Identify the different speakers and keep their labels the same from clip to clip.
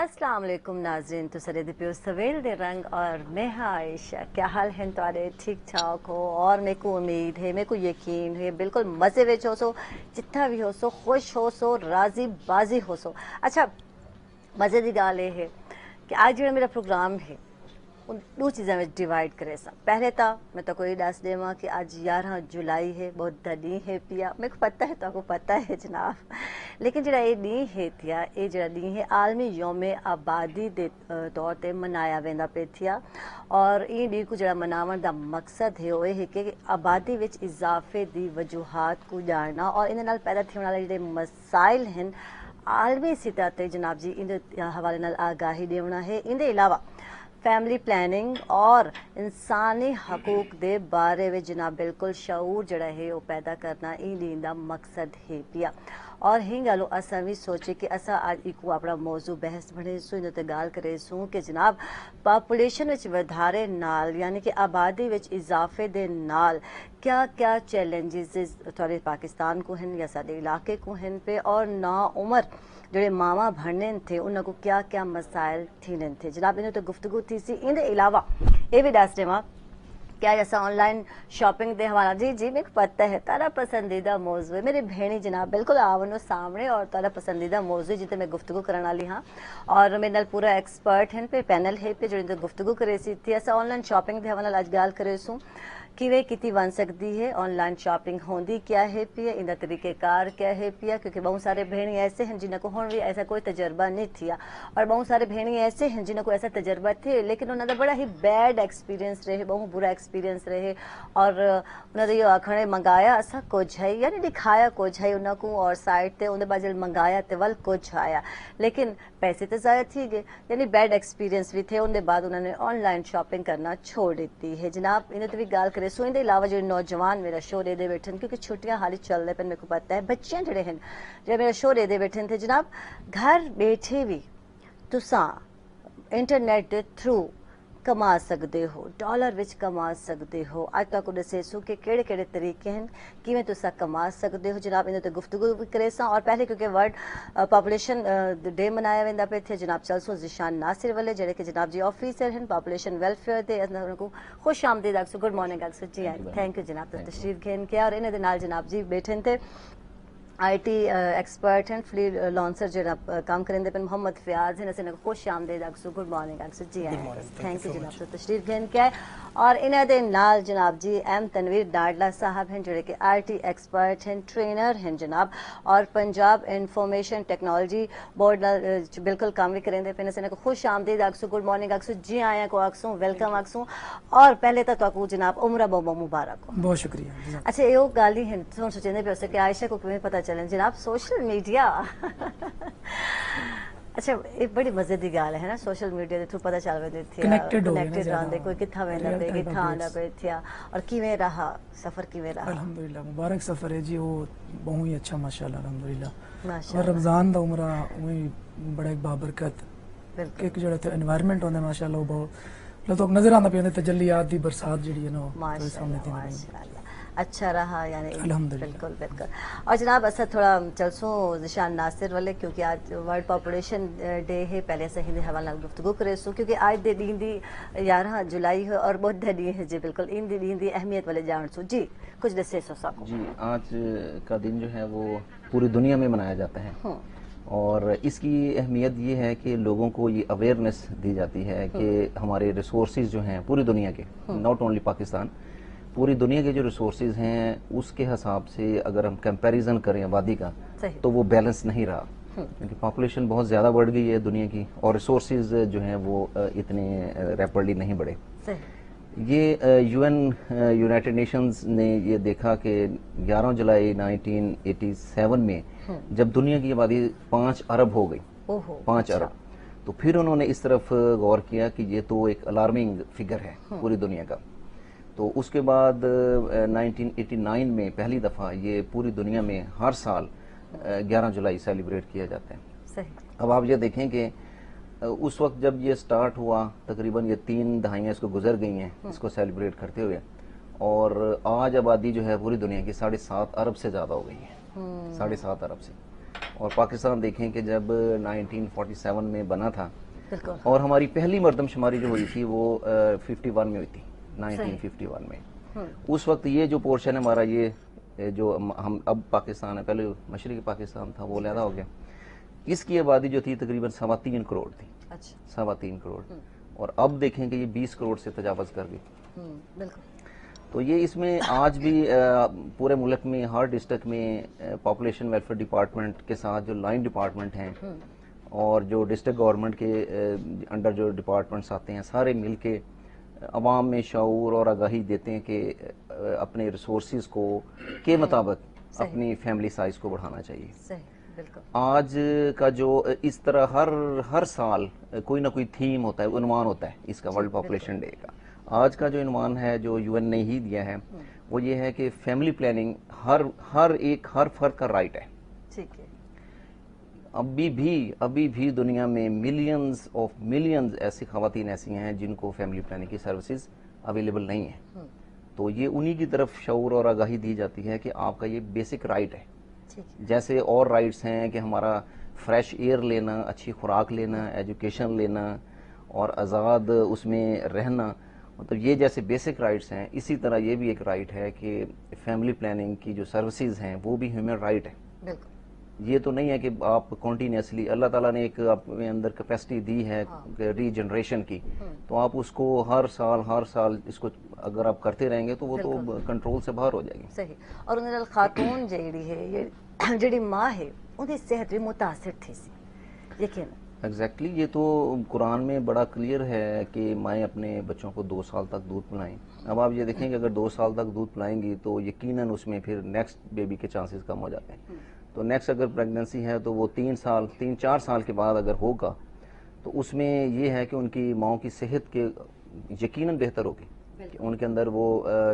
Speaker 1: अस्सलाम वालेकुम नाज़रीन, तो सरे दी पियो सवेल दे रंग और मैं आयशा। क्या हाल है तुहाडे? ठीक ठाक हो? और मेरे को उम्मीद है, मेरे को यकीन है बिल्कुल मज़े विच हो सो, जितना भी हो सो, खुश हो सो, राजी बाजी हो सो। अच्छा, मज़े की गल यह है कि आज जो मेरा प्रोग्राम है उन दो चीज़ों में डिवाइड करे सा। पहले तो मैं तो कोई दस देवा कि आज 11 जुलाई है, बहुत दी है पिया, मेरे को पता है, तो पता है जनाब, लेकिन जरा ये डी है थिया, ये जरा डी है आलमी यौम आबादी के तौर पर मनाया वेंदा पे थिया। और ये डी को जरा मनावन का मकसद है वो है कि आबादी विच इजाफे की वजूहात को जानना और इन नाल पैदा होने वाले जो मसाइल हैं आलमी सतह पर जनाब जी इन हवाले नाल आगाही देना है। इनके अलावा फैमिली प्लानिंग और इंसानी हकूक दे बारे में जनाब बिल्कुल शऊर जड़ा है वो पैदा करना इन दा मकसद है पिया। और ही गलो असा भी सोचे कि असा आज एक अपना मौजू बहस बने सो इन ते गाल करे सो कि जनाब पॉपुलेशन विच वधारे नाल यानी कि आबादी विच इजाफे दे नाल क्या क्या चैलेंजेस थोड़े पाकिस्तान को हैं या साडे इलाके को हैं पे, और ना उम्र जोड़े मामा भरने थे उनको क्या क्या मसाइल थीने थे जनाब इन तो गुफ्तगू थी सी। इन अलावा ये भी दस देवा क्या जैसा ऑनलाइन शॉपिंग दे हवाला जी जी मेरे को पता है तारा पसंदीदा मौजू है मेरी भेणी जनाब बिल्कुल आवनो सामने और तारा पसंदीदा मौजू जिते मैं गुफ्तगू करने वाली हाँ। और मेरे नाल पूरा एक्सपर्ट हैं पे पैनल है पे जो गुफ्तगू करे सी थी ऐसा ऑनलाइन शॉपिंग दे हवाला अज गाल करे सूँ किवें की बन सकती है, ऑनलाइन शॉपिंग होंदी क्या है पिया, इनका तरीक़ेकार क्या है पिया, क्योंकि बहुत सारे भेणी ऐसे हैं जिन्होंने हुण भी ऐसा कोई तजर्बा नहीं थिया और बहुत सारे भेणी ऐसे हैं जिन्होंने को ऐसा तजर्बा थे लेकिन उन्होंने बड़ा ही बैड एक्सपीरियंस रहे, बहुत बुरा एक्सपीरियंस रहे। और उन्होंने यो आखने मंगाया असा कुछ है यानी दिखाया कुछ है उन्होंने और साइट ते उन्हें बाद जब मंगाया तो वल कुछ आया लेकिन पैसे तो ज़ाया थी गए, यानी बैड एक्सपीरियंस भी थे। उनके बाद उन्होंने ऑनलाइन शॉपिंग करना छोड़ दी है जनाब। इन्हें तो भी गाल करे सो इन अलावा जो नौजवान मेरा शो दे बैठे क्योंकि छुट्टियां हाल ही चल रहे पर मेरे को पता है बच्चे जड़े हैं जो मेरा शो दे बैठे थे जनाब घर बैठे भी तुसा इंटरनेट के थ्रू कमा सकते हो, डॉलर विच कमा सकते हो। अज तक दसे सो कि केड़े केड़े तरीके हैं किवें तुसा कमा सकते हो जनाब। इन गुफ्तगू भी करे सा। और पहले क्योंकि वर्ल्ड पॉपुलेशन डे मनाया वेंदा पे थे जनाब चलसो जिशान नासिर वाले जेडे कि जनाब जी ऑफिसर हैं पॉपुलेशन वेलफेयर दे उनको खुश आमदीद आखसो गुड मॉर्निंग आखसो जी थैंक यू जनाब तो तशरीफ घेन किया। और इन्हें नाल जनाब जी बैठे थे IT एक्सपर्ट हैं फ्री लॉन्सर जो काम करेंगे पे मोहम्मद फयाज हैं ऐसे खुश आमदीद आखसो गुड मॉर्निंग आखसो जी थैंक यू जनाब तो तशरीफ घेन किया है। और इन्हें दे नाल जनाब जी एम तनवीर डाडला साहब हैं जोड़े कि IT एक्सपर्ट हैं ट्रेनर हैं जनाब और पंजाब इंफॉर्मेशन टेक्नोलॉजी बोर्ड बिल्कुल काम भी करेंगे पे ऐसे खुश आमदीद आखसो गुड मॉर्निंग आखसो जी आया को आखसो वेलकम आखसो। और पहले तो जनाब उम्र बहुत मुबारक हो,
Speaker 2: बहुत शुक्रिया।
Speaker 1: अच्छा यो गाल ही है सोचने पे कि आयशा को किवें पता चलन जनाब सोशल मीडिया अच्छा ये बड़ी मजे की गल है ना सोशल मीडिया के थ्रू पता चल वेंदे थे कनेक्टेड रहंदे कोई किथा वेंदा पे किथा आंदा पे थिया और किवें रहा सफर किवें रहा।
Speaker 2: अल्हम्दुलिल्लाह मुबारक सफर है जी वो बहुत ही अच्छा माशाल्लाह अल्हम्दुलिल्लाह।
Speaker 1: माशाल्लाह
Speaker 2: और रमजान दा उमरा वही बड़ा एक बाबरकत एक जो एनवायरनमेंट होंदा माशाल्लाह वो बहुत तो नजर आंदा पे तजल्लियात दी बरसात जी है ना
Speaker 1: माशाल्लाह अच्छा रहा यानी
Speaker 2: अल्हम्दुलिल्लाह
Speaker 1: बिल्कुल बिल्कुल। और जनाब ऐसा थोड़ा चलसो जिशान नासिर वाले क्योंकि आज वर्ल्ड पॉपुलेशन डे है पहले से हिंदी हवाला गुफ्तगू करे सो क्योंकि आज दे दिन दी 11 जुलाई है और बहुत दी है जी बिल्कुल इन दिन दी अहमियत वाले जान सो जी कुछ दसे सो सब
Speaker 3: जी। आज का दिन जो है वो पूरी दुनिया में मनाया जाता है और इसकी अहमियत ये है कि लोगों को ये अवेयरनेस दी जाती है कि हमारे रिसोर्सेज जो हैं पूरी दुनिया के नॉट ओनली पाकिस्तान पूरी दुनिया के जो रिसोर्सेज हैं उसके हिसाब से अगर हम कंपैरिजन करें आबादी का तो वो बैलेंस नहीं रहा क्योंकि पॉपुलेशन बहुत ज़्यादा बढ़ गई है दुनिया की और रिसोर्सेज जो हैं वो इतने रैपिडली नहीं बढ़े। ये यूनाइटेड नेशंस ने ये देखा कि 11 जुलाई 1987 में जब दुनिया की आबादी 5 अरब हो गई 5 अरब तो फिर उन्होंने इस तरफ गौर किया कि ये तो एक अलार्मिंग फिगर है पूरी दुनिया का। तो उसके बाद 1989 में पहली दफ़ा ये पूरी दुनिया में हर साल 11 जुलाई सेलिब्रेट किया जाता है।
Speaker 1: सही।
Speaker 3: अब आप ये देखें कि उस वक्त जब ये स्टार्ट हुआ तकरीबन ये 3 दहाइयाँ इसको गुजर गई हैं इसको सेलिब्रेट करते हुए और आज आबादी जो है पूरी दुनिया की 7.5 अरब से ज़्यादा हो गई है 7.5 अरब से। اور پاکستان دیکھیں کہ جب 1947 میں بنا تھا
Speaker 1: بالکل
Speaker 3: اور ہماری پہلی مردم شماری جو ہوئی تھی وہ 51 میں ہوئی تھی، 1951 میں. اس وقت یہ جو پورشن ہمارا یہ جو ہم اب پاکستان ہے، پہلے مشرقی پاکستان تھا وہ علیحدہ ہو گیا، اس کی آبادی جو تھی تقریباً 3.25 کروڑ تھی.
Speaker 1: اچھا
Speaker 3: 3.25 کروڑ. اور اب دیکھیں کہ یہ 20 کروڑ سے تجاوز کر گئی.
Speaker 1: بالکل.
Speaker 3: تو یہ اس میں آج بھی پورے ملک میں ہر ڈسٹرکٹ میں پاپولیشن ویلفیئر ڈپارٹمنٹ کے ساتھ جو لائن ڈپارٹمنٹ ہیں اور جو ڈسٹرکٹ گورنمنٹ کے انڈر جو ڈپارٹمنٹس آتے ہیں، سارے مل کے عوام میں شعور اور آگاہی دیتے ہیں کہ اپنے ریسورسز کو کے مطابق اپنی فیملی سائز کو بڑھانا چاہیے.
Speaker 1: صحیح بالکل.
Speaker 3: آج کا جو اس طرح ہر سال کوئی نہ کوئی تھیم ہوتا ہے، عنوان ہوتا ہے اس کا ورلڈ پاپولیشن ڈے کا. آج کا جو عنوان ہے جو یو این نے ہی دیا ہے وہ یہ ہے کہ فیملی پلاننگ ہر فرد کا رائٹ ہے.
Speaker 1: ٹھیک ہے.
Speaker 3: ابھی بھی دنیا میں ملینز ایسی خواتین ایسی ہیں جن کو فیملی پلاننگ کی سروسز اویلیبل نہیں ہیں. تو یہ انہی کی طرف شعور اور آگاہی دی جاتی ہے کہ آپ کا یہ بیسک رائٹ ہے. جیسے اور رائٹس ہیں کہ ہمارا فریش ایئر لینا، اچھی خوراک لینا، ایجوکیشن لینا اور آزاد اس میں رہنا، مطلب یہ جیسے بیسک رائٹس ہیں، اسی طرح یہ بھی ایک رائٹ ہے کہ فیملی پلاننگ کی جو سروسز ہیں وہ بھی ہیومن رائٹ ہے.
Speaker 1: بالکل.
Speaker 3: یہ تو نہیں ہے کہ آپ کنٹینیوسلی، اللہ تعالیٰ نے ایک اپنے اندر کیپیسٹی دی ہے ری جنریشن کی، تو آپ اس کو ہر سال اس کو اگر آپ کرتے رہیں گے تو وہ تو کنٹرول سے باہر ہو جائے گی.
Speaker 1: صحیح. اور ان نال خاتون جیڑی ہے جیڑی ماں ہے ان کی صحت بھی متاثر تھی سی یقین.
Speaker 3: ایگزیکٹلی. یہ تو قرآن میں بڑا کلیئر ہے کہ مائیں اپنے بچوں کو 2 سال تک دودھ پلائیں. اب آپ یہ دیکھیں کہ اگر 2 سال تک دودھ پلائیں گی تو یقیناً اس میں پھر نیکسٹ بیبی کے چانسز کم ہو جاتے ہیں. تو نیکسٹ اگر پریگننسی ہے تو وہ 3-4 سال کے بعد اگر ہوگا تو اس میں یہ ہے کہ ان کی ماؤں کی صحت کے یقیناً بہتر ہوگی. ان کے اندر وہ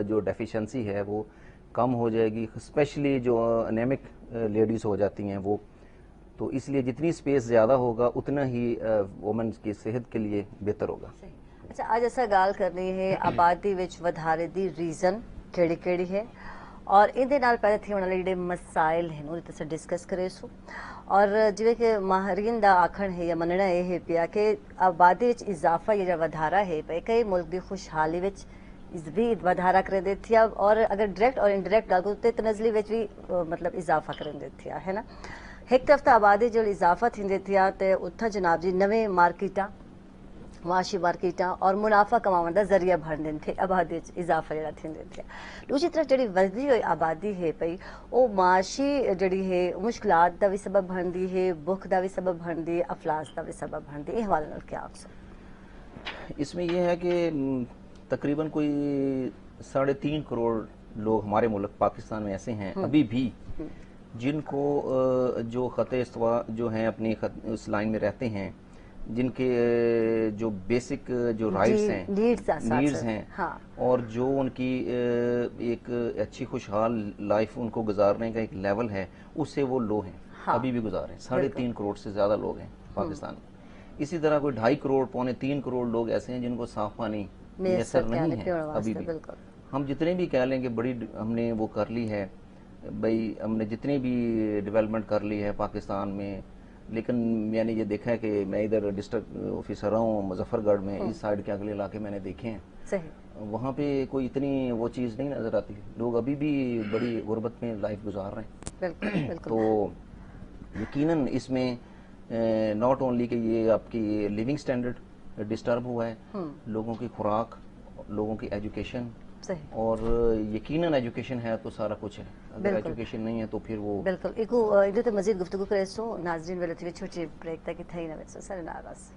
Speaker 3: جو ڈیفیشنسی ہے وہ کم ہو جائے گی، اسپیشلی جو انیمک لیڈیز ہو جاتی ہیں وہ. تو اس لیے جتنی سپیس زیادہ ہوگا اتنا ہی وومن کی صحت کے لیے بہتر ہوگا.
Speaker 1: اچھا آج ایسا گال کرنی ہے آبادی وچ ودھارے دی ریزن کیڑی ہے اور ان دے نال پیدا تھے ہونے والے جڑے مسائل ہیں انہوں تے ڈسکس کرے سو. اور جویں کہ ماہرین دا آکھن ہے یا مننا یہ ہے پیا کہ آبادی وچ اضافہ یا ودھارا ہے پے کئی ملک دی خوشحالی وچ بھی ودھارا کرے دیتی ہے اور اگر ڈائریکٹ اور انڈائریکٹ گل تے تنزلی وچ بھی مطلب اضافہ کرے دیتی ہے نا. ایک طرف تو آبادی جو اضافہ تھیندے تھیا تے اتھا جناب جی نویں مارکیٹاں معاشی مارکیٹاں اور منافع کماون دا ذریعہ بن دین تھے آبادی وچ اضافہ جڑا تھیندے تھیا. دوسری طرف جڑی ودھی ہوئی آبادی ہے پئی او معاشی جڑی ہے مشکلات دا بھی سبب بنتی ہے، بھوک دا بھی سبب بنتی ہے، افلاس دا بھی سبب بنتی ہے. یہ حوالے نال کیا آکھو؟
Speaker 3: اس میں یہ ہے کہ تقریباً کوئی 3.5 کروڑ لوگ ہمارے ملک پاکستان میں ایسے ہیں ابھی بھی جن کو جو خط استوا جو ہیں اپنی اس لائن میں رہتے ہیں، جن کے جو بیسک جو رائٹس ہیں، نیڈز ہیں اور جو ان کی ایک اچھی خوشحال لائف ان کو گزارنے کا ایک لیول ہے اس سے وہ لو ہیں، ابھی بھی گزار رہے ہیں. 3.5 کروڑ سے زیادہ لوگ ہیں پاکستان میں. اسی طرح کوئی 2.5 کروڑ 2.25 کروڑ لوگ ایسے ہیں جن کو صاف پانی میسر نہیں ہے ابھی بھی. ہم جتنے بھی کہہ لیں کہ بڑی ہم نے وہ کر لی ہے بھائی، ہم نے جتنی بھی ڈیولپمنٹ کر لی ہے پاکستان میں، لیکن میں نے یہ دیکھا ہے کہ میں ادھر ڈسٹرکٹ آفیسر رہا ہوں مظفر گڑھ میں، اس سائڈ کے اگلے علاقے میں نے دیکھے ہیں، وہاں پہ کوئی اتنی وہ چیز نہیں نظر آتی. لوگ ابھی بھی بڑی غربت میں لائف گزار رہے ہیں. تو یقیناً اس میں ناٹ اونلی کہ یہ آپ کی لیونگ سٹینڈرڈ ڈسٹرب ہوا ہے، لوگوں کی خوراک، لوگوں کی ایجوکیشن، اور یقیناً ایجوکیشن ہے تو سارا کچھ ہے. اگر ایجوکیشن نہیں ہے تو پھر وہ
Speaker 1: بالکل. ایک تے مزید گفتگو کرے سو ناظرین ویلے تھی چھوٹی بریک تک تھئی نہ وچ سارے ناراض.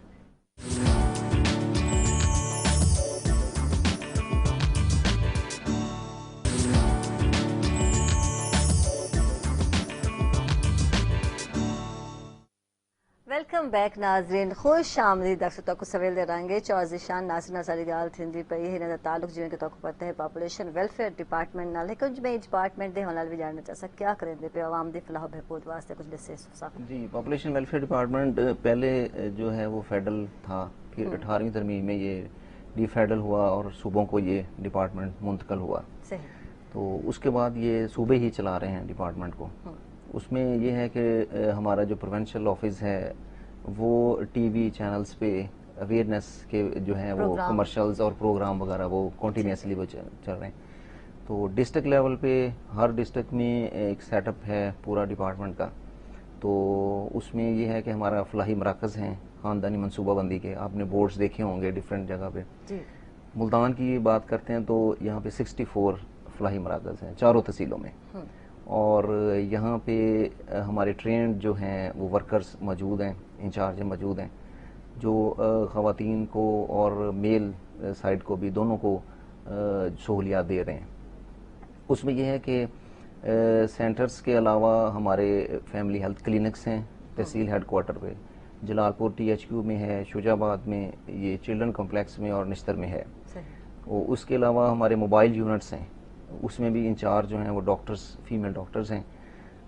Speaker 1: ویلکم بیک ناظرین، خوش آمدید. ڈاکٹر تک سویل دے رنگے چوزشان ناظرین ساری گال تھیندی پئی ہے نہ تعلق جویں کہ تک پتہ ہے پاپولیشن ویلفیئر ڈپارٹمنٹ نال ہے. کچھ میں ڈپارٹمنٹ دے ہونال بھی جاننا چاہ سک کیا کریں دے پہ عوام دی فلاح و بہبود واسطے کچھ دسے صاحب.
Speaker 3: جی، پاپولیشن ویلفیئر ڈپارٹمنٹ پہلے جو ہے وہ فیڈرل تھا، پھر 18ویں ترمیم میں یہ ڈی فیڈرل ہوا اور صوبوں کو یہ ڈپارٹمنٹ منتقل ہوا.
Speaker 1: صحیح.
Speaker 3: تو اس کے بعد یہ صوبے ہی چلا رہے ہیں ڈپارٹمنٹ کو. اس میں یہ ہے کہ ہمارا جو پروونشل آفس ہے وہ ٹی وی چینلز پہ اویئرنیس کے جو ہیں وہ کمرشلز اور پروگرام وغیرہ وہ کنٹینیوسلی وہ چل رہے ہیں. تو ڈسٹرکٹ لیول پہ ہر ڈسٹرکٹ میں ایک سیٹ اپ ہے پورا ڈپارٹمنٹ کا. تو اس میں یہ ہے کہ ہمارا فلاحی مراکز ہیں خاندانی منصوبہ بندی کے. آپ نے بورڈز دیکھے ہوں گے ڈفرینٹ جگہ پہ. ملتان کی بات کرتے ہیں تو یہاں پہ 64 فلاحی مراکز ہیں چاروں تحصیلوں میں. اور یہاں پہ ہمارے ٹرینڈ جو ہیں وہ ورکرز موجود ہیں, انچارج موجود ہیں, جو خواتین کو اور میل سائڈ کو بھی دونوں کو سہولیات دے رہے ہیں. اس میں یہ ہے کہ سینٹرز کے علاوہ ہمارے فیملی ہیلتھ کلینکس ہیں تحصیل ہیڈ کوارٹر پہ. جلال پور ٹی ایچ کیو میں ہے, شجاع آباد میں, یہ چلڈرن کمپلیکس میں اور نشتر میں ہے. اور اس کے علاوہ ہمارے موبائل یونٹس ہیں, اس میں بھی انچارج جو ہیں وہ ڈاکٹرز, فیمیل ڈاکٹرز ہیں,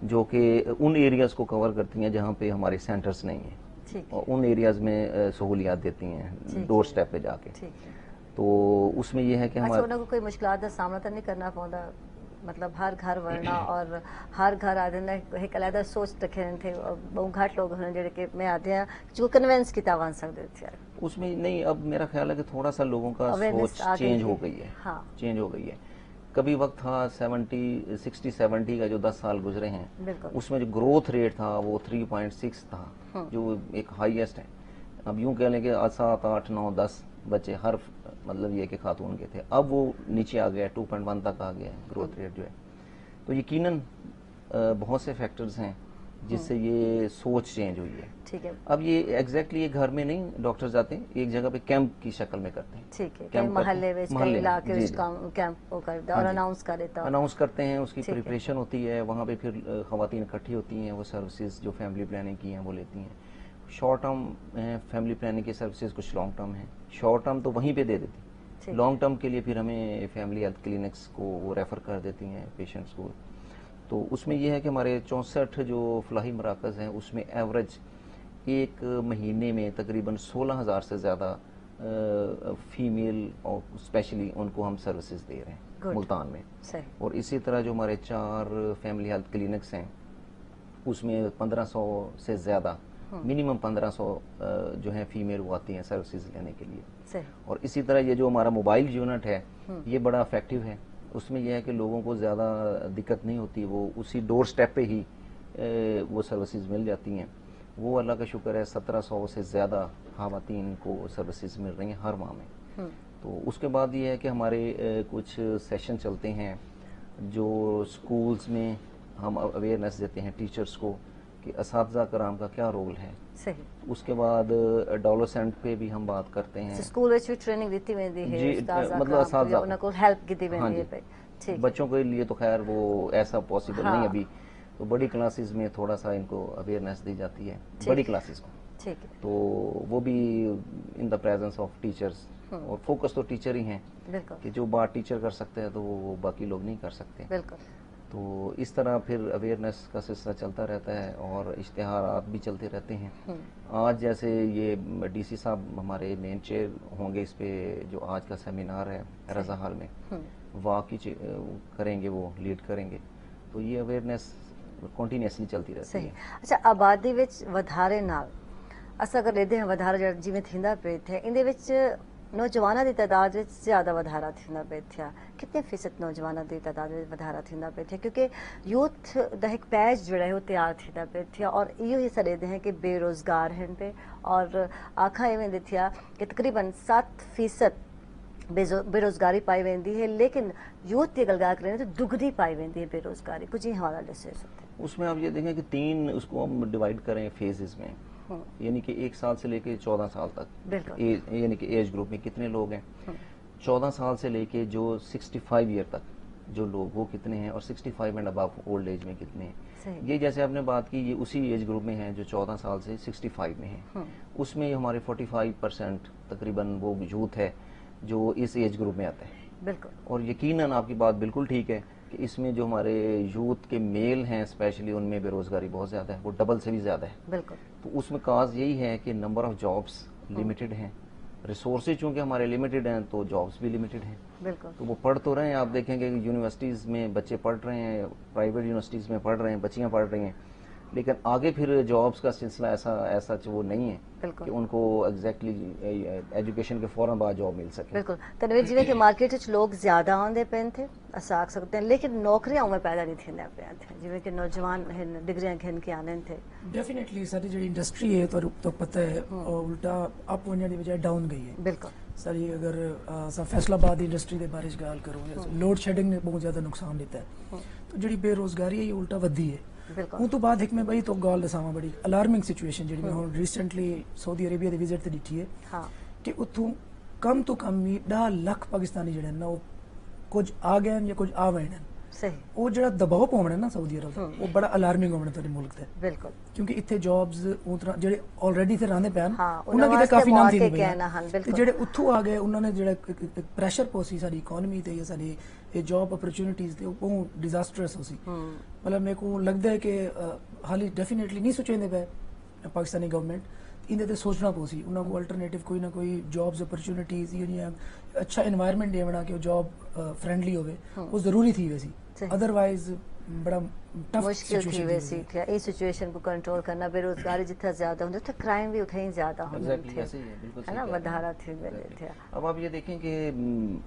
Speaker 3: جو کہ ان ایریاز کو کور کرتی ہیں جہاں پہ ہمارے سینٹرز نہیں ہیں, اور ان ایریاز میں سہولیات دیتی ہیں ڈور سٹیپ پہ جا کے. تو اس میں یہ ہے کہ
Speaker 1: ہمارے کوئی مشکلات کا سامنا تو نہیں کرنا پوندا, مطلب ہر گھر ورنا اور ہر گھر آدھے ایک علیحدہ سوچ رکھے تھے, بہت گھٹ لوگ ہیں جڑے کہ میں آدھے ہیں جو کنوینس کی تاوان سکتے تھے.
Speaker 3: اس میں نہیں, اب میرا خیال ہے کہ تھوڑا سا لوگوں کا سوچ چینج ہو گئی ہے, چینج ہو گئی ہے. کبھی وقت تھا 60-70 کا جو 10 سال گزرے ہیں, اس میں جو گروتھ ریٹ تھا وہ 3.6 تھا, جو ایک ہائیسٹ ہے. اب یوں کہہ لیں کہ 7, 8, 9, 10 بچے ہر مطلب یہ کہ خاتون کے تھے, اب وہ نیچے آ گیا 2.1 تک آ گیا ہے گروتھ ریٹ جو ہے. تو یقیناً بہت سے فیکٹرز ہیں جس سے یہ سوچ چینج ہوئی ہے.
Speaker 1: ٹھیک ہے.
Speaker 3: اب یہ ایگزیکٹلی یہ گھر میں نہیں ڈاکٹرز آتے ہیں, ایک جگہ پہ کیمپ کی شکل میں کرتے ہیں.
Speaker 1: ٹھیک ہے, کئی محلے میں, کئی علاقے میں کیمپ کو کرتا اور اناؤنس
Speaker 3: کرتے ہیں. اس کی پریپریشن ہوتی ہے, وہاں پہ پھر خواتین اکٹھی ہوتی ہیں, وہ سروسز جو فیملی پلاننگ کی ہیں وہ لیتی ہیں. شارٹ ٹرم فیملی پلاننگ کی سروسز کچھ لانگ ٹرم ہیں. شارٹ ٹرم تو وہیں پہ دے دیتی, لانگ ٹرم کے لیے پھر ہمیں فیملی ہیلتھ کلینکس کو وہ ریفر کر دیتی ہیں پیشنٹس کو. تو اس میں یہ ہے کہ ہمارے 64 جو فلاحی مراکز ہیں اس میں ایوریج ایک مہینے میں تقریباً 16,000 سے زیادہ فیمیل اور اسپیشلی ان کو ہم سروسز دے رہے ہیں ملتان میں. اور اسی طرح جو ہمارے 4 فیملی ہیلتھ کلینکس ہیں اس میں 1500 سے زیادہ, منیمم 1500 جو ہیں فیمیل وہ آتی ہیں سروسز لینے کے لیے. اور اسی طرح یہ جو ہمارا موبائل یونٹ ہے یہ بڑا افیکٹو ہے. اس میں یہ ہے کہ لوگوں کو زیادہ دقت نہیں ہوتی, وہ اسی ڈور سٹیپ پہ ہی وہ سروسز مل جاتی ہیں. وہ اللہ کا شکر ہے 1700 سے زیادہ خواتین کو سروسز مل رہی ہیں ہر ماہ میں. تو اس کے بعد یہ ہے کہ ہمارے کچھ سیشن چلتے ہیں جو سکولز میں ہم اویئرنیس دیتے ہیں ٹیچرز کو کہ اساتذہ کرام کا کیا رول ہے. اس کے بعد ڈیولپمنٹ پہ بھی ہم بات کرتے ہیں.
Speaker 1: اسکول وچ بھی ٹریننگ دیتی ہوندی ہے,
Speaker 3: مطلب اساتذہ
Speaker 1: انہاں کو ہیلپ کیتی ہوندی ہے.
Speaker 3: بچوں کے لیے تو خیر وہ ایسا پاسبل نہیں ابھی, تو بڑی کلاسز میں تھوڑا سا ان کو اویئرنیس دی جاتی ہے, بڑی کلاسز کو. تو وہ بھی ان دا پریزنس آف ٹیچرز, اور فوکس تو ٹیچر ہی ہیں کہ جو بات ٹیچر کر سکتے ہیں تو وہ باقی لوگ نہیں کر سکتے. تو اس طرح پھر اویئرنیس کا سلسلہ چلتا رہتا ہے اور اشتہارات بھی چلتے رہتے ہیں. آج جیسے یہ ڈی سی صاحب ہمارے مین چیئر ہوں گے اس پہ جو آج کا سیمینار ہے رضا ہال میں, واقعی کریں گے, وہ لیڈ کریں گے. تو یہ اویئرنیس کنٹینیوسلی چلتی رہتی ہے.
Speaker 1: اچھا, آبادی وچ وڌارے نال اساں اگر لیندے ہیں وڌارا جویں تھیندا پیا تھے, اندے وچ نوجوانوں کی تعداد زیادہ وڌارا تھیندا پیا تھیا. کتنے فیصد نوجوانوں کی تعداد وڌارا تھیندا پیا تھیا, کیونکہ یوتھ دا ایک پیج جڑا ہے وہ تیار تھیندا پیا تھیا. اور یہ سڑے ہیں کہ بے روزگار ہیں پہ, اور آکھا ایویں تھیا کہ تقریباً 7% بے روزگاری پائی ویندی ہے, لیکن یوتھ کی گل کریں تو دگنی پائی ویندی ہے بے روزگاری. کچھ ہی حوالہ دسے سکتے.
Speaker 3: اس میں آپ یہ دیکھیں کہ 3 اس کو ہم ڈیوائڈ کریں فیزز میں, یعنی کہ 1 سال سے لے کے 14 سال تک, یعنی کہ ایج گروپ میں کتنے لوگ ہیں. 14 سال سے لے کے جو 65 ایئر تک جو لوگ وہ کتنے ہیں, اور 65 اینڈ ابو اولڈ ایج میں کتنے ہیں. یہ جیسے آپ نے بات کی یہ اسی ایج گروپ میں ہیں جو 14 سال سے 65 میں ہیں. اس میں ہمارے 45% تقریباً وہ یوتھ ہے جو اس ایج گروپ میں آتے ہیں. اور یقیناً آپ کی بات بالکل ٹھیک ہے کہ اس میں جو ہمارے یوتھ کے میل ہیں اسپیشلی ان میں بے روزگاری بہت زیادہ ہے, وہ ڈبل سے بھی زیادہ ہے. تو اس میں کاز یہی ہے کہ نمبر آف جابس لمیٹڈ ہیں, रिसोर्सेज चूँकि हमारे लिमिटेड हैं तो जॉब्स भी लिमिटेड हैं,
Speaker 1: बिल्कुल
Speaker 3: तो वो पढ़ तो रहे हैं। आप देखेंगे कि यूनिवर्सिटीज़ में बच्चे पढ़ रहे हैं, प्राइवेट यूनिवर्सिटीज़ में पढ़ रहे हैं, बच्चियाँ पढ़ रही हैं, लेकिन आगे फिर जॉब्स का सिलसिला ऐसा वो नहीं है
Speaker 1: बिल्कुल
Speaker 3: कि उनको एग्जैक्टली एजुकेशन के फौरन बाद जॉब मिल सके।
Speaker 1: बिल्कुल तनवीर जिवें कि मार्केट विच लोग ज़्यादा आउंदे पे थे असां आख सकते हैं, लेकिन नौकरियां उवें पैदा नहीं थींदियां पियां थे जिवें कि नौजवान हिन डिग्रियां घिन के आने थे।
Speaker 2: डेफिनेटली सारी जी इंडस्ट्री है तो पता है उल्टा अप होने की बजाय डाउन गई है
Speaker 1: बिल्कुल
Speaker 2: सारी। अगर असां फैसलाबाद इंडस्ट्री के बारे गाल करूँ, लोड शेडिंग ने बहुत ज़्यादा नुकसान दिता है, तो जी बेरोजगारी है ये उल्टा वधी है।
Speaker 1: बिल्कुल
Speaker 2: उस तो बाद एक में बई तो गाल दसावां बड़ी अलार्मिंग सिचुएशन जी मैं हुण रिसेंटली सऊदी अरेबिया के विजिट ते दिठी है
Speaker 1: हाँ
Speaker 2: कि उत्थों कम तो कम ही 10 लाख पाकिस्तानी जिहड़े ना वो कुछ आ गए या कुछ आ वए
Speaker 1: सही
Speaker 2: वो जो दबाव पाने ना सऊदी अरब दा, वो बड़ा अलार्मिंग होने तेरे मुल्क ते,
Speaker 1: बिल्कुल
Speaker 2: क्योंकि इत्थे जॉब्स उतरा जेडे ऑलरेडी थे रहंदे पैन
Speaker 1: हाँ,
Speaker 2: उन्हां की
Speaker 1: उन्हां
Speaker 2: ते काफी नाम थी
Speaker 1: वास्ते कहना हाल,
Speaker 2: ते
Speaker 1: बिल्कुल।
Speaker 2: जेडे उत्थों आ गए उन्होंने जेड़ा प्रेशर पोसी सारी इकोनॉमी ते या सारी ये जॉब अपॉर्चुनिटीज ते वो डिजास्टरस होसी। मतलब मेरे को लगता है कि हाली डेफिनेटली नहीं सोचेंदे पे पाकिस्तानी गवर्नमेंट इंदे ते सोचना पोसी उन्हां को अल्टरनेटिव कोई ना कोई जॉब्स अपॉर्चुनिटीज या अच्छा एनवायरनमेंट देवना कि जॉब फ्रेंडली होवे वो जरूरी थी वैसी, अदरवाइज बड़ा टफ
Speaker 1: मुश्किल थी वैसी थी ये सिचुएशन को कंट्रोल करना। बेरोजगारी जितना ज्यादा होंगे तो क्राइम भी उतना ही ज्यादा होंगे
Speaker 3: Exactly, ऐसे ही है, बिल्कुल
Speaker 1: है
Speaker 3: सही
Speaker 1: ना
Speaker 3: कह रहे हैं।
Speaker 1: वधारा थी वेले थे।
Speaker 3: अब आप ये देखें कि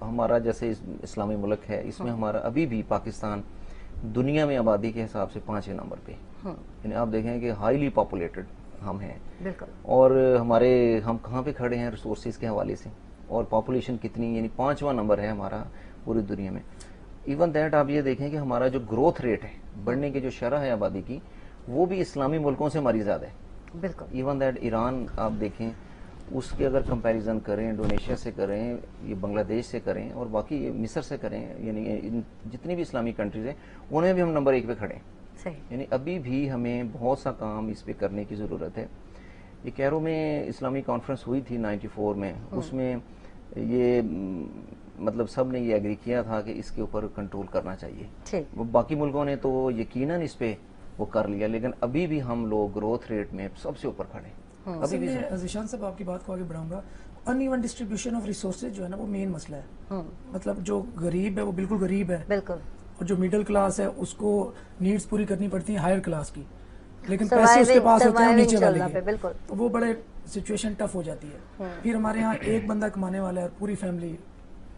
Speaker 3: हमारा जैसे इस्लामी मुल्क है, इसमें हमारा अभी भी पाकिस्तान दुनिया में आबादी के हिसाब से 5वें नंबर पे, यानी आप देखें कि हाईली पॉपुलेटेड हम हैं,
Speaker 1: बिल्कुल
Speaker 3: और हम कहाँ पे खड़े हैं रिसोर्सेज के हवाले से, और पॉपुलेशन कितनी, यानी 5वां नंबर है हमारा पूरी दुनिया में। इवन दैट आप ये देखें कि हमारा जो ग्रोथ रेट है, बढ़ने की जो शरह है आबादी की, वो भी इस्लामी मुल्कों से हमारी ज़्यादा है।
Speaker 1: बिल्कुल
Speaker 3: इवन दैट ईरान आप देखें, उसके अगर कंपैरिजन करें, इंडोनेशिया से करें, ये बांग्लादेश से करें, और बाकी ये मिस्र से करें, यानी इन जितनी भी इस्लामी कंट्रीज हैं उनमें भी हम नंबर 1 पे खड़े हैं।
Speaker 1: सही
Speaker 3: यानी अभी भी हमें बहुत सा काम इस पे करने की ज़रूरत है। ये कैरो में इस्लामी कॉन्फ्रेंस हुई थी 94 में, उसमें ये मतलब सब ने ये एग्री किया था कि इसके ऊपर कंट्रोल करना चाहिए।
Speaker 1: ठीक
Speaker 3: वो बाकी मुल्कों ने तो यकीनन इस पे वो कर लिया, लेकिन अभी भी हम लोग ग्रोथ रेट में सबसे ऊपर खड़े हैं। अभी भी
Speaker 2: मैं जिशान साहब आपकी बात को आगे बढ़ाऊंगा। अनइवन डिस्ट्रीब्यूशन ऑफ रिसोर्सेज जो है ना वो मेन मसला है। मतलब जो गरीब है वो बिल्कुल गरीब है,
Speaker 1: बिल्कुल
Speaker 2: और जो मिडिल क्लास है उसको नीड्स पूरी करनी पड़ती है हायर क्लास की, लेकिन पैसे
Speaker 1: Surviving-
Speaker 2: उसके पास होते हैं
Speaker 1: surviving
Speaker 2: नीचे वाले
Speaker 1: चलना
Speaker 2: के,
Speaker 1: पे, बिल्कुल।
Speaker 2: तो वो बड़े सिचुएशन टफ हो जाती है। फिर हमारे यहाँ एक बंदा कमाने वाला है, पूरी फैमिली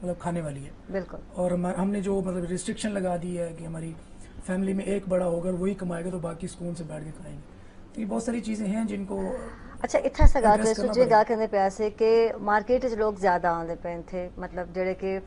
Speaker 2: मतलब खाने वाली है,
Speaker 1: बिल्कुल
Speaker 2: और हमने जो मतलब रिस्ट्रिक्शन लगा दी है कि हमारी फैमिली में एक बड़ा होगा वही कमाएगा तो बाकी सुकून से बैठ के खाएंगे। तो ये बहुत सारी चीजें हैं जिनको
Speaker 1: अच्छा इतना सा गल
Speaker 2: address
Speaker 1: करे
Speaker 2: करना
Speaker 1: सुझे
Speaker 2: पड़ेगा।
Speaker 1: गा करने पे ऐसे कि मार्केट च लोग ज्यादा आंदे पे थे, मतलब जेड़े कि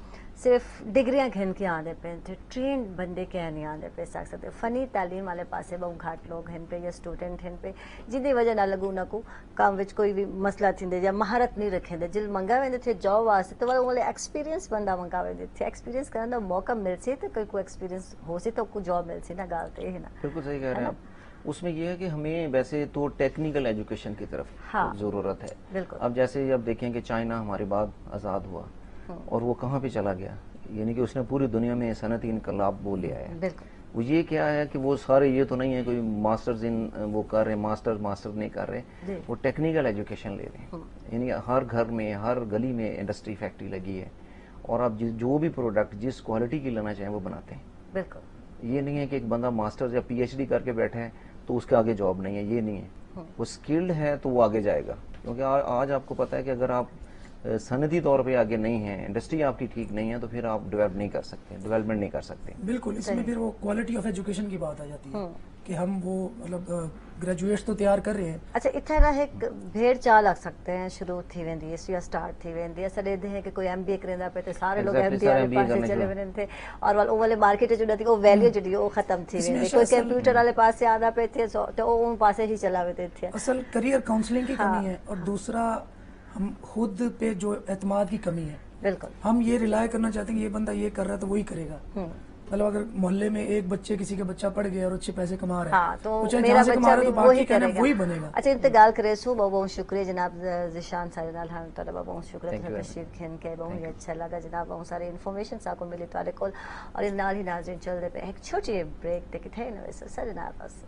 Speaker 1: सिर्फ डिग्रियां घिन के आंदे पे थे, ट्रेन बंदे के नहीं आंदे पे सक सकते। फनी तालीम वाले पासे बहुत घाट लोग हैं पे या स्टूडेंट हैं पे जिंदी वजह ना लगू ना को काम विच कोई भी मसला थींदे या महारत नहीं रखेंदे जिल मंगा वेंदे थे जॉब वास्ते, तो वाले एक्सपीरियंस बंदा मंगा वेंदे थे, एक्सपीरियंस करने का मौका मिलसे तो कोई एक्सपीरियंस हो सी तो कोई जॉब मिलसी ना गाल ते है ना।
Speaker 3: बिल्कुल सही कह रहे हैं आप। उसमें यह है कि हमें वैसे तो टेक्निकल एजुकेशन की तरफ
Speaker 1: हाँ,
Speaker 3: ज़रूरत है।
Speaker 1: बिल्कुल
Speaker 3: अब जैसे अब देखें कि चाइना हमारे बाद आज़ाद हुआ और वो कहाँ पे चला गया, यानी कि उसने पूरी दुनिया में सनती इनकलाब वो ले आया।
Speaker 1: बिल्कुल
Speaker 3: वो ये क्या है कि वो सारे ये तो नहीं है कोई मास्टर्स इन वो कर रहे हैं, मास्टर नहीं कर
Speaker 1: जी।
Speaker 3: रहे, वो टेक्निकल एजुकेशन ले रहे हैं। यानी हर घर में हर गली में इंडस्ट्री फैक्ट्री लगी है, और आप जो भी प्रोडक्ट जिस क्वालिटी की लेना चाहें वो बनाते हैं।
Speaker 1: बिल्कुल
Speaker 3: ये नहीं है कि एक बंदा मास्टर्स या पीएचडी करके बैठा है तो उसके आगे जॉब नहीं है, ये नहीं है। वो स्किल्ड है तो वो आगे जाएगा, क्योंकि आज आपको पता है कि अगर आप सनदी तौर पे आगे नहीं है, इंडस्ट्री आपकी ठीक नहीं है, तो फिर आप डेवलपमेंट नहीं कर सकते।
Speaker 2: बिल्कुल इसमें फिर वो क्वालिटी ऑफ एजुकेशन की बात आ जाती है कि हम वो मतलब ग्रेजुएट्स तो तैयार कर रहे हैं।
Speaker 1: अच्छा इतना ना एक भेड़ चाल आ सकते हैं शुरू थी वेंदी है या स्टार्ट थी वेंदी है सडे दे है कि कोई एमबीए करेंदा पे ते सारे लोग
Speaker 3: Exactly,
Speaker 1: एमबीए
Speaker 3: सारे
Speaker 1: वाले
Speaker 3: MBA
Speaker 1: पासे
Speaker 3: करने
Speaker 1: चले
Speaker 3: के
Speaker 1: वेंदे थे, और वो वाले मार्केट जो थी वो वैल्यू जो वो खत्म थी
Speaker 2: इसमें
Speaker 1: वेंदी,
Speaker 2: अच्छा
Speaker 1: कोई
Speaker 2: असल-
Speaker 1: कंप्यूटर वाले पासे आदा पे थे तो वो उन पासे ही चला वेते थे।
Speaker 2: असल करियर काउंसलिंग की कमी है, और दूसरा हम खुद पे जो एतमाद की कमी है।
Speaker 1: बिल्कुल
Speaker 2: हम ये रिलाय करना चाहते हैं कि ये बंदा ये कर रहा है तो वही करेगा। मतलब अगर मोहल्ले में एक बच्चे किसी का बच्चा पढ़ गया और अच्छे पैसे कमा रहा है,
Speaker 1: हाँ तो
Speaker 2: वो चाहे
Speaker 1: मेरा
Speaker 2: जहाँ से कमा
Speaker 1: बच्चा
Speaker 2: रहा
Speaker 1: भी
Speaker 2: है तो
Speaker 1: वही
Speaker 2: बाकी कहना
Speaker 1: करेगा,
Speaker 2: वही बनेगा।
Speaker 1: अच्छा इंतकाल करे सो बहुत बहुत शुक्रिया जनाब जिशान सारे नाल हम तो बहुत शुक्रिया
Speaker 3: Thank you very
Speaker 1: तशरीफ खिन के बहुत ही अच्छा लगा जनाब, बहुत सारी इन्फॉर्मेशन आपको मिली तुम्हारे को, और इन नाल ही नाज़रीन चलते पे एक छोटी ब्रेक ते किथे न वैसे सर जनाब बस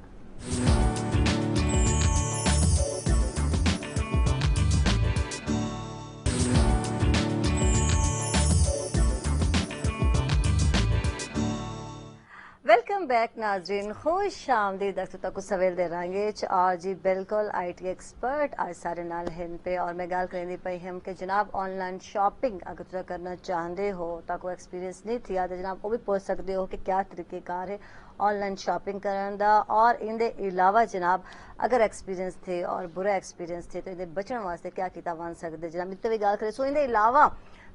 Speaker 1: वेलकम बैक नाजरीन, खुश आमदीद अक्सर को सवेल दे रहे और जी बिल्कुल IT एक्सपर्ट आज सारे नाल हिन पे और मैं गाल करेंदी पई हम कि जनाब ऑनलाइन शॉपिंग अगर तुम करना चाहते हो तो कोई एक्सपीरियंस नहीं थी तो जनाब वो भी पूछ सकते हो कि क्या तरीक़ेकार है ऑनलाइन शॉपिंग करने का और इनके अलावा जनाब अगर एक्सपीरियंस थे और बुरा एक्सपीरियंस थे तो इन्हें बचने वास्ते क्या किया वन सकते जनाब इत भी गाल करें। सो इनके अलावा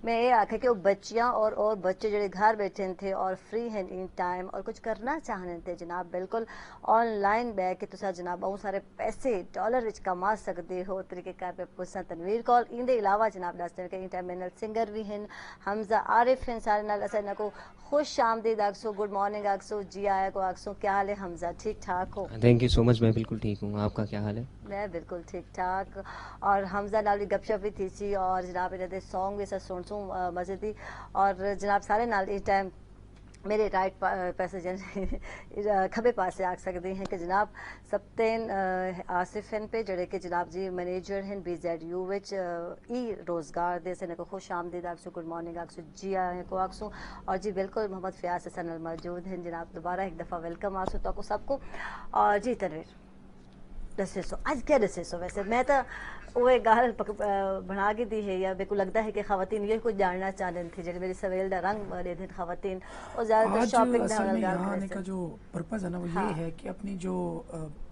Speaker 1: मैं ये आखे कि वो बच्चियाँ और बच्चे जो घर बैठे थे और फ्री हैं इन टाइम और कुछ करना चाहने थे जनाब बिल्कुल ऑनलाइन बह के तुसा जनाब बहुत सारे पैसे डॉलर विच कमा सकते हो तरीक़ेकार पे पुछना तनवीर कॉल इनके अलावा जनाब दसते कि इंटरनेशनल सिंगर भी हैं हमजा आरिफ हैं सारे नाल असा इन्हें को खुश आमदीद आखसो गुड मॉर्निंग आखसो जी आया को आखसो क्या हाल है हमजा ठीक ठाक हो?
Speaker 4: थैंक यू सो मच, मैं बिल्कुल ठीक हूँ, आपका क्या हाल है?
Speaker 1: मैं बिल्कुल ठीक ठाक और हमजा नाल भी गपशप भी थी सी और जनाब इन्हें सॉन्ग भी सुन सूँ मजे थी और जनाब सारे नाल इस टाइम मेरे राइट पैसे खबे पासे आख सकते हैं कि जनाब सप्तेन आसिफ हैं पे जड़े कि जनाब जी मैनेजर हैं BZU विच ई रोज़गार दे से को खुश आमदीद आखसो गुड मॉर्निंग आखसो जी आए को आखसो और जी बिल्कुल मोहम्मद फ़याज़ हसन मौजूद हैं जनाब दोबारा एक दफ़ा वेलकम आखसो तो सबको और जी तनवीर दसे सो आज क्या दसे सो वैसे मैं तो वो गाल बना के दी है या मेरे को लगता है कि खवातीन ये कुछ जानना चाहते थे जब मेरी सवेल दा रंग दे थे खवातीन और ज़्यादातर शॉपिंग
Speaker 2: असल में यहाँ आने का जो पर्पस है ना वो ये है कि अपनी जो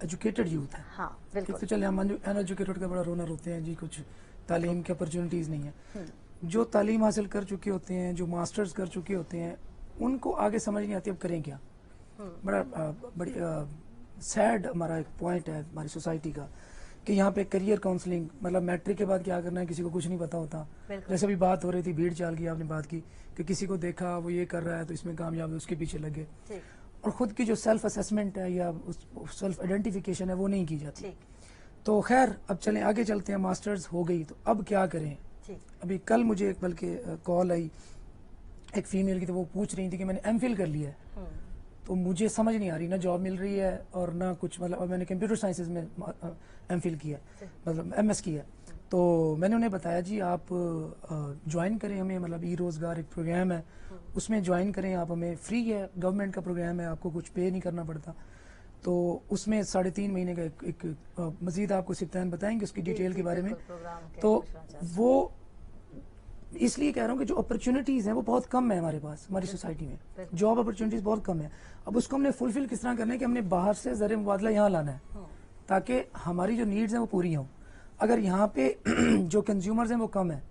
Speaker 2: एजुकेटेड यूथ है,
Speaker 1: हाँ बिल्कुल,
Speaker 2: तो चले हम अनएजुकेटेड का बड़ा रोना रोते हैं जी कुछ तालीम की अपॉर्चुनिटीज़ नहीं है। जो तालीम हासिल कर चुके होते हैं, जो मास्टर्स कर चुके होते हैं, उनको आगे समझ नहीं आती अब करें क्या। बड़ी सैड हमारा एक पॉइंट है हमारी सोसाइटी का कि यहाँ पे करियर काउंसलिंग मतलब मैट्रिक के बाद क्या करना है किसी को कुछ नहीं पता होता। जैसे भी बात हो रही थी भीड़ चाल की आपने बात की कि किसी को देखा वो ये कर रहा है तो इसमें कामयाब है उसके पीछे लगे और खुद की जो सेल्फ असेसमेंट है या सेल्फ आइडेंटिफिकेशन है वो नहीं की जाती। तो खैर अब चलें आगे चलते हैं। मास्टर्स हो गई तो अब क्या करें। अभी कल मुझे बल्कि कॉल आई एक फीमेल की, तो वो पूछ रही थी कि मैंने MPhil कर लिया है तो मुझे समझ नहीं आ रही, ना जॉब मिल रही है और ना कुछ, मतलब मैंने कंप्यूटर साइंसेज में MPhil किया मतलब MS किया। तो मैंने उन्हें बताया जी आप ज्वाइन करें हमें, मतलब ई रोज़गार एक प्रोग्राम है उसमें ज्वाइन करें आप, हमें फ्री है, गवर्नमेंट का प्रोग्राम है, आपको कुछ पे नहीं करना पड़ता। तो उसमें 3.5 महीने का एक मजीद आपको सिप्तान बताएंगे उसकी डिटेल के बारे में। तो वो इसलिए कह रहा हूँ कि जो अपॉर्चुनिटीज़ हैं वो बहुत कम है हमारे पास, हमारी सोसाइटी में जॉब अपॉर्चुनिटीज़ बहुत कम है। अब उसको हमने फुलफिल किस तरह करना है कि हमने बाहर से ज़र मुबादला यहाँ लाना है ताकि हमारी जो नीड्स हैं वो पूरी हों। अगर यहाँ पे जो कंज्यूमर्स हैं वो कम है,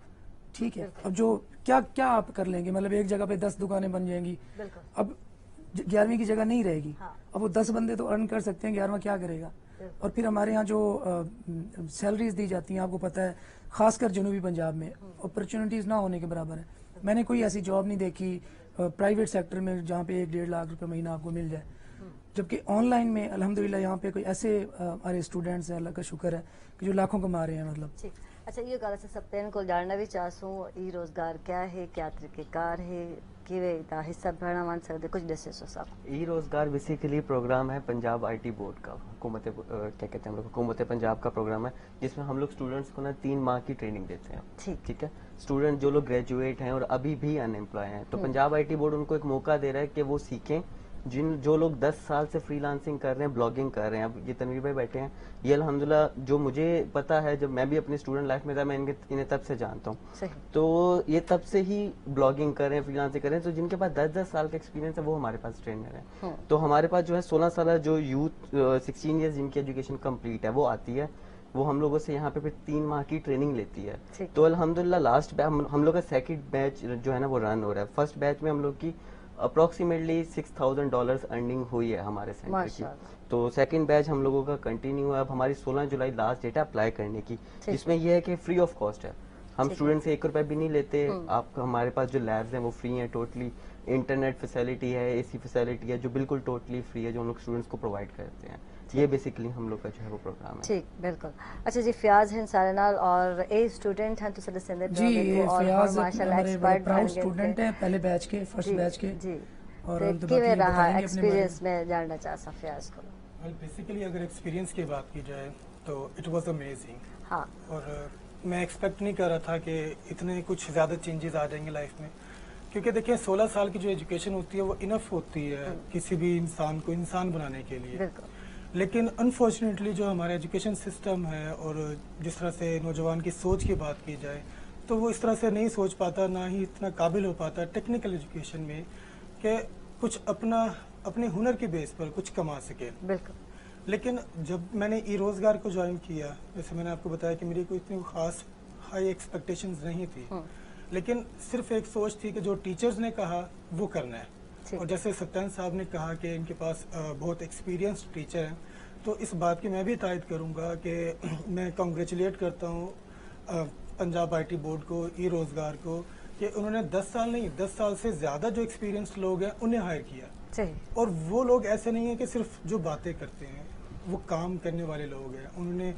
Speaker 2: ठीक है, अब जो क्या क्या आप कर लेंगे, मतलब एक जगह पे 10 दुकानें बन जाएंगी, अब 11वीं की जगह नहीं रहेगी, अब वो 10 बंदे तो अर्न कर सकते हैं, 11वां क्या करेगा। और फिर हमारे यहाँ जो सैलरीज दी जाती हैं आपको पता है खासकर जनूबी पंजाब में अपॉर्चुनिटीज़ ना होने के बराबर है। मैंने कोई ऐसी जॉब नहीं देखी प्राइवेट सेक्टर में जहाँ पे 1-1.5 लाख रुपए महीना आपको मिल जाए, जबकि ऑनलाइन में अल्हम्दुलिल्लाह यहाँ पे कोई ऐसे हमारे स्टूडेंट्स हैं, अल्लाह का शुक्र है कि जो लाखों कमा रहे हैं। मतलब
Speaker 1: अच्छा ये गल से सबने को जानना भी चाहूँ ई रोज़गार क्या है, क्या तरीक़ेकार है, कि हिस्सा भरना मान सकते कुछ दसे सो साहब।
Speaker 5: ई रोज़गार बेसिकली प्रोग्राम है पंजाब IT बोर्ड का, हुकूमत क्या कहते हैं हम लोग हुकूमत पंजाब का प्रोग्राम है जिसमें हम लोग स्टूडेंट्स को ना 3 माह की ट्रेनिंग देते हैं। ठीक है, स्टूडेंट जो लोग ग्रेजुएट हैं और अभी भी अनएम्प्लॉय हैं तो पंजाब IT बोर्ड उनको एक मौका दे रहा है कि वो सीखें। जो लोग 10 साल से फ्रीलांसिंग कर रहे हैं, ब्लॉगिंग कर रहे हैं, अब ये तनवीर भाई बैठे हैं, ये अल्हम्दुलिल्लाह जो मुझे पता है जब मैं भी अपनी स्टूडेंट लाइफ में था मैं इन्हें तब से जानता हूँ, तो ये तब से ही ब्लॉगिंग कर रहे हैं, फ्रीलांसिंग कर रहे हैं। तो जिनके पास 10-10 साल का एक्सपीरियंस है वो हमारे पास ट्रेनर है। तो हमारे पास जो है 16 साल जो यूथ 16 ईयर्स जिनकी एजुकेशन कम्प्लीट है वो आती है, वो हम लोगों से यहाँ पे फिर 3 माह की ट्रेनिंग लेती है। तो अल्हम्दुलिल्लाह लास्ट हम लोग का सेकंड बैच जो है ना वो रन हो रहा है। फर्स्ट बैच में हम लोग की अप्रोक्सीमेटली $6,000 अर्निंग हुई है हमारे सेंटर की। तो सेकंड बैच हम लोगों का कंटिन्यू है। अब हमारी 16 जुलाई लास्ट डेट है अप्लाई करने की, जिसमें यह है कि फ्री ऑफ कॉस्ट है, हम स्टूडेंट से 1 रुपए भी नहीं लेते। आप हमारे पास जो लैब्स हैं वो फ्री हैं, टोटली इंटरनेट फैसिलिटी है, AC फैसिलिटी है जो बिल्कुल टोटली फ्री है, जो हम लोग स्टूडेंट्स को प्रोवाइड करते हैं। ये बेसिकली हम लोग का जो है वो प्रोग्राम है।
Speaker 1: ठीक, बिल्कुल। अच्छा जी फ़याज़ हैं सारे नाल और ए स्टूडेंट हैं तो सदस्य सेंटर
Speaker 2: जी, फ़याज़ हमारे प्राउड स्टूडेंट हैं पहले बैच के, फर्स्ट बैच के।
Speaker 1: जी,
Speaker 2: और
Speaker 1: किਵੇਂ रहा एक्सपीरियंस में जानना चाहता फ़याज़ को।
Speaker 6: वेल बेसिकली अगर एक्सपीरियंस की बात की जाए तो इट वाज अमेजिंग।
Speaker 1: हाँ,
Speaker 6: और मैं एक्सपेक्ट नहीं कर रहा था कि इतने कुछ ज़्यादा चेंजेस आ जाएंगे लाइफ में, क्योंकि देखिए 16 साल की जो एजुकेशन होती है वो इनफ होती है किसी भी इंसान को इंसान बनाने के लिए।
Speaker 1: बिल्कुल।
Speaker 6: लेकिन अनफॉर्चुनेटली जो हमारा एजुकेशन सिस्टम है और जिस तरह से नौजवान की सोच की बात की जाए तो वो इस तरह से नहीं सोच पाता, ना ही इतना काबिल हो पाता टेक्निकल एजुकेशन में कि कुछ अपने हुनर की बेस पर कुछ कमा सके।
Speaker 1: बिल्कुल।
Speaker 6: लेकिन जब मैंने ई रोज़गार को ज्वाइन किया, जैसे मैंने आपको बताया कि मेरी कोई इतनी खास हाई एक्सपेक्टेशंस नहीं थी, लेकिन सिर्फ एक सोच थी कि जो टीचर्स ने कहा वो करना है। और जैसे सत्यान साहब ने कहा कि इनके पास बहुत एक्सपीरियंस्ड टीचर हैं, तो इस बात की मैं भी तायद करूंगा कि मैं कॉन्ग्रेचुलेट करता हूँ पंजाब आईटी बोर्ड को, ई रोज़गार को, कि उन्होंने 10 साल नहीं 10 साल से ज़्यादा जो एक्सपीरियंस्ड लोग हैं उन्हें हायर किया। और वो लोग ऐसे नहीं है कि सिर्फ जो बातें करते हैं, वो काम करने वाले लोग हैं। उन्होंने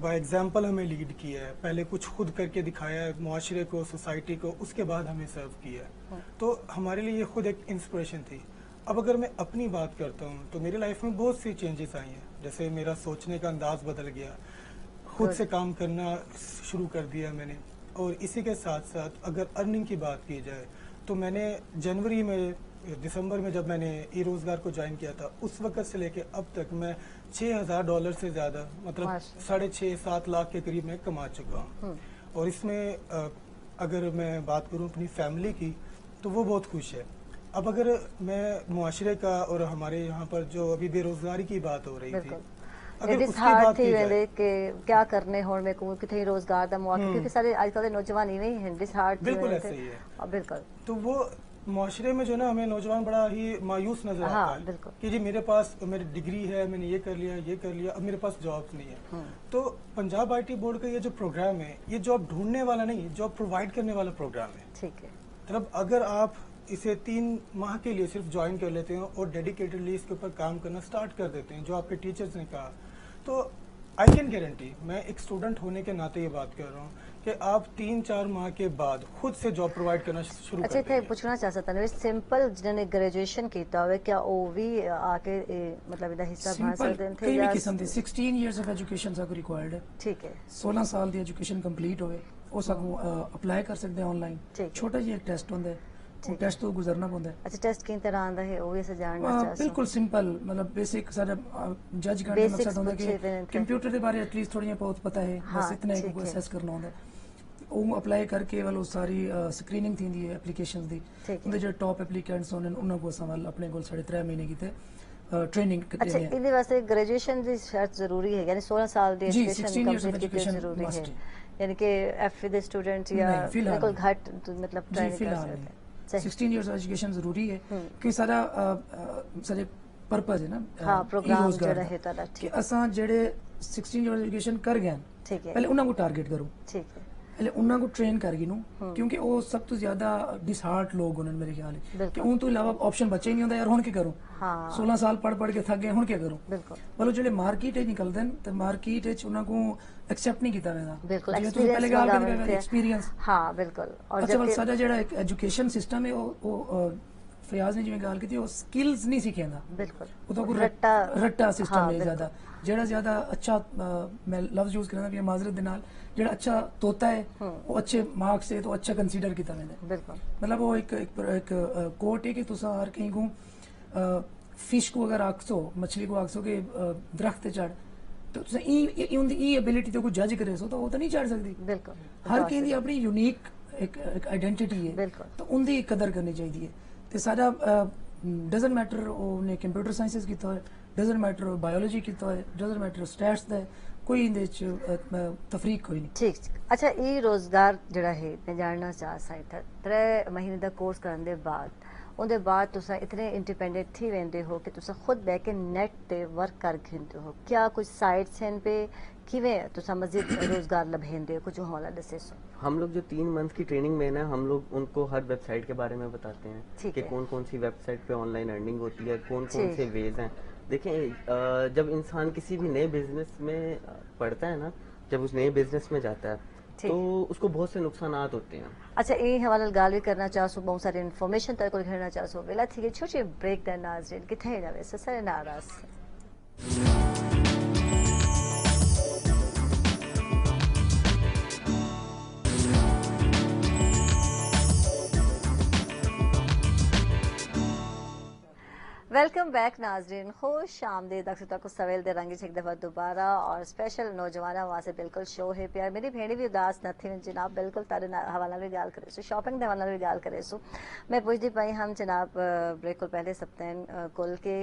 Speaker 6: बाय एग्जाम्पल हमें लीड किया है, पहले कुछ खुद करके दिखाया है मुआशरे को, सोसाइटी को, उसके बाद हमें सर्व किया है। तो हमारे लिए ये खुद एक इंस्पिरेशन थी। अब अगर मैं अपनी बात करता हूँ तो मेरी लाइफ में बहुत सी चेंजेस आई हैं। जैसे मेरा सोचने का अंदाज बदल गया, खुद से काम करना शुरू कर दिया मैंने। और इसी के साथ साथ अगर अर्निंग की बात की जाए तो मैंने दिसंबर में जब मैंने ई रोज़गार को ज्वाइन किया था, उस वक्त से लेके अब तक मैं $6,000 से ज़्यादा, मतलब 6.5-7 लाख के करीब मैं कमा चुका हूँ। और इसमें अगर मैं बात करूँ अपनी फैमिली की तो वो बहुत खुश है। अब अगर मैं मुआशरे का और हमारे यहाँ पर जो अभी बेरोज़गारी की बात हो रही थी, अगर उसकी बात की जाए
Speaker 1: कि क्या करने होने में को कितने रोजगार दा मौका, क्योंकि सारे आजकल के नौजवान इवें ही हैं डिसहार्ट।
Speaker 6: बिल्कुल ऐसे ही है।
Speaker 1: बिल्कुल।
Speaker 6: तो वो मुआशरे में जो ना हमें नौजवान बड़ा ही मायूस नजर आता है कि जी मेरे पास मेरी डिग्री है, मैंने ये कर लिया, अब मेरे पास जॉब नहीं है। तो पंजाब आईटी बोर्ड का ये जो प्रोग्राम है, ये जॉब ढूंढने वाला नहीं, जॉब प्रोवाइड करने वाला प्रोग्राम है।
Speaker 1: ठीक है।
Speaker 6: मतलब अगर आप इसे 3 माह के लिए सिर्फ ज्वाइन कर लेते हैं और डेडिकेटेडली इसके ऊपर काम करना स्टार्ट कर देते हैं, जो आपके टीचर्स ने कहा, तो आई कैन गारंटी, मैं एक स्टूडेंट होने के नाते ये बात कर रहा हूँ कि आप 3-4 माह के बाद खुद से जॉब प्रोवाइड करना शुरू कर देंगे।
Speaker 1: अच्छा, पूछना चाह सकता हूँ, सिंपल जिन्होंने ग्रेजुएशन किया हुआ क्या वो भी आके मतलब इदा हिस्सा बन सकते हैं?
Speaker 2: कई भी किस्म दी 16 इयर्स ऑफ एजुकेशन साकू रिक्वायर्ड है।
Speaker 1: ठीक है।
Speaker 2: 16 साल दी एजुकेशन कंप्लीट होवे ਉਹ ਸਾਕੂ ਅਪਲਾਈ ਕਰ ਸਕਦੇ ਆਨਲਾਈਨ। ਛੋਟਾ ਜਿਹਾ ਇੱਕ ਟੈਸਟ ਹੁੰਦਾ ਹੈ, ਉਹ ਟੈਸਟ ਤੋਂ ਗੁਜ਼ਰਨਾ ਪੈਂਦਾ ਹੈ।
Speaker 1: ਅੱਛਾ, ਟੈਸਟ ਕਿਸ ਤਰ੍ਹਾਂ ਦਾ ਹੈ ਉਹ ਵੀ ਅਸੀਂ ਜਾਣਨਾ ਚਾਹੁੰਦੇ ਹਾਂ।
Speaker 2: ਬਿਲਕੁਲ ਸਿੰਪਲ, ਮਤਲਬ ਬੇਸਿਕ ਸਾਡਾ ਜੱਜ ਕਰਨ ਦਾ ਮਕਸਦ ਹੁੰਦਾ ਕਿ ਕੰਪਿਊਟਰ ਦੇ ਬਾਰੇ ਐਟਲੀਸਟ ਥੋੜੀਆਂ ਬਹੁਤ ਪਤਾ ਹੈ, ਬਸ ਇਤਨਾ ਹੀ ਕੋਈ ਅਸੈਸ ਕਰਨਾ ਹੁੰਦਾ ਹੈ। ਉਹ ਅਪਲਾਈ ਕਰਕੇ ਵੱਲ ਉਹ ਸਾਰੀ ਸਕਰੀਨਿੰਗ ਥੀਂਦੀ ਹੈ ਐਪਲੀਕੇਸ਼ਨਸ ਦੀ। ਉਹਦੇ ਜਿਹੜੇ ਟੌਪ ਐਪਲੀਕੈਂਟਸ ਹੋਣ ਉਹਨਾਂ ਕੋਲ ਸਵਾਲ ਆਪਣੇ ਕੋਲ 3.5 ਮਹੀਨੇ ਕੀਤੇ ट्रेनिंग करते हैं।
Speaker 1: अच्छा, इनके वास्ते ग्रेजुएशन की शर्त जरूरी है, यानी 16 साल की एजुकेशन कंप्लीट की जरूरी है, यानी कि एफए दे स्टूडेंट या बिल्कुल घट मतलब ट्रेनिंग कर सकते हैं।
Speaker 2: 16 इयर्स एजुकेशन जरूरी है कि सारा सारे पर्पस है ना।
Speaker 1: हां, प्रोग्राम जेड़ा है ताला
Speaker 2: ठीक असा जेड़े 16 इयर्स एजुकेशन कर गए,
Speaker 1: ठीक है,
Speaker 2: पहले उन्हां को टारगेट करो।
Speaker 1: ठीक है,
Speaker 2: पहले उन्हां को ट्रेन कर गिनू, क्योंकि वो सब तो ज्यादा डिसहार्ट लोग होने मेरे ख्याल है कि उन तो इलावा ऑप्शन बचे नहीं होंदा यार, हुन की करूं।
Speaker 1: हां,
Speaker 2: 16 साल पढ़ के थक गए, हुन क्या करूं।
Speaker 1: बिल्कुल।
Speaker 2: मतलब जेडे मार्केट निकलदे न ते मार्केट विच उन्हां को एक्सेप्ट नहीं कीता वेंदा।
Speaker 1: बिल्कुल,
Speaker 2: एक्सपीरियंस।
Speaker 1: हां, बिल्कुल।
Speaker 2: और जब साडा जेड़ा एजुकेशन सिस्टम है वो फयाज ने जिवें गल कीती, वो स्किल्स नहीं सिखांदा।
Speaker 1: बिल्कुल,
Speaker 2: वो तो रट्टा सिस्टम है ज्यादा। जेड़ा ज्यादा अच्छा मैं लफ्ज यूज करना भी माजरत दे नाल, जेड़ा अच्छा तोता है वो अच्छे मार्क्स से तो अच्छा कंसीडर कीता वेंदा।
Speaker 1: बिल्कुल।
Speaker 2: मतलब वो एक कोट है कि तुसा हर कहीं को फिश को अगर आखसो, मछली को आखसो कि दरख्त ते चढ़, तो तुसा ई एबिलिटी तो को जज करे सो तो वो तो नहीं चढ़ सकदी।
Speaker 1: बिल्कुल।
Speaker 2: हर कहीं दी अपनी यूनिक एक आइडेंटिटी है।
Speaker 1: बिल्कुल।
Speaker 2: तो उनदी कदर करनी चाहिए। ते सारा डजंट मैटर ਉਹਨੇ ਕੰਪਿਊਟਰ ਸਾਇੰਸਿਸ ਕੀਤਾ ਹੋਏ, डजंट मैटर बायोलॉजी ਕੀਤਾ ਹੋਏ, डजंट मैटर स्टैट्स ਦਾ, कोई ਇਹਦੇ ਚ ਤਫਰੀਕ ਕੋਈ ਨਹੀਂ।
Speaker 1: ठीक। अच्छा, ई रोजगार ਜਿਹੜਾ ਹੈ मैं जानना चाह सकता 3 महीने ਦਾ ਕੋਰਸ ਕਰਨ ਦੇ ਬਾਅਦ ਉਹਦੇ ਬਾਅਦ ਤੁਸੀਂ ਇਤਨੇ ਇੰਡੀਪੈਂਡੈਂਟ ਥੀ ਵੈਂਦੇ ਹੋ ਕਿ ਤੁਸੀਂ ਖੁਦ ਬੈ ਕੇ ਨੈਟ ਤੇ ਵਰਕ ਕਰ ਖਿੰਦੇ ਹੋ, क्या कुछ साइट्स हैं पे किवें तुसा मजीद रोजगार लभेंदे हो, कुछ हवाला दसे सो?
Speaker 5: हम लोग जो 3 मंथ की ट्रेनिंग में ना, हम लोग उनको हर वेबसाइट के बारे में बताते हैं कि कौन कौन सी वेबसाइट पे ऑनलाइन अर्निंग होती है, कौन कौन से वेज हैं। देखें, जब इंसान किसी भी नए बिजनेस में पढ़ता है ना, जब उस नए बिजनेस में जाता है तो उसको बहुत से नुकसानात होते हैं।
Speaker 1: अच्छा, ये हवाला गाल भी करना चाहसो, बहुत सारी इन्फॉर्मेशन तक को घेरना चाहसो, वेला थी कि छोटी ब्रेक द नाज़रीन किथे जावे सरे नाराज। वेलकम बैक नाजरीन, खुश आमदीद अक्सर तक सवेल दे रंगी एक दफ़ा दोबारा और स्पेशल नौजवाना वहाँ से बिल्कुल शो है प्यार मेरी भेड़ी भी उदास न थी जनाब बिल्कुल तारे हवाला भी गाल करे सो शॉपिंग दे हवाला भी गाल करे सो मैं पुछदी पई हम जनाब ब्रेक को पहले सप्ताह कुल के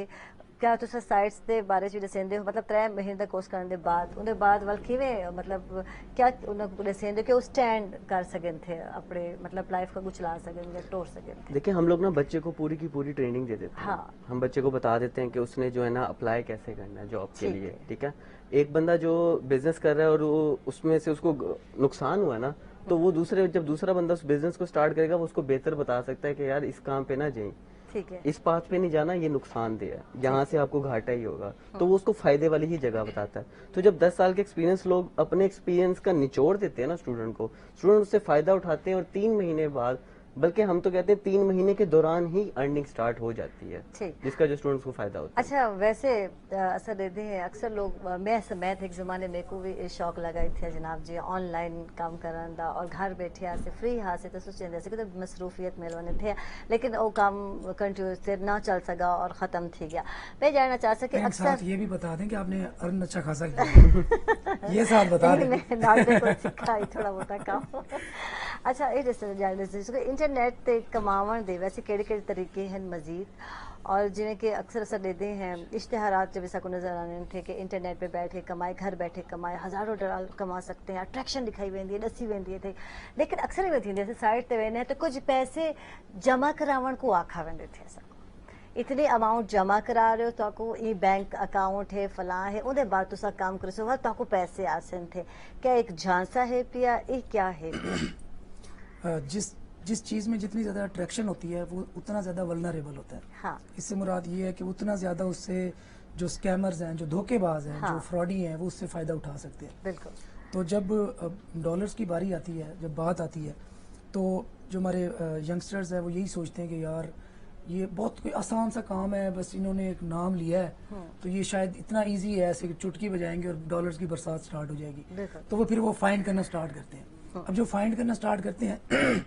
Speaker 1: क्या तुस साइट्स दे बारे च दसेंदे हो मतलब 3 महीने दा कोर्स करने दे बाद उनदे बाद वल किवें मतलब क्या उन्हें दसेंदे कि वो स्टैंड कर सकें थे अपने मतलब लाइफ का कुछ चला सकें या तोड़ सकें थे।
Speaker 5: देखिए हम लोग ना बच्चे को पूरी की पूरी ट्रेनिंग दे देते हैं।
Speaker 1: हाँ।
Speaker 5: हम बच्चे को बता देते हैं कि उसने जो है ना अप्लाई कैसे करना है जॉब के लिए, ठीक है। एक बंदा जो बिजनेस कर रहा है और वो उसमें से उसको नुकसान हुआ ना, तो वो जब दूसरा बंदा उस बिजनेस को स्टार्ट करेगा वो उसको बेहतर बता सकता है कि यार इस काम पे ना जाइए,
Speaker 1: ठीक है,
Speaker 5: इस पाथ पे नहीं जाना, ये नुकसानदेह है, यहाँ से आपको घाटा ही होगा, तो वो उसको फायदे वाली ही जगह बताता है। तो जब 10 साल के एक्सपीरियंस लोग अपने एक्सपीरियंस का निचोड़ देते हैं ना स्टूडेंट को, स्टूडेंट उससे फायदा उठाते हैं और 3 महीने बाद, बल्कि हम तो कहते हैं 3 महीने के दौरान ही अर्निंग स्टार्ट हो जाती है,
Speaker 1: ठीक।
Speaker 5: जिसका जो स्टूडेंट्स को फायदा होता है।
Speaker 1: अच्छा वैसे असर देते हैं अक्सर लोग मैं एक ज़माने में को भी शौक लगाई थी जनाब जी ऑनलाइन काम करन दा और घर बैठे आसे फ्री हासे तो सोचेंदे से कि तो मसरूफियत मिलवाने थे लेकिन वो काम कंटिन्यू से ना चल सका और ख़त्म थी गया। मैं जानना चाह सके
Speaker 2: अक्सर ये भी बता दें कि आपने अर्न अच्छा खासा किया ये साथ बता दें।
Speaker 1: मैं नाटक को सिखाई थोड़ा बहुत काम। अच्छा ये जैसे जानने से इंटरनेट ते कमावन दे वैसे केड़े तरीके हैं मजीद और जिन्हें कि अक्सर असर देते हैं इश्तिहारात जब ऐसा को नजर आने थे कि इंटरनेट पे बैठे कमाए घर बैठे कमाए हज़ारों डॉलर कमा सकते हैं अट्रैक्शन दिखाई वेंदी है दसी वेंदी है थे लेकिन अक्सर ही थी जैसे साइट ते वेंदे तो कुछ पैसे जमा करावन को आखा वेंदे थे असा इतनी अमाउंट जमा करा रहे हो तो ये बैंक अकाउंट है फलां है उनके बाद तुसा काम करो सो तो पैसे आसन थे क्या एक झांसा है पिया ये क्या है पिया?
Speaker 2: जिस चीज़ में जितनी ज़्यादा अट्रैक्शन होती है वो उतना ज़्यादा वल्नरेबल होता है।
Speaker 1: हाँ।
Speaker 2: इससे मुराद ये है कि उतना ज़्यादा उससे जो स्कैमर्स हैं जो धोखेबाज हैं जो फ्रॉडी हैं वो उससे फ़ायदा उठा सकते हैं।
Speaker 1: बिल्कुल।
Speaker 2: तो जब डॉलर्स की बारी आती है जब बात आती है तो जो हमारे यंगस्टर्स हैं वो यही सोचते हैं कि यार ये बहुत कोई आसान सा काम है बस इन्होंने एक नाम लिया है तो ये शायद इतना इजी है ऐसे चुटकी बजाएंगे और डॉलर्स की बरसात स्टार्ट हो जाएगी। तो वो फिर वो फाइंड करना स्टार्ट करते हैं। अब जो फाइंड करना स्टार्ट करते हैं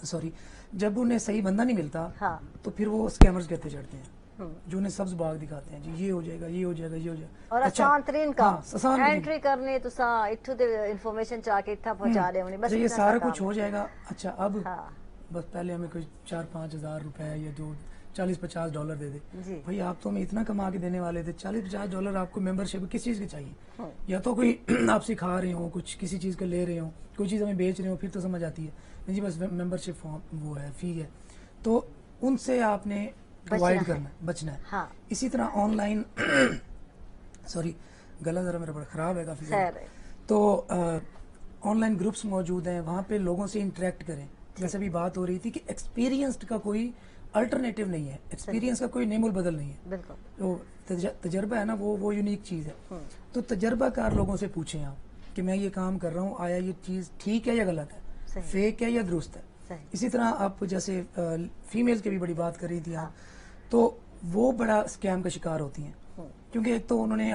Speaker 2: सॉरी जब उन्हें सही बंदा नहीं मिलता तो फिर वो स्कैमर्स कहते चढ़ते हैं जो उन्हें सब्ज बाग दिखाते हैं जी ये हो जाएगा ये हो जाएगा ये हो जाएगा
Speaker 1: और आसान तरीन काम
Speaker 2: आसान
Speaker 1: एंट्री करनी तो सा इथु दे इंफॉर्मेशन चाके इथा पहुंचा दे उन्हें बस
Speaker 2: ये सारा कुछ हो जाएगा। अच्छा अब
Speaker 1: हाँ।
Speaker 2: बस पहले हमें कोई 4-5 हज़ार रुपए या जो 40-50 डॉलर दे दे भाई आप तो हमें इतना कमा के देने वाले थे 40-50 डॉलर आपको मेंबरशिप किस चीज़ की चाहिए या तो कोई आप सिखा रहे हो कुछ किसी चीज़ का ले रहे हो कोई चीज़ हमें बेच रहे हो फिर तो समझ आती है नहीं जी बस मेंबरशिप फॉर्म वो है फी है तो उनसे आपने अवॉइड करना है बचना है।
Speaker 1: हाँ।
Speaker 2: इसी तरह ऑनलाइन सॉरी गला जरा मेरा बड़ा ख़राब है काफ़ी तो ऑनलाइन ग्रुप्स मौजूद हैं वहाँ पे लोगों से इंटरेक्ट करें जैसे भी बात हो रही थी कि एक्सपीरियंस्ड का कोई अल्टरनेटिव नहीं है एक्सपीरियंस का कोई नेमुल बदल नहीं है तो तजर्बा है ना वो यूनिक चीज़ है तो तजर्बाकार लोगों से पूछें आप कि मैं ये काम कर रहा हूँ आया ये चीज़ ठीक है या गलत है फेक है या दुरुस्त है। इसी तरह आप जैसे फीमेल्स की भी बड़ी बात कर रही थी आप तो वो बड़ा स्कैम का शिकार होती हैं क्योंकि एक तो उन्होंने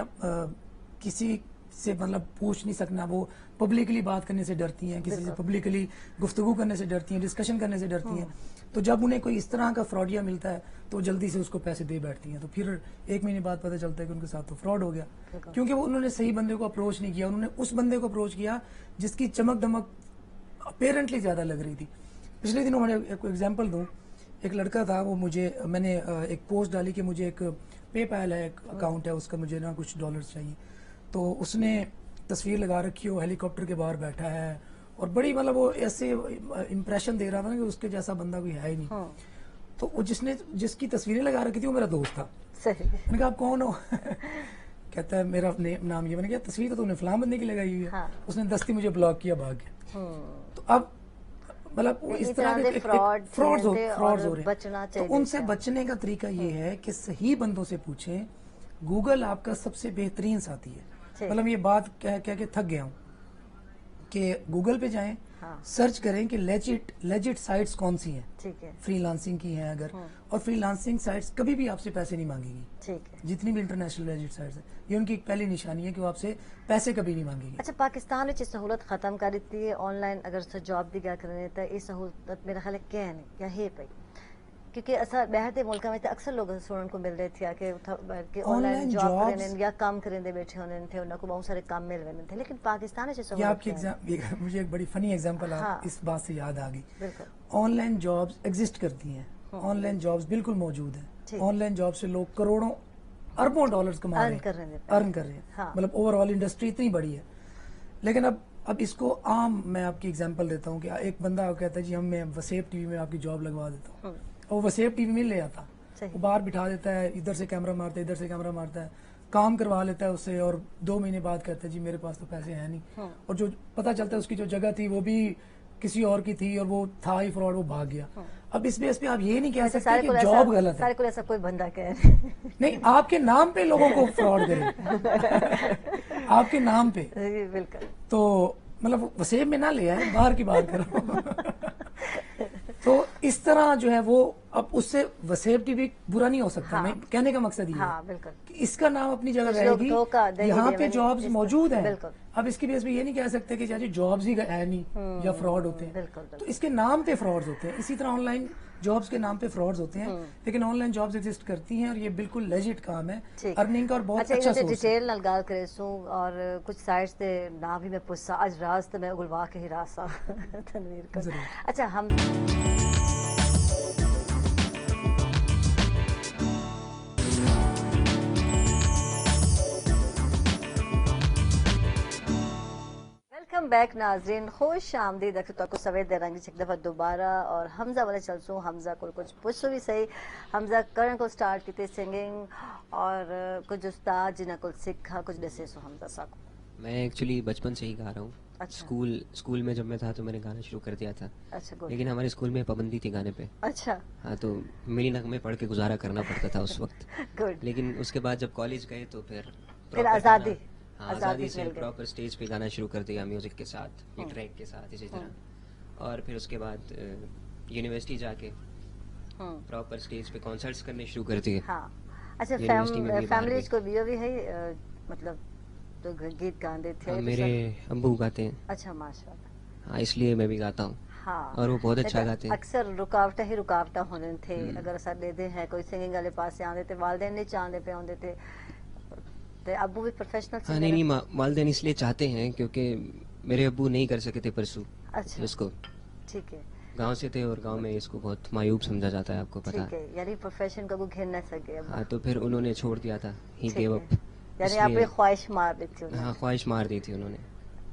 Speaker 2: किसी से मतलब पूछ नहीं सकना वो पब्लिकली बात करने से डरती हैं किसी से पब्लिकली गुफ्तगू करने से डरती हैं डिस्कशन करने से डरती हैं तो जब उन्हें कोई इस तरह का फ्रॉडिया मिलता है तो जल्दी से उसको पैसे दे बैठती हैं तो फिर 1 महीने बाद पता चलता है कि उनके साथ तो फ्रॉड हो गया क्योंकि वो उन्होंने सही बंदे को अप्रोच नहीं किया उन्होंने उस बंदे को अप्रोच किया जिसकी चमक दमक अपेरेंटली ज़्यादा लग रही थी। पिछले दिनों मैंने एक एग्जाम्पल दूँ एक लड़का था वो मैंने एक पोस्ट डाली कि मुझे एक पेपैल है एक अकाउंट है उसका मुझे ना कुछ डॉलर्स चाहिए तो उसने तस्वीर लगा रखी हो हेलीकॉप्टर के बाहर बैठा है और बड़ी मतलब वो ऐसे इम्प्रेशन दे रहा था ना कि उसके जैसा बंदा कोई है ही नहीं। तो वो जिसकी तस्वीरें लगा रखी थी वो मेरा दोस्त था।
Speaker 1: सही।
Speaker 2: मैंने कहा आप कौन हो कहता है मेरा नाम ये। मैंने कहा तस्वीर तो तूने फलां बंदे की लगाई हुई है। उसने दस्ती मुझे ब्लॉक किया भाग गया। तो अब मतलब इस तरह के फ्रॉड्स हो रहे हैं तो उनसे बचने का तरीका ये है कि सही बंदों से पूछें। गूगल आपका सबसे बेहतरीन साथी है। मतलब ये बात कह के थक गया हूँ कि गूगल पे जाएं सर्च करें कि लेजिट साइट्स कौन सी हैं।
Speaker 1: ठीक है।
Speaker 2: फ्रीलांसिंग की हैं अगर और फ्रीलांसिंग साइट्स कभी भी आपसे पैसे नहीं मांगेगी।
Speaker 1: ठीक है।
Speaker 2: जितनी भी इंटरनेशनल लेजिट साइट्स हैं ये उनकी एक पहली निशानी है कि वो आपसे पैसे कभी नहीं मांगेगी।
Speaker 1: अच्छा पाकिस्तान में सहूलत खत्म कर दी है ऑनलाइन अगर जॉब की गल करें तो ये सहूलत मेरा ख्याल क्या है क्या है भाई کیونکہ اصل بہتے ملک میں اکثر لوگ سننے کو مل رہے تھے کہ on line
Speaker 2: Online
Speaker 1: job
Speaker 2: jobs-
Speaker 1: کریں یا کام کریں بیٹھے ہونے تھے انہوں کو بہت سارے کام مل رہے تھے لیکن پاکستان
Speaker 2: یہ آپ کی مجھے ایک بڑی فنی ایگزامپل
Speaker 1: ہاں۔
Speaker 2: اس بات سے یاد آ گئی.
Speaker 1: بالکل
Speaker 2: آن لائن جابس ایگزسٹ کرتی ہیں, آن لائن جابس بالکل موجود ہیں. آن لائن جاب سے لوگ کروڑوں اربوں ڈالرز کما رہے
Speaker 1: ارن
Speaker 2: ہیں,
Speaker 1: کر رہے ہیں
Speaker 2: ارن کر رہے ہیں.
Speaker 1: ہاں۔
Speaker 2: مطلب اوور آل انڈسٹری اتنی بڑی ہے. لیکن اب اس کو عام میں آپ کی ایگزامپل دیتا ہوں کہ ایک بندہ کہتا ہے جی میں وسیب ٹی وی میں آپ کی جاب لگوا دیتا ہوں, اور وسیب ٹی وی میں لے آتا, وہ باہر بٹھا دیتا ہے, ادھر سے کیمرہ مارتا ہے ادھر سے کیمرہ مارتا ہے, کام کروا لیتا ہے اس سے, اور 2 مہینے بعد کہتا ہے جی میرے پاس تو پیسے ہیں نہیں. اور جو پتہ چلتا ہے اس کی جو جگہ تھی وہ بھی کسی اور کی تھی اور وہ تھا ہی فراڈ, وہ بھاگ گیا. اب اس بیس پہ آپ یہ نہیں کہہ سکتے کہ جاب غلط ہے.
Speaker 1: سارے کو ایسا کوئی بندہ کہہ رہے ہیں
Speaker 2: نہیں, آپ کے نام پہ لوگوں کو فراڈ کرے, آپ کے نام پہ.
Speaker 1: بالکل.
Speaker 2: تو مطلب وسیب میں نہ لے آئے, باہر کی بات کرو. تو اس طرح جو ہے وہ اب اس سے وسیب ٹی وی برا نہیں ہو سکتا. میں کہنے کا مقصد یہ
Speaker 1: ہاں
Speaker 2: ہے
Speaker 1: بالکل.
Speaker 2: کہ اس کا نام اپنی جگہ رہے
Speaker 1: لوگ دھوکہ
Speaker 2: گی,
Speaker 1: دے
Speaker 2: یہاں
Speaker 1: دے
Speaker 2: پہ
Speaker 1: میں
Speaker 2: جابز موجود ہیں.
Speaker 1: بالکل.
Speaker 2: اب اس کی بیس پہ یہ نہیں کہہ سکتے کہ جی جابز ہی ہے نہیں یا فراڈ ہوتے ہیں.
Speaker 1: بالکل.
Speaker 2: تو اس کے نام پہ فراڈز ہوتے ہیں. اسی طرح آن لائن جابز کے نام پہ فراڈز ہوتے ہیں, لیکن آن لائن جابز ایگزسٹ کرتی ہیں اور یہ بالکل لیجٹ کام ہے, ارننگ کا اور بہت اچھا سورس ہے.
Speaker 1: ڈیٹیل نال گال کرے سوں اور کچھ سائٹس دے نام بھی میں پوچھا اج راز تو میں اگلوا کے ہی راسا تنویر کو. اچھا ہم ویلکم بیک ناظرین, خوش آمدید. تو کو سوید رنگ ایک دفعہ دوبارہ اور حمزہ والے چلسوں. حمزہ کو کچھ پوچھو بھی صحیح. حمزہ کرن کو سٹارٹ کیتے سنگنگ اور کچھ استاد جنہاں کو سکھا کچھ دسے سو حمزہ سا کو.
Speaker 4: میں ایکچولی بچپن سے ہی گا رہا ہوں.
Speaker 1: اچھا.
Speaker 4: اسکول میں جب میں تھا تو میں نے گانا شروع کر دیا تھا,
Speaker 1: اچھا گڈ.
Speaker 4: لیکن ہمارے اسکول میں پابندی تھی گانے پہ.
Speaker 1: اچھا
Speaker 4: ہاں, تو میری نغمے پڑھ کے گزارا کرنا پڑتا تھا اس وقت.
Speaker 1: گڈ.
Speaker 4: لیکن اس کے بعد جب کالج گئے تو پھر
Speaker 1: آزادی
Speaker 4: آزادی سے پراپر اسٹیج پہ گانا شروع کر دیا, میوزک کے ساتھ, ٹریک کے ساتھ, اسی طرح. اور پھر اس کے بعد یونیورسٹی جا کے پراپر اسٹیج پہ کانسرٹس کرنے شروع کر دیے.
Speaker 1: ہاں. اچھا فیملی کو بھی ہے مطلب تو گیت گاندے تھے.
Speaker 4: میرے ابو گاتے ہیں.
Speaker 1: اچھا ماشاء اللہ.
Speaker 4: ہاں, اس لیے میں بھی گاتا ہوں.
Speaker 1: ہاں,
Speaker 4: اور وہ بہت اچھا گاتے ہیں.
Speaker 1: اکثر رکاوٹیں ہونے تھے. اگر اسا دے دے ہیں کوئی سنگنگ والے پاس سے آندے تھے, والدین نہیں چاہتے پہ آندے تھے. ابو بھی پروفیشنل
Speaker 4: ہاں, نہیں والدین اس لیے چاہتے ہیں کیونکہ میرے ابو نہیں کر سکے تھے پرسو اس کو.
Speaker 1: ٹھیک ہے.
Speaker 4: گاؤں سے تھے اور گاؤں میں اس کو بہت معیوب سمجھا جاتا ہے, آپ کو پتا
Speaker 1: ہے. یعنی پروفیشن کو گھر نہ سکے.
Speaker 4: ہاں, تو پھر انہوں نے چھوڑ دیا تھا, ہی گیو اپ.
Speaker 1: یعنی آپ نے خواہش مار دی تھی.
Speaker 4: ہاں, خواہش مار دی تھی انہوں نے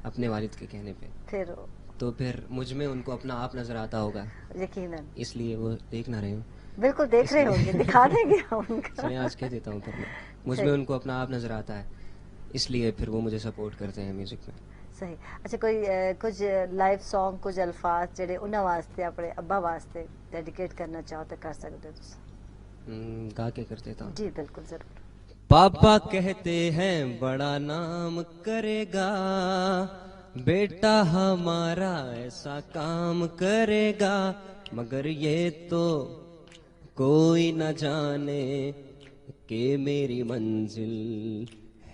Speaker 4: اپنے والد کے کہنے پہ. تو پھر مجھ میں ان کو اپنا آپ نظر آتا ہوگا
Speaker 1: یقیناً,
Speaker 4: اس لیے وہ دیکھ نہ رہے ہوں.
Speaker 1: بالکل دیکھ رہے ہوں گے, دکھا دیں گے ان کا.
Speaker 4: میں آج کہہ دیتا ہوں, پھر مجھ میں ان کو اپنا آپ نظر آتا ہے, اس لیے پھر وہ مجھے سپورٹ کرتے ہیں میوزک میں.
Speaker 1: صحیح. اچھا کوئی کچھ لائیو سانگ کچھ الفاظ جڑے انہاں واسطے اپنے ابا واسطے ڈیڈیکیٹ کرنا چاہو تو کر سکتے ہو.
Speaker 4: گا کے کر دیتا ہوں.
Speaker 1: جی بالکل ضرور.
Speaker 4: پاپا کہتے ہیں بڑا نام کرے گا, بیٹا ہمارا ایسا کام کرے گا, مگر یہ تو کوئی نہ جانے کہ میری منزل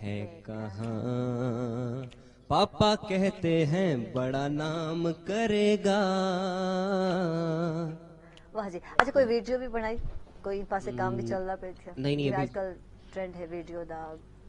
Speaker 4: ہے کہاں. پاپا کہتے ہیں بڑا نام کرے گا.
Speaker 1: واہ جی. اچھا کوئی ویڈیو بھی بنائی, کوئی پاسے کام بھی چل رہا پہ تھا؟
Speaker 4: نہیں,
Speaker 1: آج کل ٹرینڈ ہے ویڈیو دا,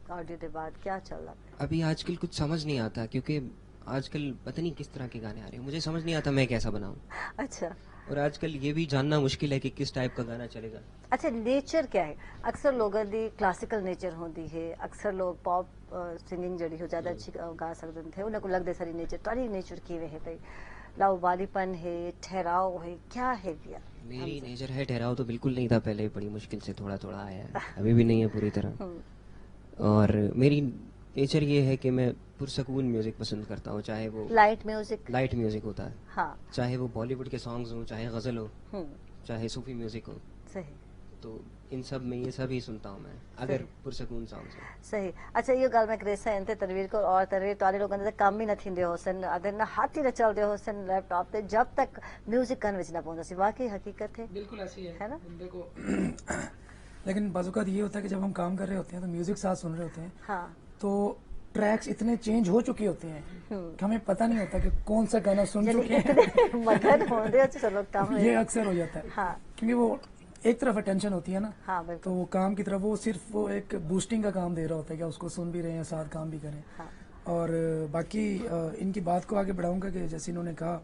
Speaker 1: آڈیو دے بعد کیا چل رہا ہے
Speaker 4: ابھی آج کل؟ کچھ سمجھ نہیں آتا کیونکہ آج کل پتہ نہیں کس طرح کے گانے آ رہے ہیں, مجھے سمجھ نہیں آتا میں کیسا بناؤں.
Speaker 1: اچھا.
Speaker 4: اور آج کل یہ بھی جاننا مشکل ہے کہ کس ٹائپ کا گانا چلے گا.
Speaker 1: اچھا نیچر کیا ہے؟ اکثر لوگوں دی کلاسیکل نیچر ہوندی ہے, اکثر لوگ پاپ سنگنگ جڑی ہو زیادہ اچھی گا سکتے تھے, انہیں کو لگتے ساری نیچر تاری نیچر کی وے ہے پئی لاؤ بالی پن ہے, ٹھہراؤ ہے, کیا ہے دیا؟
Speaker 4: میری نیچر ہے ٹھہراؤ تو بالکل نہیں تھا پہلے, بڑی مشکل سے تھوڑا تھوڑا آیا ہے, ابھی بھی نہیں ہے پوری طرح. اور میری نیچر یہ ہے کہ میں پرسکون میوزک پسند کرتا ہوں, چاہے وہ
Speaker 1: لائٹ میوزک
Speaker 4: ہوتا ہے.
Speaker 1: ہاں,
Speaker 4: چاہے وہ بالی ووڈ کے سانگز ہوں, چاہے غزل ہو, چاہے صوفی میوزک ہو.
Speaker 1: صحیح.
Speaker 4: تو ان سب میں یہ سب ہی سنتا ہوں میں, اگر پرسکون سانگز ہو.
Speaker 1: صحیح. اچھا یہ گل میں کریسا انتے تنویر کو, اور تنویر تارے لوگوں نے کام ہی نہ تھیندے ہو سن, ادھر نہ ہاتھ ہی نہ چلدے ہو سن لیپ ٹاپ تے جب تک میوزک کن وچ نہ پہنچا سی. واقعی حقیقت ہے,
Speaker 2: بالکل ایسی
Speaker 1: ہے نا.
Speaker 2: بندے کو لیکن بعض اوقات یہ ہوتا ہے کہ جب ہم کام کر رہے ہوتے ہیں تو میوزک ساتھ سن رہے ہوتے ہیں,
Speaker 1: ہاں,
Speaker 2: تو ٹریکس اتنے چینج ہو چکے ہوتے ہیں کہ ہمیں پتہ نہیں ہوتا کہ کون سا گانا سن چکے ہیں.
Speaker 1: مگن ہوندے چلو کام
Speaker 2: یہ اکثر ہو جاتا ہے
Speaker 1: ہاں,
Speaker 2: کیونکہ وہ एक तरफ अटेंशन होती है ना,
Speaker 1: हाँ बिल्कुल,
Speaker 2: तो वो काम की तरफ वो सिर्फ वो एक बूस्टिंग का काम दे रहा होता है कि उसको सुन भी रहे हैं साथ काम भी करें।
Speaker 1: हाँ
Speaker 2: और बाकी इनकी बात को आगे बढ़ाऊंगा कि जैसे इन्होंने कहा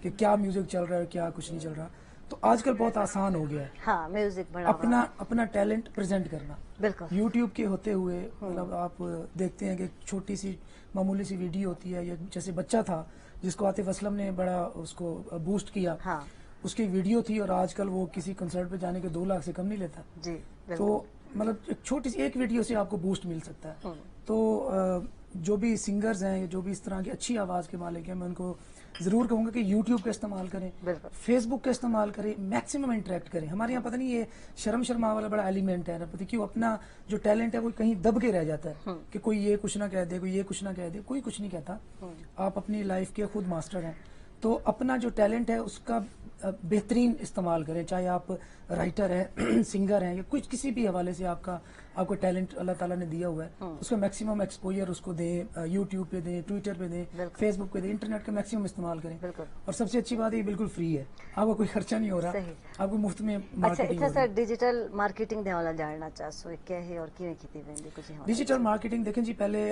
Speaker 2: कि क्या म्यूजिक चल रहा है क्या कुछ नहीं चल रहा, तो आजकल बहुत आसान हो गया है
Speaker 1: हाँ म्यूजिक बढ़ावा,
Speaker 2: अपना टैलेंट प्रेजेंट करना।
Speaker 1: बिल्कुल
Speaker 2: यूट्यूब के होते हुए मतलब आप देखते हैं कि छोटी सी मामूली सी वीडियो होती है, या जैसे बच्चा था जिसको आतिफ असलम ने बड़ा उसको बूस्ट किया,
Speaker 1: हाँ
Speaker 2: उसकी वीडियो थी और आजकल वो किसी कंसर्ट पे जाने के 2 लाख से कम नहीं लेता।
Speaker 1: जी बिल्कुल,
Speaker 2: तो मतलब एक छोटी सी एक वीडियो से आपको बूस्ट मिल सकता है। तो जो भी सिंगर्स हैं या जो भी इस तरह की अच्छी आवाज के मालिक हैं, मैं उनको जरूर कहूंगा कि यूट्यूब का इस्तेमाल करें,
Speaker 1: बिल्कुल
Speaker 2: फेसबुक का इस्तेमाल करें, मैक्सिमम इंटरेक्ट करें। हमारे यहाँ पता नहीं ये शर्मा वाला बड़ा एलिमेंट है ना, पता क्यों अपना जो टैलेंट है वो कहीं दब के रह जाता है कि कोई ये कुछ ना कह दे, कोई ये कुछ ना कह दे, कोई कुछ नहीं कहता। आप अपनी लाइफ के खुद मास्टर हैं, तो अपना जो टैलेंट है उसका बेहतरीन इस्तेमाल करें, चाहे आप राइटर हैं सिंगर हैं या कुछ किसी भी हवाले से आपको टैलेंट अल्लाह ताला ने दिया हुआ है, उसका मैक्सिमम एक्सपोजर उसको दें, यूट्यूब पे दें, ट्विटर पे दें, फेसबुक पे दें, इंटरनेट का मैक्सिमम इस्तेमाल करें।
Speaker 1: बिल्कुल।
Speaker 2: और सबसे अच्छी बात ये बिल्कुल फ्री है, आपको कोई खर्चा नहीं हो रहा,
Speaker 1: सही।
Speaker 2: आपको मुफ्त में
Speaker 1: अच्छा
Speaker 2: मार्केटिंग
Speaker 1: इतना
Speaker 2: हो
Speaker 1: सर
Speaker 2: रही है।
Speaker 1: डिजिटल मार्केटिंग दे वाला जानना चाहसो क्या है और किवें कीती वेंदी कुछ है?
Speaker 2: डिजिटल मार्केटिंग देखें जी, पहले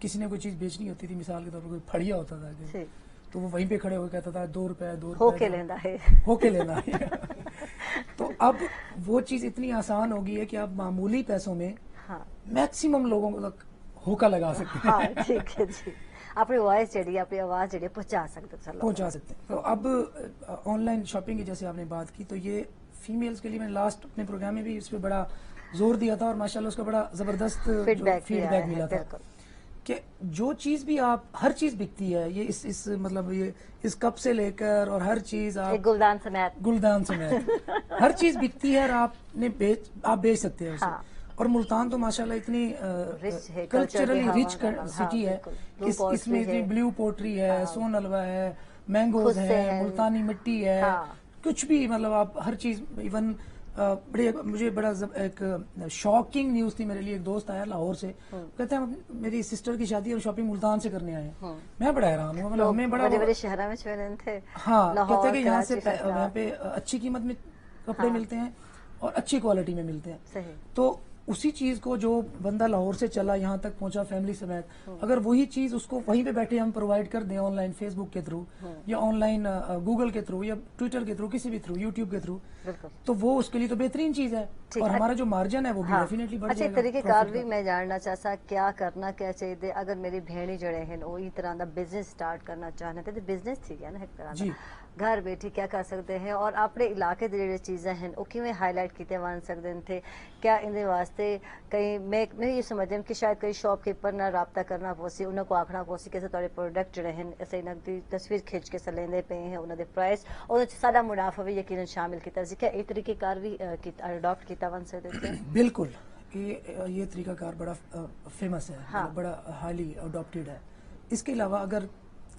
Speaker 2: किसी ने कोई चीज बेचनी होती थी, मिसाल के तौर पर कोई फड़िया होता था कि, तो वो वहीं पे खड़े होकर कहता था 2 रुपए
Speaker 1: होके लेना है
Speaker 2: होके लेना है तो अब वो चीज इतनी आसान हो गई है कि आप मामूली पैसों में
Speaker 1: हाँ
Speaker 2: मैक्सिमम लोगों को तक होका लगा सकते हैं,
Speaker 1: हाँ ठीक है जी, अपनी वॉइस जड़ी अपनी आवाज जड़ी पहुंचा सकते चलो
Speaker 2: पहुंचा सकते हैं। तो अब ऑनलाइन शॉपिंग की जैसे आपने बात की, तो ये फीमेल्स के लिए मैंने लास्ट अपने प्रोग्राम में भी इस पे बड़ा जोर दिया था और माशाल्लाह उसका बड़ा जबरदस्त फीडबैक मिला था कि जो चीज भी आप, हर चीज बिकती है, ये इस मतलब ये इस कप से लेकर और हर चीज आप
Speaker 1: एक गुलदान समेत
Speaker 2: हर चीज बिकती है और आप बेच सकते हैं उसे।
Speaker 1: हाँ।
Speaker 2: और मुल्तान तो माशाल्लाह इतनी
Speaker 1: रिच है,
Speaker 2: कल्चरली रिच
Speaker 1: हाँ,
Speaker 2: सिटी है,
Speaker 1: बिल्कुल।
Speaker 2: इसमें इतनी ब्लू पोट्री है, सोन हलवा है, मैंगोज है, मुल्तानी मिट्टी है,
Speaker 1: हाँ।
Speaker 2: कुछ भी मतलब आप हर चीज इवन मुझे बड़ा एक शॉकिंग न्यूज थी मेरे लिए। एक दोस्त आया लाहौर से, कहते हैं मेरी सिस्टर की शादी और शॉपिंग मुल्तान से करने आए हैं। मैं बड़ा हैरान हुआ, मतलब हमें बड़ा
Speaker 1: बड़े शहर में चले थे।
Speaker 2: हाँ, कहते हैं कि यहाँ से यहाँ पे अच्छी कीमत में कपड़े मिलते हैं और अच्छी क्वालिटी में मिलते हैं।
Speaker 1: सही।
Speaker 2: तो उसी चीज को जो बंदा लाहौर से चला यहाँ तक पहुंचा फैमिली समेत, अगर वही चीज उसको वहीं पे बैठे हम प्रोवाइड कर दें ऑनलाइन फेसबुक के थ्रू या ऑनलाइन गूगल के थ्रू या ट्विटर के थ्रू, किसी भी थ्रू, यूट्यूब के थ्रू, तो वो उसके लिए तो बेहतरीन चीज है और हमारा जो मार्जिन है वो भी डेफिनेटली बढ़ जाएगा।
Speaker 1: अच्छा तरीके कार भी मैं जानना चाहता क्या करना क्या चाहिए अगर मेरी भेणी जड़े हैं वो इस तरह का बिजनेस स्टार्ट करना चाहते थे, तो बिजनेस थी गया ना एक तरह
Speaker 2: जी।
Speaker 1: घर बैठी क्या कर सकते हैं और अपने इलाके दी जो चीज़ें हैं वो किवें हाईलाइट किते वन सकते थे क्या इन वास्ते कहीं मैं ये समझती हूँ कि शायद कई शॉपकीपर ना रबता करना पोसी उन्होंने आखना पोसी कि थोड़े प्रोडक्ट जोड़े हैं अस इन्हों की तस्वीर खिंच के लेंदे पे हैं उन्होंने प्राइस और सारा मुनाफा भी यकीनन शामिल किया क्या एक तरीकेकार भी अडॉप्ट किया वन सकते थे?
Speaker 2: बिल्कुल, ये तरीकाकार बड़ा फेमस है,
Speaker 1: हाँ।
Speaker 2: बड़ा हाईली अडॉप्टेड है। इसके अलावा अगर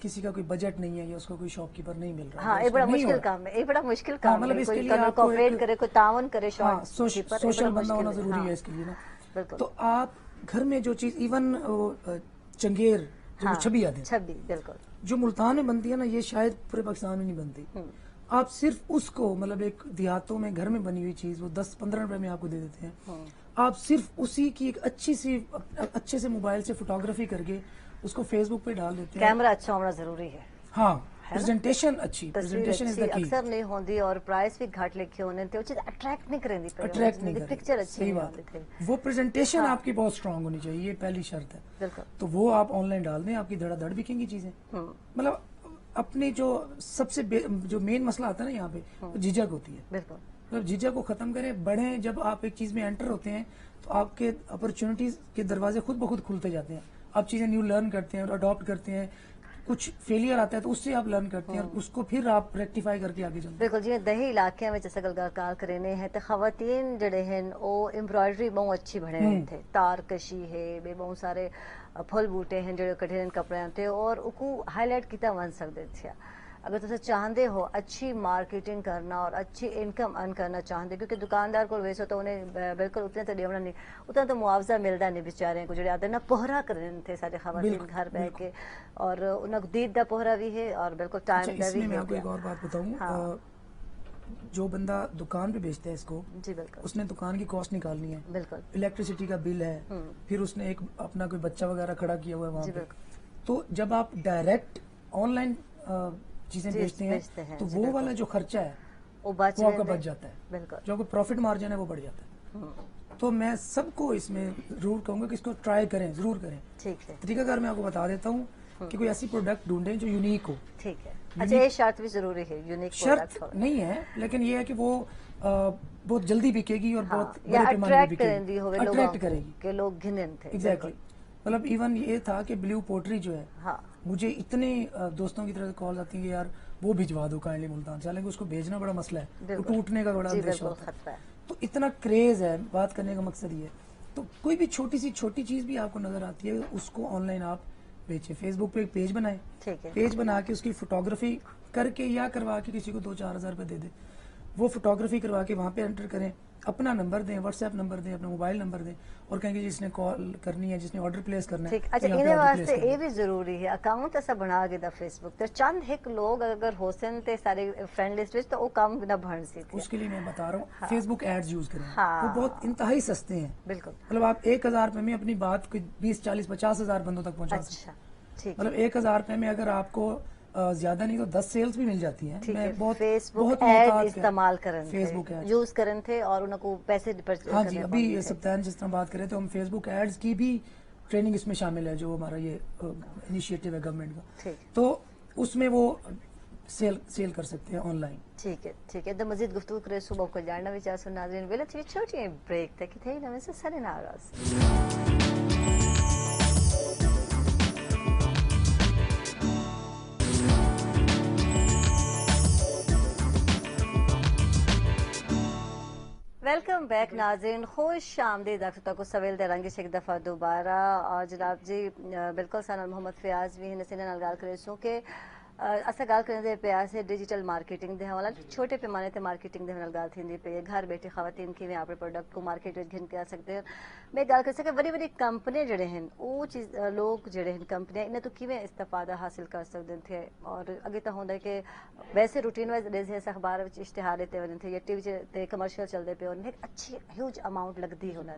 Speaker 2: किसी का कोई बजट नहीं है या उसको कोई शॉपकीपर नहीं मिल रहा,
Speaker 1: हाँ, ये बड़ा मुश्किल काम है, ये बड़ा मुश्किल काम
Speaker 2: मतलब
Speaker 1: है,
Speaker 2: इसके
Speaker 1: कोई
Speaker 2: लिए आपको
Speaker 1: कोऑपरेट करे, कोई तावन करे,
Speaker 2: हाँ, सोशल बंदा होना जरूरी है इसके लिए ना।
Speaker 1: बिल्कुल।
Speaker 2: तो आप घर में जो चीज इवन चंगेर जो छबी आती है,
Speaker 1: छबी बिल्कुल
Speaker 2: जो मुल्तान में बनती है ना, ये शायद पूरे पाकिस्तान में नहीं बनती। आप सिर्फ उसको मतलब एक देहातों में घर में बनी हुई चीज वो 10-15 रुपए में आपको दे देते हैं। आप सिर्फ उसी की एक अच्छे से मोबाइल से फोटोग्राफी करके उसको फेसबुक पे डाल देते हैं।
Speaker 1: कैमरा अच्छा होना जरूरी है,
Speaker 2: हाँ, प्रेजेंटेशन अच्छी, प्रेजेंटेशन इज द की।
Speaker 1: अक्सर नहीं होती और प्राइस भी घट लिखे होने थे, वो चीज अट्रैक्ट नहीं करेंदी,
Speaker 2: अट्रैक्ट नहीं
Speaker 1: पिक्चर अच्छी
Speaker 2: सही
Speaker 1: नहीं
Speaker 2: बात
Speaker 1: होती
Speaker 2: है। वो प्रेजेंटेशन आपकी बहुत स्ट्रांग होनी चाहिए, ये पहली शर्त है।
Speaker 1: बिल्कुल।
Speaker 2: तो वो आप ऑनलाइन डाल दें, आपकी धड़ाधड़ बिकेंगी चीजें। मतलब अपनी जो सबसे जो मेन मसला आता है ना यहाँ पे, वो झिझक होती है।
Speaker 1: बिल्कुल।
Speaker 2: मतलब झिझक को खत्म करें, बढ़े। जब आप एक चीज में एंटर होते हैं तो आपके अपॉर्चुनिटीज के दरवाजे खुद ब खुद खुलते जाते हैं। आप चीजें न्यू लर्न करते हैं और अडॉप्ट करते हैं। कुछ फेलियर आता है तो उससे आप लर्न करते हैं और उसको फिर आप रेक्टिफाई करके आगे चलते हैं।
Speaker 1: बिल्कुल जी, दही इलाके में जैसे गलगार करेने हैं तो खवातीन जड़े हैं वो एम्ब्रॉयडरी बहुत अच्छी बने थे, तार कशी है, बे बहुत सारे फुल बूटे हैं जो कठिन कपड़े थे और उनको हाईलाइट किया वन सकते थे। अगर तुम चाहते हो अच्छी मार्केटिंग करना और अच्छी इनकम अर्न करना चाहते, क्योंकि दुकानदार को वैसे तो उन्हें बिल्कुल उतने तो देवना नहीं, उतना तो मुआवजा मिलता नहीं बेचारे को, जो आते ना पोहरा कर थे सारे खवातीन घर बह के, और उन्हें दीद का पोहरा भी है और बिल्कुल टाइम का भी है।
Speaker 2: मैं आपको एक और बात बताऊं, जो बंदा दुकान पे बेचता है इसको,
Speaker 1: जी बिल्कुल
Speaker 2: उसने दुकान की कॉस्ट निकालनी है,
Speaker 1: बिल्कुल
Speaker 2: इलेक्ट्रिसिटी का बिल है, फिर उसने एक अपना कोई बच्चा वगैरह खड़ा किया हुआ है वहाँ
Speaker 1: जी
Speaker 2: पे।
Speaker 1: बिल्कुल
Speaker 2: तो जब आप डायरेक्ट ऑनलाइन चीजें बेचते
Speaker 1: बेचते हैं,
Speaker 2: हैं तो
Speaker 1: जी
Speaker 2: वो
Speaker 1: बिल्कुल।
Speaker 2: वाला जो खर्चा है
Speaker 1: वो बच
Speaker 2: वो आपका
Speaker 1: लेते-
Speaker 2: बच जाता है,
Speaker 1: बिल्कुल
Speaker 2: जो आपका प्रॉफिट मार्जिन है वो बढ़ जाता है। तो मैं सबको इसमें जरूर कहूंगा कि इसको ट्राई करें, जरूर करें।
Speaker 1: ठीक है
Speaker 2: तरीकाकार मैं आपको बता देता हूँ कि कोई ऐसी प्रोडक्ट ढूंढें जो यूनिक हो।
Speaker 1: ठीक है। अच्छा ये शर्त भी जरूरी है यूनिक
Speaker 2: शर्त नहीं है, लेकिन ये है कि वो बहुत जल्दी बिकेगी और बहुत
Speaker 1: या
Speaker 2: बड़े पैमाने पे
Speaker 1: अट्रैक्ट करेंदी होवे
Speaker 2: बिकेगी,
Speaker 1: लोगों
Speaker 2: अट्रैक्ट करेगी।
Speaker 1: के लोग घिनन थे
Speaker 2: एग्जैक्टली। मतलब इवन ये था कि ब्लू पोट्री जो है,
Speaker 1: हाँ
Speaker 2: मुझे इतने दोस्तों की तरफ से कॉल आती है कि यार वो भिजवा दो काइंडली मुल्तान से, हालांकि उसको भेजना बड़ा मसला है, वो
Speaker 1: बिल्कुल।
Speaker 2: टूटने का बड़ा
Speaker 1: जी
Speaker 2: अंदेशा
Speaker 1: बिल्कुल
Speaker 2: होता है।
Speaker 1: खतरा है।
Speaker 2: तो इतना क्रेज है, बात करने का मकसद ये है। तो कोई भी छोटी सी छोटी चीज भी आपको नजर आती है उसको ऑनलाइन आप बेचें। फेसबुक पे एक पेज बनाएं,
Speaker 1: ठीक है
Speaker 2: पेज बना के उसकी फोटोग्राफी करके या करवा के किसी को 2-4 हज़ार रुपए दे दे, वो फोटोग्राफी करवा के वहाँ पे एंटर करें, अपना नंबर दें, व्हाट्सएप नंबर दें, अपना मोबाइल नंबर दें और कहेंगे जिसने कॉल करनी है, जिसने ऑर्डर प्लेस करना है,
Speaker 1: ठीक। अच्छा
Speaker 2: तो यहाँ पे
Speaker 1: इन्हें
Speaker 2: order place
Speaker 1: वास्ते
Speaker 2: कर
Speaker 1: ये
Speaker 2: दें।
Speaker 1: भी जरूरी है अकाउंट ऐसा बना के दा फेसबुक ते चंद हिक लोग अगर होसन ते सारे फ्रेंड लिस्ट विच तो वो काम ना भर सी थी।
Speaker 2: उसके लिए मैं बता रहा हूँ फेसबुक एड्स यूज करें,
Speaker 1: हाँ।
Speaker 2: वो बहुत इंतहाई सस्ते हैं।
Speaker 1: बिल्कुल
Speaker 2: मतलब आप 1,000 रुपए में अपनी बात कोई 20-40-50 हज़ार बंदों तक पहुंचा सकते
Speaker 1: अच्छा ठीक
Speaker 2: हैं। मतलब 1,000 रुपए में अगर आपको ज्यादा नहीं तो 10 सेल्स भी मिल जाती हैं।
Speaker 1: ठीक है।
Speaker 2: मैं बहुत
Speaker 1: फेसबुक
Speaker 2: बहुत
Speaker 1: एड
Speaker 2: मोहतात
Speaker 1: इस्तेमाल करन थे,
Speaker 2: फेसबुक एड
Speaker 1: यूज करन थे और उनको पैसे
Speaker 2: हाँ जी, अभी ये सप्ताह जिस तरह बात करें तो हम फेसबुक एड्स की भी ट्रेनिंग इसमें शामिल है, जो हमारा ये इनिशिएटिव है गवर्नमेंट का,
Speaker 1: ठीक
Speaker 2: तो उसमें वो सेल कर सकते हैं ऑनलाइन।
Speaker 1: ठीक है तो मजीद गुफ्तगू करे सुबह को जानना विचार सुन नाज़रीन वेले थी छोटी ब्रेक तक थे नवे से सरे नाराज। वेलकम बैक नाज़रीन, खुश आमदीद आप सबको सवेल दे रंगिश एक दफ़ा दोबारा। और जनाब जी बिल्कुल सानल मोहम्मद फयाज भी हिन सिने नाल गाल करे सो के असा गाल करने दे पिया से डिजिटल मार्केटिंग दे हवाला छोटे पैमाने ते मार्केटिंग दे नाल गाल थींदी पे घर बैठे खवातीन किवें अपने प्रोडक्ट को मार्केट विच घिन के आ सकते हैं। मैं गाल कर सके बड़ी बड़ी कंपनी जड़े हैं वो चीज लोग जड़े हैं कंपनियां इन्हें तो किवें इस्तेफादा हासिल कर सकते थे। और अगे तो होंदा कि वैसे रूटीन वाइज जैसे अखबार विच इश्तिहार देते वने थे या टीवी ते कमर्शियल चलदे पे उन्हें अच्छी ह्यूज अमाउंट लगदी होना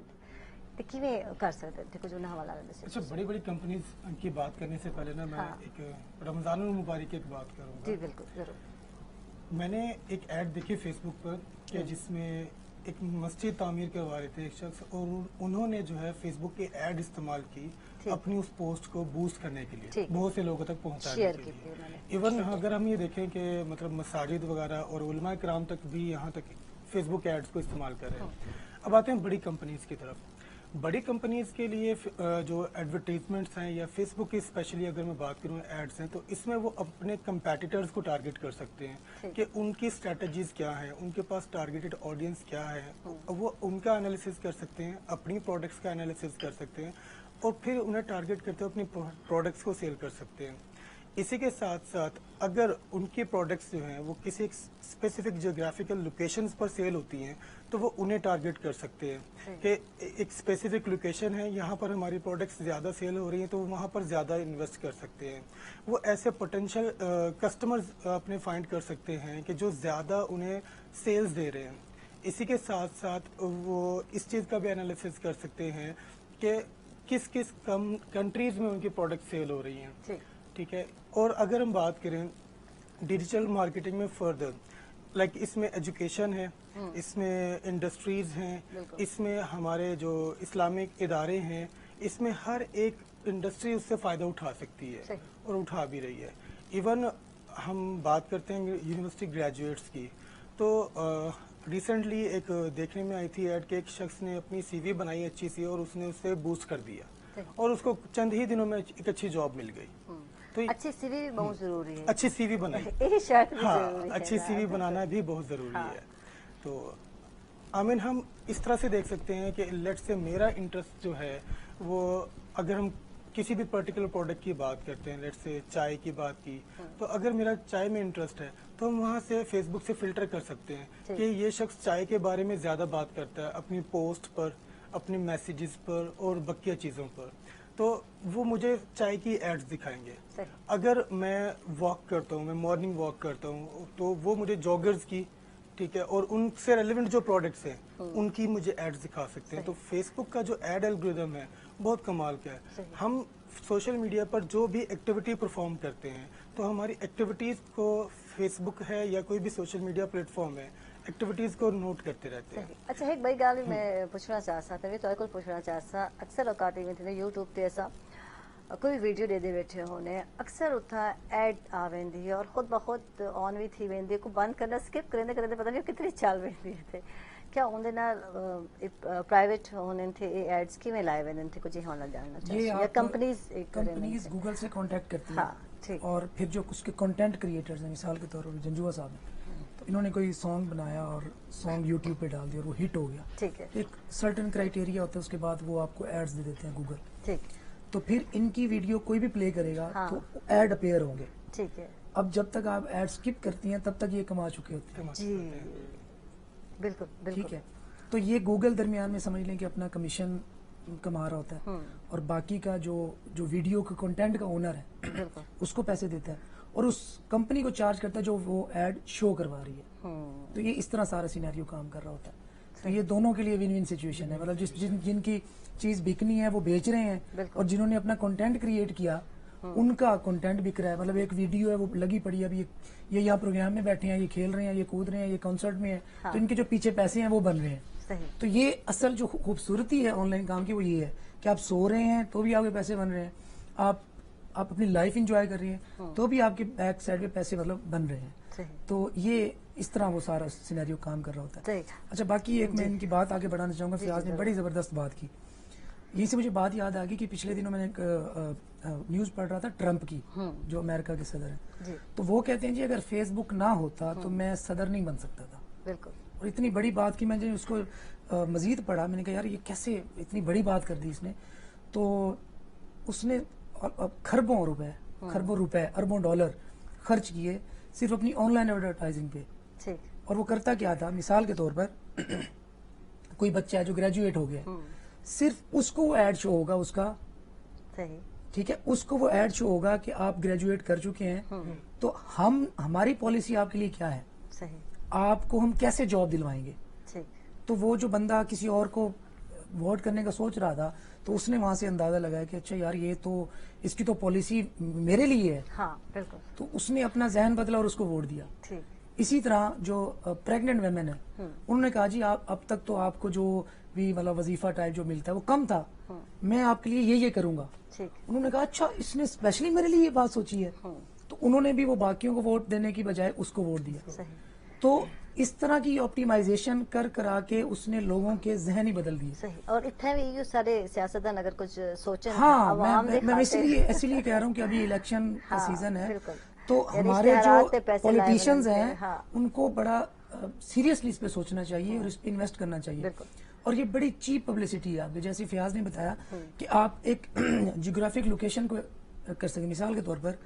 Speaker 1: ते किवें कर सकते थे कुछ उन्हें हवाला दे।
Speaker 6: अच्छा, बड़ी बड़ी कंपनीज की बात करने से पहले ना मैं
Speaker 1: हाँ।
Speaker 6: एक रमजानुल मुबारक की एक बात करूंगा।
Speaker 1: जी बिल्कुल जरूर।
Speaker 6: मैंने एक ऐड देखी फेसबुक पर कि जिसमें एक मस्जिद तामीर करवा रहे थे एक शख्स, और उन्होंने जो है फेसबुक की ऐड इस्तेमाल की अपनी उस पोस्ट को बूस्ट करने के लिए,
Speaker 1: ठीक।
Speaker 6: बहुत से लोगों तक पहुंचाने
Speaker 1: शेयर
Speaker 6: के
Speaker 1: की थी
Speaker 6: लिए।
Speaker 1: उन्होंने।
Speaker 6: इवन अगर हम ये देखें कि मतलब मसाजिद वगैरह और उलमा कराम तक भी यहाँ तक फेसबुक एड्स को इस्तेमाल कर रहे हैं। अब आते हैं बड़ी कंपनीज की तरफ। बड़ी कंपनीज के लिए जो एडवर्टीजमेंट्स हैं या फेसबुक की स्पेशली अगर मैं बात करूँ एड्स हैं, तो इसमें वो अपने कंपेटिटर्स को टारगेट कर सकते हैं कि उनकी स्ट्रेटजीज क्या है, उनके पास टारगेटेड ऑडियंस क्या है, वो उनका एनालिसिस कर सकते हैं, अपनी प्रोडक्ट्स का एनालिसिस कर सकते हैं और फिर उन्हें टारगेट करते हुए अपनी प्रोडक्ट्स को सेल कर सकते हैं। इसी के साथ साथ अगर उनकी प्रोडक्ट्स जो हैं वो किसी स्पेसिफिक जियोग्राफिकल लोकेशंस पर सेल होती हैं तो वो उन्हें टारगेट कर सकते हैं कि एक स्पेसिफिक लोकेशन है, यहाँ पर हमारी प्रोडक्ट्स ज़्यादा सेल हो रही हैं तो वहाँ पर ज़्यादा इन्वेस्ट कर सकते हैं। वो ऐसे पोटेंशियल कस्टमर्स अपने फाइंड कर सकते हैं कि जो ज़्यादा उन्हें सेल्स दे रहे हैं। इसी के साथ साथ वो इस चीज़ का भी एनालिसिस कर सकते हैं कि किस किस कंट्रीज़ में उनकी प्रोडक्ट सेल हो रही हैं। ठीक है। और अगर हम बात करें डिजिटल मार्केटिंग में फर्दर, लाइक इसमें एजुकेशन है, इसमें इंडस्ट्रीज हैं, इसमें हमारे जो इस्लामिक इदारे हैं, इसमें हर एक इंडस्ट्री उससे फ़ायदा उठा सकती है और उठा भी रही है। इवन हम बात करते हैं यूनिवर्सिटी ग्रेजुएट्स की, तो रिसेंटली एक देखने में आई थी ऐड कि एक शख्स ने अपनी सीवी बनाई अच्छी सी और उसने उसे बूस्ट कर दिया और उसको चंद ही दिनों में एक अच्छी जॉब मिल गई।
Speaker 1: तो अच्छी सीवी भी बहुत जरूरी है।
Speaker 6: अच्छी सीवी बनाई
Speaker 1: ये शर्त भी
Speaker 6: हाँ,
Speaker 1: जरूरी है
Speaker 6: अच्छी
Speaker 1: ना।
Speaker 6: सीवी बनाना भी बहुत ज़रूरी है। तो आमिन हम इस तरह से देख सकते हैं कि लेट से मेरा इंटरेस्ट जो है वो, अगर हम किसी भी पर्टिकुलर प्रोडक्ट की बात करते हैं, लेट से चाय की बात की, तो अगर मेरा चाय में इंटरेस्ट है तो हम वहाँ से फेसबुक से फिल्टर कर सकते हैं कि ये शख्स चाय के बारे में ज़्यादा बात करता है अपनी पोस्ट पर, अपने मैसेजेस पर और बकिया चीज़ों पर, तो वो मुझे चाय की एड्स दिखाएंगे। अगर मैं वॉक करता हूँ, मैं मॉर्निंग वॉक करता हूँ, तो वो मुझे जॉगर्स की ठीक है, और उनसे रेलेवेंट जो प्रोडक्ट्स हैं उनकी मुझे एड्स दिखा सकते हैं। तो फेसबुक का जो एड एल्गोरिदम है बहुत कमाल का है। हम सोशल मीडिया पर जो भी एक्टिविटी परफॉर्म करते हैं तो हमारी एक्टिविटीज़ को फेसबुक है या कोई भी सोशल मीडिया प्लेटफॉर्म है एक्टिविटीज़ को नोट करते रहते हैं।
Speaker 1: अच्छा, एक बड़ी गल मैं पूछना चाहता था, तो को पूछना चाहता, अक्सर औकात में थे यूट्यूब ते असा कोई वीडियो दे बैठे होने, अक्सर उतना एड आ वेंदी है और खुद ब खुद ऑन भी थी वेंदी, को बंद करना स्किप करेंदे करेंदे पता नहीं कितनी चल वेंदी थे। क्या उनके नाल प्राइवेट होने थे एड्स किवें लाए वेंदे थे, कुछ होना जानना चाहिए या
Speaker 2: कंपनीज गूगल से कांटेक्ट करती हैं।
Speaker 1: ठीक।
Speaker 2: और फिर जो उसके कंटेंट क्रिएटर्स हैं, मिसाल के तौर पर जंजुआ साहब हैं, तो इन्होंने कोई सॉन्ग बनाया और सॉन्ग यूट्यूब पे डाल दिया और वो हिट हो गया।
Speaker 1: ठीक है।
Speaker 2: एक सर्टेन क्राइटेरिया होता है, उसके बाद वो आपको एड्स दे देते हैं गूगल।
Speaker 1: ठीक।
Speaker 2: तो फिर इनकी वीडियो कोई भी प्ले करेगा तो एड अपीयर होंगे।
Speaker 1: ठीक है।
Speaker 2: अब जब तक आप एड स्किप करती हैं तब तक ये कमा चुके होते हैं।
Speaker 1: जी बिल्कुल बिल्कुल।
Speaker 2: ठीक है, तो ये गूगल दरमियान में समझ लें कि अपना कमीशन कमा रहा होता है और बाकी का जो वीडियो के कंटेंट का ओनर है उसको पैसे देता है और उस कंपनी को चार्ज करता है जो वो एड शो करवा रही है। तो ये इस तरह सारा सिनेरियो काम कर रहा होता है। तो ये दोनों के लिए विन विन सिचुएशन है, मतलब जिनकी चीज बिकनी है वो बेच रहे हैं और जिन्होंने अपना कंटेंट क्रिएट किया उनका कंटेंट बिक रहा है। मतलब एक वीडियो है वो लगी पड़ी है, अभी ये यहाँ प्रोग्राम में बैठे हैं, ये खेल रहे हैं, ये कूद रहे हैं, ये कॉन्सर्ट में है, तो इनके जो पीछे पैसे हैं वो बन रहे हैं। तो ये असल जो खूबसूरती है ऑनलाइन काम की वो ये है कि आप सो रहे हैं तो भी आपके पैसे बन रहे हैं, आप अपनी लाइफ एंजॉय कर रही हैं तो भी आपके बैक साइड पे पैसे मतलब बन रहे हैं। तो ये इस तरह वो सारा सिनेरियो काम कर रहा होता है। अच्छा, बाकी एक मैं इनकी बात आगे बढ़ाना चाहूंगा। फियाज ने बड़ी जबरदस्त बात की, यहीं से मुझे बात याद आ गई कि पिछले दिनों मैंने एक न्यूज पढ़ रहा था ट्रंप की, जो अमेरिका के सदर हैं। तो वो कहते हैं जी अगर फेसबुक ना होता तो मैं सदर नहीं बन सकता था।
Speaker 1: बिल्कुल।
Speaker 2: और इतनी बड़ी बात की, मैंने उसको मजीद पढ़ा, मैंने कहा यार ये कैसे इतनी बड़ी बात कर दी इसने। तो उसने खरबों रुपए अरबों डॉलर खर्च किए सिर्फ अपनी ऑनलाइन एडवर्टाइजिंग पे।
Speaker 1: ठीक।
Speaker 2: और वो करता क्या था, मिसाल के तौर पर कोई बच्चा है जो ग्रेजुएट हो गया, सिर्फ उसको वो एड शो होगा उसका।
Speaker 1: सही। ठीक
Speaker 2: है, उसको वो एड शो होगा कि आप ग्रेजुएट कर चुके हैं तो हमारी पॉलिसी आपके लिए क्या है।
Speaker 1: सही।
Speaker 2: आपको हम कैसे जॉब दिलवाएंगे।
Speaker 1: ठीक।
Speaker 2: तो वो जो बंदा किसी और को वोट करने का सोच रहा था तो उसने वहां से अंदाजा लगाया कि अच्छा यार ये तो इसकी तो पॉलिसी मेरे लिए है।
Speaker 1: हाँ, बिल्कुल।
Speaker 2: तो उसने अपना जहन बदला और उसको वोट दिया।
Speaker 1: ठीक।
Speaker 2: इसी तरह जो प्रेग्नेंट वेमेन है उन्होंने कहा जी आप अब तक तो आपको जो भी मतलब वजीफा टाइप जो मिलता है वो कम था, मैं आपके लिए ये करूंगा।
Speaker 1: ठीक।
Speaker 2: उन्होंने कहा अच्छा इसने स्पेशली मेरे लिए ये बात सोची है। तो उन्होंने भी वो बाकियों को वोट देने की बजाय उसको वोट दिया।
Speaker 1: सही।
Speaker 2: तो इस तरह की ऑप्टिमाइजेशन करा के उसने लोगों के जहन ही बदल दिए।
Speaker 1: सही। और इतने भी ये सारे सियासतदान अगर कुछ सोचें,
Speaker 2: हाँ, मैं इसीलिए कह रहा हूँ कि अभी इलेक्शन का सीजन है, तो हमारे जो पॉलिटिशियंस हैं उनको बड़ा सीरियसली इस पे सोचना चाहिए और इस पे इन्वेस्ट करना चाहिए। और ये बड़ी चीप पब्लिसिटी है आपके, जैसे फियाज ने बताया कि आप एक जियोग्राफिक लोकेशन को कर सकें। मिसाल के तौर पर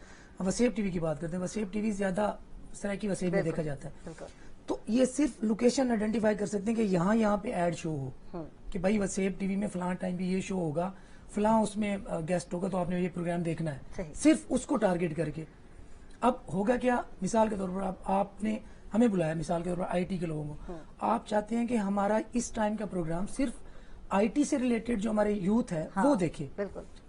Speaker 2: वसेब टीवी की बात करते हैं, वसेब टीवी ज्यादा सरायकी वसेब में देखा जाता है, तो ये सिर्फ लोकेशन आइडेंटिफाई कर सकते हैं कि यहाँ पे एड शो हो कि भाई वसेब टीवी में फलां टाइम पे ये शो होगा, फलां उसमें गेस्ट होगा, तो आपने ये प्रोग्राम देखना है, सिर्फ उसको टारगेट करके। अब होगा क्या, मिसाल के तौर पर आपने हमें बुलाया, मिसाल के तौर पर आईटी के लोगों को, आप चाहते हैं कि हमारा इस टाइम का प्रोग्राम सिर्फ आईटी से रिलेटेड जो हमारे यूथ है वो देखे,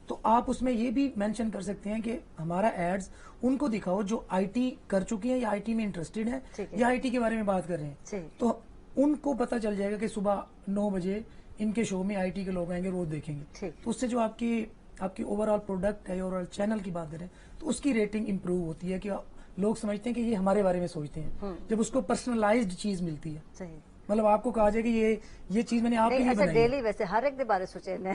Speaker 2: तो आप उसमें ये भी मेंशन कर सकते हैं कि हमारा एड्स उनको दिखाओ जो आईटी कर चुके हैं या आईटी में इंटरेस्टेड है या आईटी के बारे में बात कर रहे हैं। तो उनको पता चल जाएगा कि सुबह 9 बजे इनके शो में आईटी के लोग आएंगे, रोज देखेंगे। तो उससे जो आपकी ओवरऑल प्रोडक्ट है, ओवरऑल चैनल की बात करें तो उसकी रेटिंग इंप्रूव होती है कि लोग समझते हैं कि ये हमारे बारे में सोचते हैं, जब उसको पर्सनलाइज्ड चीज मिलती है। मतलब आपको कहा जाए कि ये चीज मैंने आपके लिए बनाई है।
Speaker 1: डेली वैसे हर एक दे बारे सोचे ने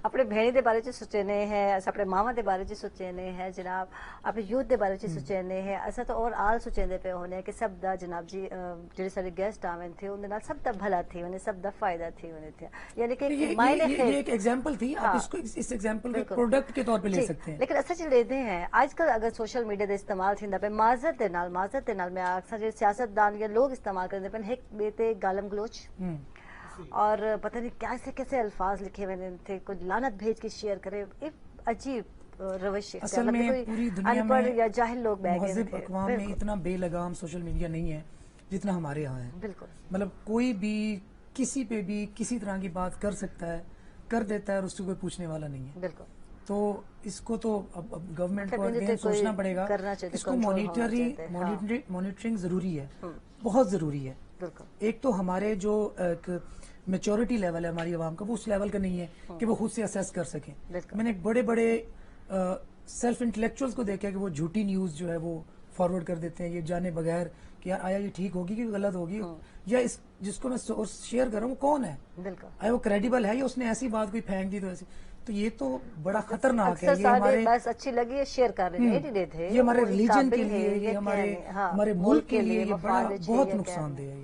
Speaker 1: अपने भेणी दे बारे च सोचे ने है, अपने मामा दे बारे च सोचे ने है जनाब, अपने यूथ दे बारे च सोचे ने है। असा तो और आल सोचेंदे पे होने कि सब दा जनाब जी जेडे सारे गेस्ट आवन थे उनके नाल सब दा भला थी, उन्हें सब दा फायदा थी उन्हें थे, यानी कि मायने
Speaker 2: ये एक एग्जांपल थी। आप इसको इस एग्जांपल के प्रोडक्ट के तौर पे ले सकते हैं।
Speaker 1: लेकिन असा च लेदे हैं आजकल अगर सोशल मीडिया दा इस्तेमाल थिंदा पे माजरत दे नाल मैं अक्सर जे सियासतदान या लोग इस्तेमाल करते हैं एक बेते गालम गलोच और पता नहीं कैसे कैसे अल्फाज लिखे हुए थे, कुछ लानत भेज के शेयर करे, एक अजीब रवैश
Speaker 2: असल में पूरी दुनिया
Speaker 1: अनपढ़
Speaker 2: में
Speaker 1: या जाहिल लोग बैठे
Speaker 2: महज़िब अक़वाम में इतना बेलगाम सोशल मीडिया नहीं है जितना हमारे यहाँ है.
Speaker 1: बिल्कुल.
Speaker 2: मतलब कोई भी किसी पे भी किसी तरह की बात कर सकता है, कर देता है और उससे कोई पूछने वाला नहीं है.
Speaker 1: बिल्कुल.
Speaker 2: तो इसको तो अब गवर्नमेंट को
Speaker 1: मतलब
Speaker 2: अगेन सोचना पड़ेगा. इसको मॉनिटरिंग जरूरी है, बहुत जरूरी है. एक तो हमारे जो मेच्योरिटी लेवल है हमारी आवाम का, वो उस लेवल का नहीं है कि वो खुद से असेस कर सकें. मैंने एक बड़े बड़े सेल्फ इंटेलेक्चुअल्स को देखा कि वो झूठी न्यूज जो है वो फॉरवर्ड कर देते हैं ये जाने बगैर कि यार आया ये ठीक होगी कि गलत होगी, या इस जिसको मैं सोर्स शेयर कर रहा हूँ कौन है, आया वो क्रेडिबल है या उसने ऐसी बात कोई फेंक दी तो ऐसी. तो ये तो बड़ा खतरनाक है. ये हमारे
Speaker 1: बस अच्छी लगी है शेयर कर रहे हैं,
Speaker 2: ये हमारे रिलीजन के लिए, ये हमारे मुल्क के लिए ये बड़ा बहुत नुकसानदेह है.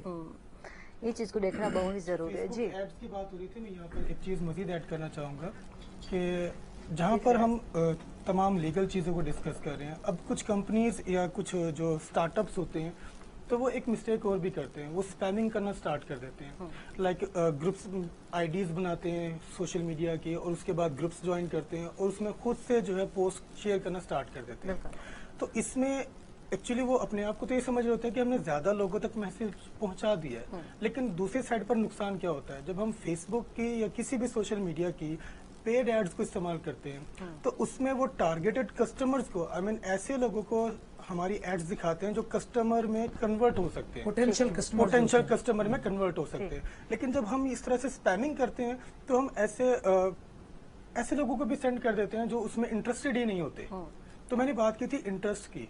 Speaker 1: ये चीज को देखना बहुत ही जरूरी है. जी,
Speaker 6: एड्स की बात हो रही थी, मैं यहाँ पर एक चीज मजीद ऐड करना चाहूँगा कि जहाँ पर हम तमाम लीगल चीज़ों को डिस्कस कर रहे हैं, अब कुछ कंपनीज या कुछ जो स्टार्टअप्स होते हैं तो वो एक मिस्टेक और भी करते हैं, वो स्पैमिंग करना स्टार्ट कर देते हैं. लाइक ग्रुप्स आईडीज बनाते हैं सोशल मीडिया की और उसके बाद ग्रुप्स ज्वाइन करते हैं और उसमें खुद से जो है पोस्ट शेयर करना स्टार्ट कर देते हैं. तो इसमें एक्चुअली वो अपने आप को तो ये समझ रहे होते हैं कि हमने ज्यादा लोगों तक मैसेज पहुंचा दिया है, लेकिन दूसरी साइड पर नुकसान क्या होता है, जब हम फेसबुक की या किसी भी सोशल मीडिया की पेड एड्स को इस्तेमाल करते हैं तो उसमें वो टारगेटेड कस्टमर्स को ऐसे लोगों को हमारी एड्स दिखाते हैं जो कस्टमर में कन्वर्ट हो सकते हैं, पोटेंशियल कस्टमर में कन्वर्ट हो सकते हैं. लेकिन जब हम इस तरह से स्पैमिंग करते हैं तो हम ऐसे लोगों को भी सेंड कर देते हैं जो उसमें इंटरेस्टेड ही नहीं होते. तो मैंने बात की थी इंटरेस्ट की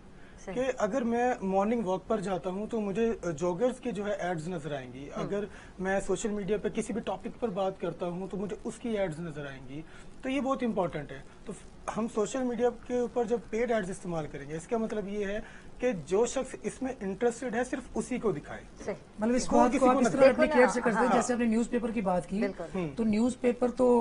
Speaker 6: कि अगर मैं मॉर्निंग वॉक पर जाता हूं तो मुझे जॉगर्स की जो है एड्स नजर आएंगी. अगर मैं सोशल मीडिया पे किसी भी टॉपिक पर बात करता हूं तो मुझे उसकी एड्स नजर आएंगी. तो ये बहुत इंपॉर्टेंट है. तो हम सोशल मीडिया के ऊपर जब पेड एड्स इस्तेमाल करेंगे, इसका मतलब ये है कि जो शख्स इसमें इंटरेस्टेड है सिर्फ उसी को दिखाए.
Speaker 2: मतलब इसको आप इस तरह एप्लीकेट से करते हैं जैसे आपने न्यूज़पेपर की बात की, तो न्यूज़पेपर तो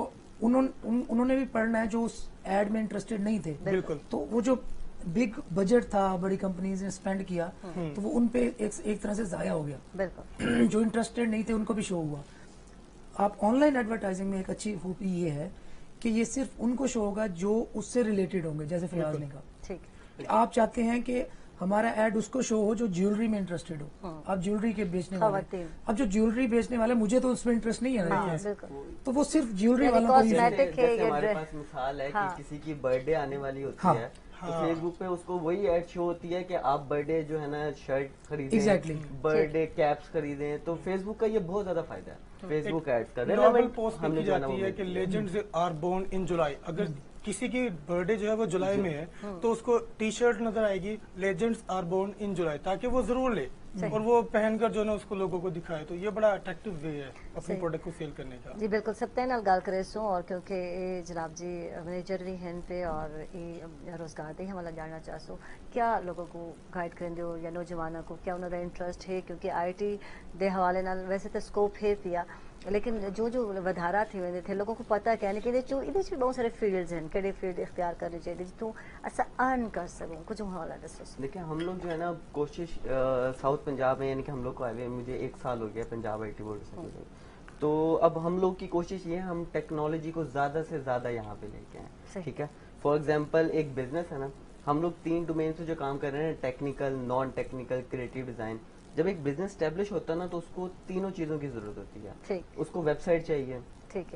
Speaker 2: उन्होंने भी पढ़ना है जो उस एड में इंटरेस्टेड नहीं थे.
Speaker 6: बिल्कुल.
Speaker 2: तो वो जो बिग बजट था बड़ी कंपनीज ने स्पेंड किया तो वो उन पे एक तरह से जाया हो गया. जो इंटरेस्टेड नहीं थे उनको भी शो हुआ. आप ऑनलाइन एडवर्टाइजिंग में एक अच्छी खूबी ये है कि ये सिर्फ उनको शो होगा जो उससे रिलेटेड होंगे. जैसे फयाज ने कहा, आप चाहते हैं कि हमारा एड उसको शो हो जो ज्वेलरी में इंटरेस्टेड हो. आप ज्वेलरी के बेचने वाले, अब जो ज्वेलरी बेचने वाले मुझे तो उसमें इंटरेस्ट नहीं है, तो वो सिर्फ ज्वेलरी वालों को.
Speaker 5: जैसे हमारे पास मिसाल है कि किसी की बर्थडे आने वाली होती है तो फेसबुक पे उसको वही एड शो होती है कि आप बर्थडे जो है ना शर्ट खरीदें, बर्थडे कैप्स खरीदें. तो फेसबुक का ये बहुत ज्यादा फायदा है. फेसबुक एड्स का
Speaker 6: नॉर्मल पोस्ट की जाती है कि लेजेंड्स आर बोर्न इन जुलाई. अगर किसी की बर्थडे जो है वो जुलाई में है तो उसको टी शर्ट नजर आएगी लेजेंड्स आर बोर्न इन जुलाई, ताकि वो जरूर ले और वो पहनकर जो है ना उसको लोगों को दिखाए. तो ये बड़ा अट्रैक्टिव वे है अपने प्रोडक्ट को सेल करने का.
Speaker 1: जी बिल्कुल. सत्य नाल गल करे सो और क्योंकि जनाब जी मैनेजर भी हैं पे और ये रोजगार दे हमारा जानना चाहसो क्या लोगों को गाइड करें हो या नौजवानों को क्या उन्होंने इंटरेस्ट है, क्योंकि IT दे हवाले नाल वैसे तो स्कोप है पिया, लेकिन जो वधारा थी वेंदे थे लोगों को पता है कि ये बहुत सारे फील्ड्स हैं, केड़े फील्ड इख्तियार करने चाहिए जितों असा अर्न कर सकूं. कुछ हवाला दसो.
Speaker 5: देखिए हम लोग जो है ना कोशिश साउथ पंजाब में, यानी कि हम लोग को आए हुए मुझे 1 साल हो गया पंजाब IT बोर्ड से. तो अब हम लोग की कोशिश ये है हम टेक्नोलॉजी को ज्यादा से ज्यादा यहाँ पे लेके आए. ठीक है. फॉर एग्जाम्पल एक बिजनेस है ना, हम लोग 3 डोमेन से जो काम कर रहे हैं, technical, non technical, creative design. जब एक बिजनेस स्टैब्लिश होता है ना तो उसको तीनों चीजों की जरूरत होती है. उसको वेबसाइट चाहिए,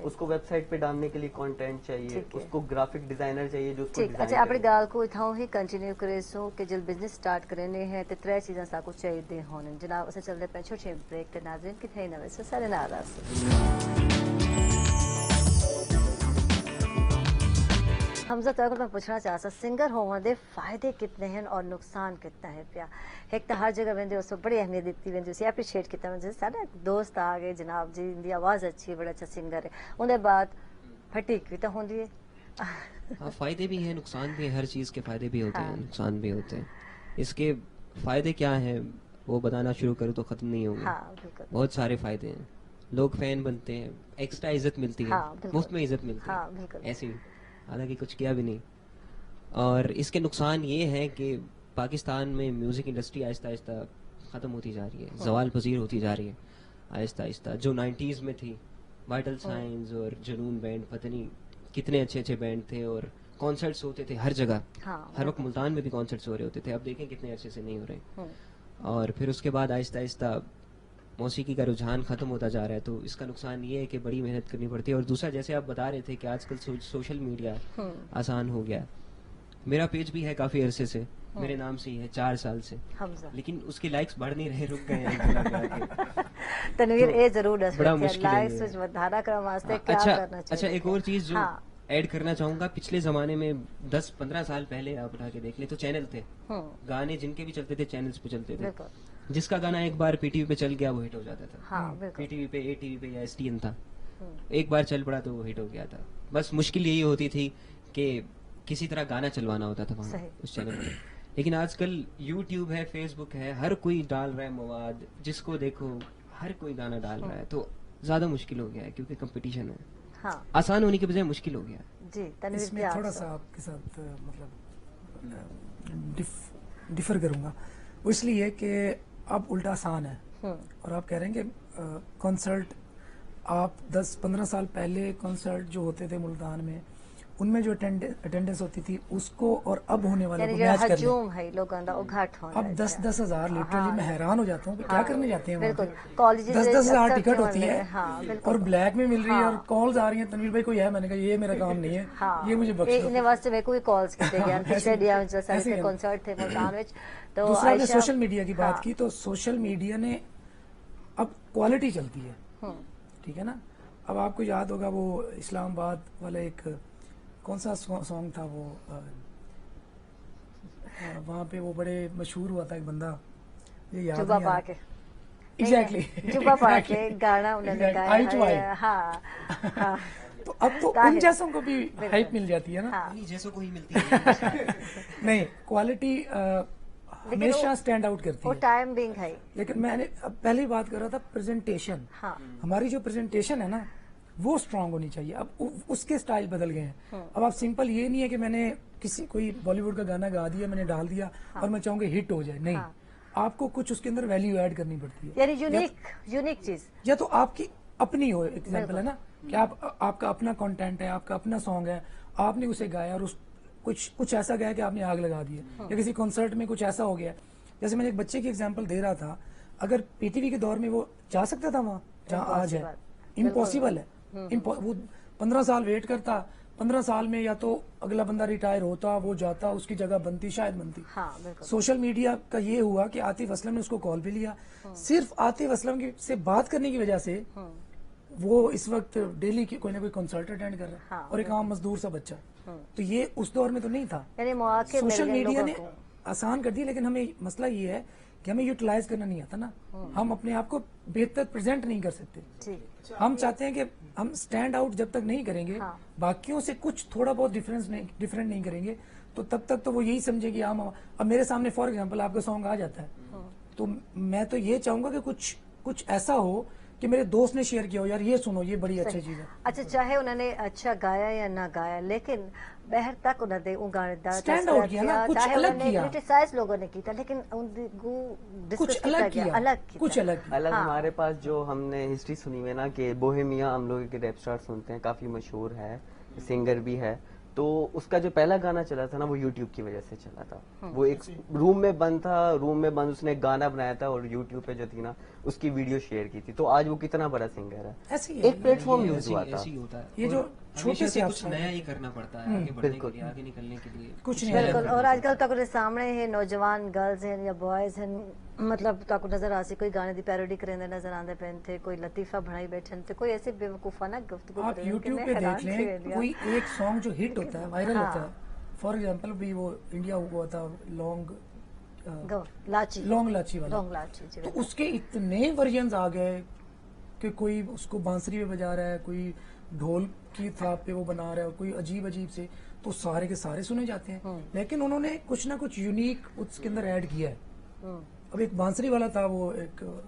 Speaker 5: उसको वेबसाइट पे डालने के लिए कंटेंट चाहिए, उसको ग्राफिक डिजाइनर चाहिए जो उसको डिजाइन.
Speaker 1: अच्छा, अपनी गाल को इथां ही कंटिन्यू करे सो कि जब बिजनेस स्टार्ट करने हैं तो 3 चीज़ां साकू चाहिए होने. जनाब अस चलते पे छोटे ब्रेक ते नाज़रीन किथे न वैसे सारे नाराज हमजा तक मैं पूछना चाहता सिंगर होने दे फायदे कितने हैं और नुकसान कितना है पिया. एक तो हर जगह वेंदे उसको बड़ी अहमियत दी वेंदी, उसे अप्रीशिएट किया वेंदे. साडा दोस्त आ गए जनाब जी, इनकी आवाज़ अच्छी, बड़ा अच्छा सिंगर है, उनके बाद फटीक भी तो होंदी है.
Speaker 4: हाँ, फायदे भी हैं नुकसान भी है. हर चीज़ के फायदे भी होते हैं, नुकसान भी होते हैं. इसके फायदे क्या हैं वो बताना शुरू करूँ तो खत्म नहीं होंगे. बहुत सारे फायदे हैं. लोग फैन बनते हैं, एक्स्ट्रा इज्जत मिलती है, मुफ्त में इज्जत मिलती है ऐसी, हालांकि कुछ किया भी नहीं. और इसके नुकसान ये हैं कि पाकिस्तान में म्यूजिक इंडस्ट्री आहिस्ता आहिस्ता ख़त्म होती जा रही है, जवाल पजीर होती जा रही है आहिस्ता आहिस्ता. जो 90s में थी, वाइटल साइंस और जुनून बैंड, पता नहीं कितने अच्छे अच्छे बैंड थे और कॉन्सर्ट्स होते थे हर जगह,
Speaker 1: हाँ,
Speaker 4: हर वक्त मुल्तान में भी कॉन्सर्ट्स हो रहे होते थे, अब देखें कितने अरसे से नहीं हो रहे। और फिर उसके बाद आहिस्ता आहिस्ता मौसीकी का रुझान ख़त्म होता जा रहा है, तो इसका नुकसान ये है कि बड़ी मेहनत करनी पड़ती है। और दूसरा, जैसे आप बता रहे थे कि आजकल सोशल मीडिया आसान हो गया, मेरा पेज भी है काफ़ी अरसे से, मेरे नाम से ही है 4 साल से, लेकिन उसके लाइक्स बढ़ नहीं रहे, रुक गए हैं।
Speaker 1: तनवीर ए जरूर दस
Speaker 4: बड़ा मुश्किल है
Speaker 1: लाइक्स
Speaker 4: ये।
Speaker 1: कुछ वधारा करने वास्ते क्या
Speaker 4: अच्छा
Speaker 1: करना चाहिए?
Speaker 4: अच्छा, एक और चीज़ जो
Speaker 1: हाँ।
Speaker 4: ऐड करना चाहूँगा, पिछले ज़माने में 10-15 साल पहले आप उठा के देख लें तो चैनल थे, गाने जिनके भी चलते थे चैनल्स पे चलते थे,
Speaker 1: बिल्कुल।
Speaker 4: जिसका गाना एक बार पीटीवी पे चल गया वो हिट हो जाता था।
Speaker 1: हाँ, बिल्कुल।
Speaker 4: पीटीवी पे, एटीवी पे या एसटीएन था, एक बार चल पड़ा तो वो हिट हो गया था। बस मुश्किल यही होती थी कि किसी तरह गाना चलवाना होता था वहाँ
Speaker 1: सही।
Speaker 4: उस चैनल पे। लेकिन आजकल यूट्यूब है, फेसबुक है, हर कोई डाल रहा है मवाद, जिसको देखो हर कोई गाना डाल रहा है, तो ज्यादा मुश्किल हो गया है क्योंकि कंपटीशन है।
Speaker 1: हाँ
Speaker 4: आसान होने के बजाय मुश्किल हो गया है।
Speaker 1: जी, तनवीर
Speaker 2: इसमें
Speaker 1: क्या
Speaker 2: थोड़ा
Speaker 1: आप
Speaker 2: सा आपके साथ मतलब डिफर करूंगा, वो इसलिए कि अब उल्टा आसान है। और आप कह रहे हैं कि कॉन्सर्ट, आप 10-15 साल पहले कॉन्सर्ट जो होते थे मुल्तान में, उनमें जो अटेंडेंस होती थी उसको और अब होने वाले
Speaker 1: यानी
Speaker 2: को
Speaker 1: जो
Speaker 2: मैच कर लें।
Speaker 1: हजूम है लोगों का वो घट हो
Speaker 2: अब 10-10 हजार लिटरली मैं हैरान हो जाता हूँ कि क्या करने जाते हैं वहाँ
Speaker 1: बिल्कुल।
Speaker 2: पे।
Speaker 1: कॉलेजेस
Speaker 2: 10-10 हजार
Speaker 1: अक्सर
Speaker 2: टिकट
Speaker 1: क्यों
Speaker 2: होती
Speaker 1: ले
Speaker 2: है
Speaker 1: रहे हैं? हाँ, बिल्कुल।
Speaker 2: और ब्लैक में मिल रही है और
Speaker 1: हाँ।
Speaker 2: कॉल्स आ रही हैं, तनवीर भाई कोई है, मैंने कहा ये मेरा काम नहीं है,
Speaker 1: हाँ,
Speaker 2: ये मुझे बख्श दो।
Speaker 1: इन्हें वास्ते में कोई कॉल्स किए गए पिछले
Speaker 2: ऐसे-
Speaker 1: दिया जैसे
Speaker 2: ऐसे है।
Speaker 1: कॉन्सर्ट थे मुल्तान में। तो
Speaker 2: दूसरा आपने
Speaker 1: आयशा-
Speaker 2: सोशल मीडिया की बात
Speaker 1: हाँ,
Speaker 2: की, तो सोशल मीडिया ने अब क्वालिटी चलती है, ठीक है ना। अब आपको याद होगा वो इस्लामाबाद वाला एक कौन सा सॉन्ग था वो, वहाँ पे वो बड़े मशहूर हुआ था एक बंदा, ये याद
Speaker 1: जुबा
Speaker 2: नहीं आ
Speaker 1: पा
Speaker 2: रहा।
Speaker 1: के
Speaker 2: एग्जैक्टली
Speaker 1: जुबा पा के गाना उन्होंने
Speaker 2: Exactly.
Speaker 1: गाया
Speaker 2: Eye to
Speaker 1: है।
Speaker 2: eye.
Speaker 1: हाँ हाँ
Speaker 2: तो अब तो
Speaker 1: जाहिर।
Speaker 2: उन जैसों को भी हाइप मिल जाती है ना।
Speaker 1: हाँ।
Speaker 4: नहीं, जैसों को ही मिलती है।
Speaker 2: नहीं, क्वालिटी हमेशा स्टैंड आउट करती
Speaker 1: वो
Speaker 2: है।
Speaker 1: टाइम बिंग है।
Speaker 2: लेकिन मैंने अब पहले ही बात कर रहा था, प्रेजेंटेशन।
Speaker 1: हाँ।
Speaker 2: हमारी जो प्रेजेंटेशन है ना वो स्ट्रांग होनी चाहिए। अब उसके स्टाइल बदल गए हैं। अब आप सिंपल ये नहीं है कि मैंने किसी कोई बॉलीवुड का गाना गा दिया, मैंने डाल दिया और मैं चाहूंगा हिट हो जाए, नहीं। आपको कुछ उसके अंदर वैल्यू ऐड करनी पड़ती है,
Speaker 1: यानी यूनिक चीज।
Speaker 2: या तो आपकी अपनी हो, एग्जाम्पल है ना कि आपका अपना कंटेंट है, आपका अपना सॉन्ग है, आपने उसे गाया और उस कुछ ऐसा गया कि आपने आग लगा दी है। या किसी कॉन्सर्ट में कुछ ऐसा हो गया, जैसे मैंने एक बच्चे की एग्जांपल दे रहा था, अगर पीटीवी के दौर में वो जा सकता था वहाँ जहाँ आज है, इम्पॉसिबल है। वो 15 साल वेट करता, 15 साल में या तो अगला बंदा रिटायर होता, वो जाता, उसकी जगह बनती, शायद बनती।
Speaker 1: हाँ, बिल्कुल।
Speaker 2: सोशल मीडिया का ये हुआ कि आतिफ असलम ने उसको कॉल पे लिया, सिर्फ आतिफ असलम से बात करने की वजह से वो इस वक्त डेली की कोई ना कोई कॉन्सर्ट अटेंड कर रहा है।
Speaker 1: हाँ,
Speaker 2: और एक आम मजदूर सा बच्चा। तो ये उस दौर में तो नहीं था।
Speaker 1: यानी मौके मिल
Speaker 2: सोशल
Speaker 1: गए
Speaker 2: मीडिया
Speaker 1: लोगों
Speaker 2: ने
Speaker 1: को।
Speaker 2: आसान कर दी, लेकिन हमें मसला ये है कि हमें यूटिलाइज करना नहीं आता ना। हम अपने आप को बेहतर प्रेजेंट नहीं कर सकते।
Speaker 1: जी।
Speaker 2: हम चाहते हैं कि हम स्टैंड आउट जब तक नहीं करेंगे, बाकियों से कुछ थोड़ा बहुत डिफरेंट नहीं करेंगे, तो तब तक तो वो यही समझे कि हम, अब मेरे सामने फॉर एग्जांपल आपका सॉन्ग आ जाता है, तो मैं तो ये चाहूंगा कि कुछ ऐसा हो कि मेरे दोस्त ने शेयर किया हो, यार ये सुनो, ये बड़ी अच्छी चीज है।
Speaker 1: अच्छा, चाहे उन्होंने अच्छा गाया या ना गाया, लेकिन बहर तक उन्होंने
Speaker 2: Stand out किया ना, कुछ अलग किया।
Speaker 1: क्रिटिसाइज लोगों ने किया, लेकिन
Speaker 2: कुछ अलग किया, कुछ अलग किया।
Speaker 5: अलग हमारे पास जो हमने हिस्ट्री सुनी हुई है ना कि बोहेमिया हम लोग के रैप स्टार सुनते हैं, काफी मशहूर है, सिंगर भी है। तो उसका जो पहला गाना चला था ना वो यूट्यूब की वजह से चला था। वो एक रूम में बंद था, रूम में बंद उसने एक गाना बनाया था और यूट्यूब पे जो थी ना उसकी वीडियो शेयर की थी। तो आज वो कितना बड़ा सिंगर है।
Speaker 2: ऐसे ही है।
Speaker 5: एक प्लेटफॉर्म यूज हुआ था।
Speaker 4: ऐसे ही होता है।
Speaker 2: ये जो
Speaker 4: और
Speaker 2: छोटे
Speaker 4: हमेशा
Speaker 2: से
Speaker 4: कुछ नया ही करना पड़ता है आगे बढ़ने के लिए, आगे निकलने के लिए।
Speaker 2: कुछ नहीं
Speaker 1: बिल्कुल।
Speaker 2: है।
Speaker 1: और आजकल तक सामने है नौजवान गर्ल्स हैं या बॉयज हैं, मतलब तक नजर आसी कोई गाने दी पैरोडी करेंदे नजर आंदे पेन थे, कोई लतीफा बनाई बैठे थे, कोई ऐसे बेवकूफाना गुफ्तगू
Speaker 2: आप
Speaker 1: करें कि
Speaker 2: यूट्यूब
Speaker 1: मैं
Speaker 2: पे
Speaker 1: हैरान
Speaker 2: देख
Speaker 1: थी
Speaker 2: लें,
Speaker 1: वेलिया।
Speaker 2: कोई एक सॉन्ग जो हिट होता है, वायरल होता है, फॉर एग्जांपल भी वो इंडिया हुआ था लॉन्ग
Speaker 1: लाची
Speaker 2: लाची वाला,
Speaker 1: लॉन्ग लाची जी,
Speaker 2: तो उसके इतने वर्जन्स आ गए कि कोई उसको बांसुरी पे बजा रहा है, कोई ढोल की थाप पे वो बना रहा है, कोई अजीब अजीब से, तो सारे के सारे सुने जाते हैं। लेकिन उन्होंने कुछ ना कुछ यूनिक उसके अंदर ऐड किया है। अब एक बांसुरी वाला था, वो एक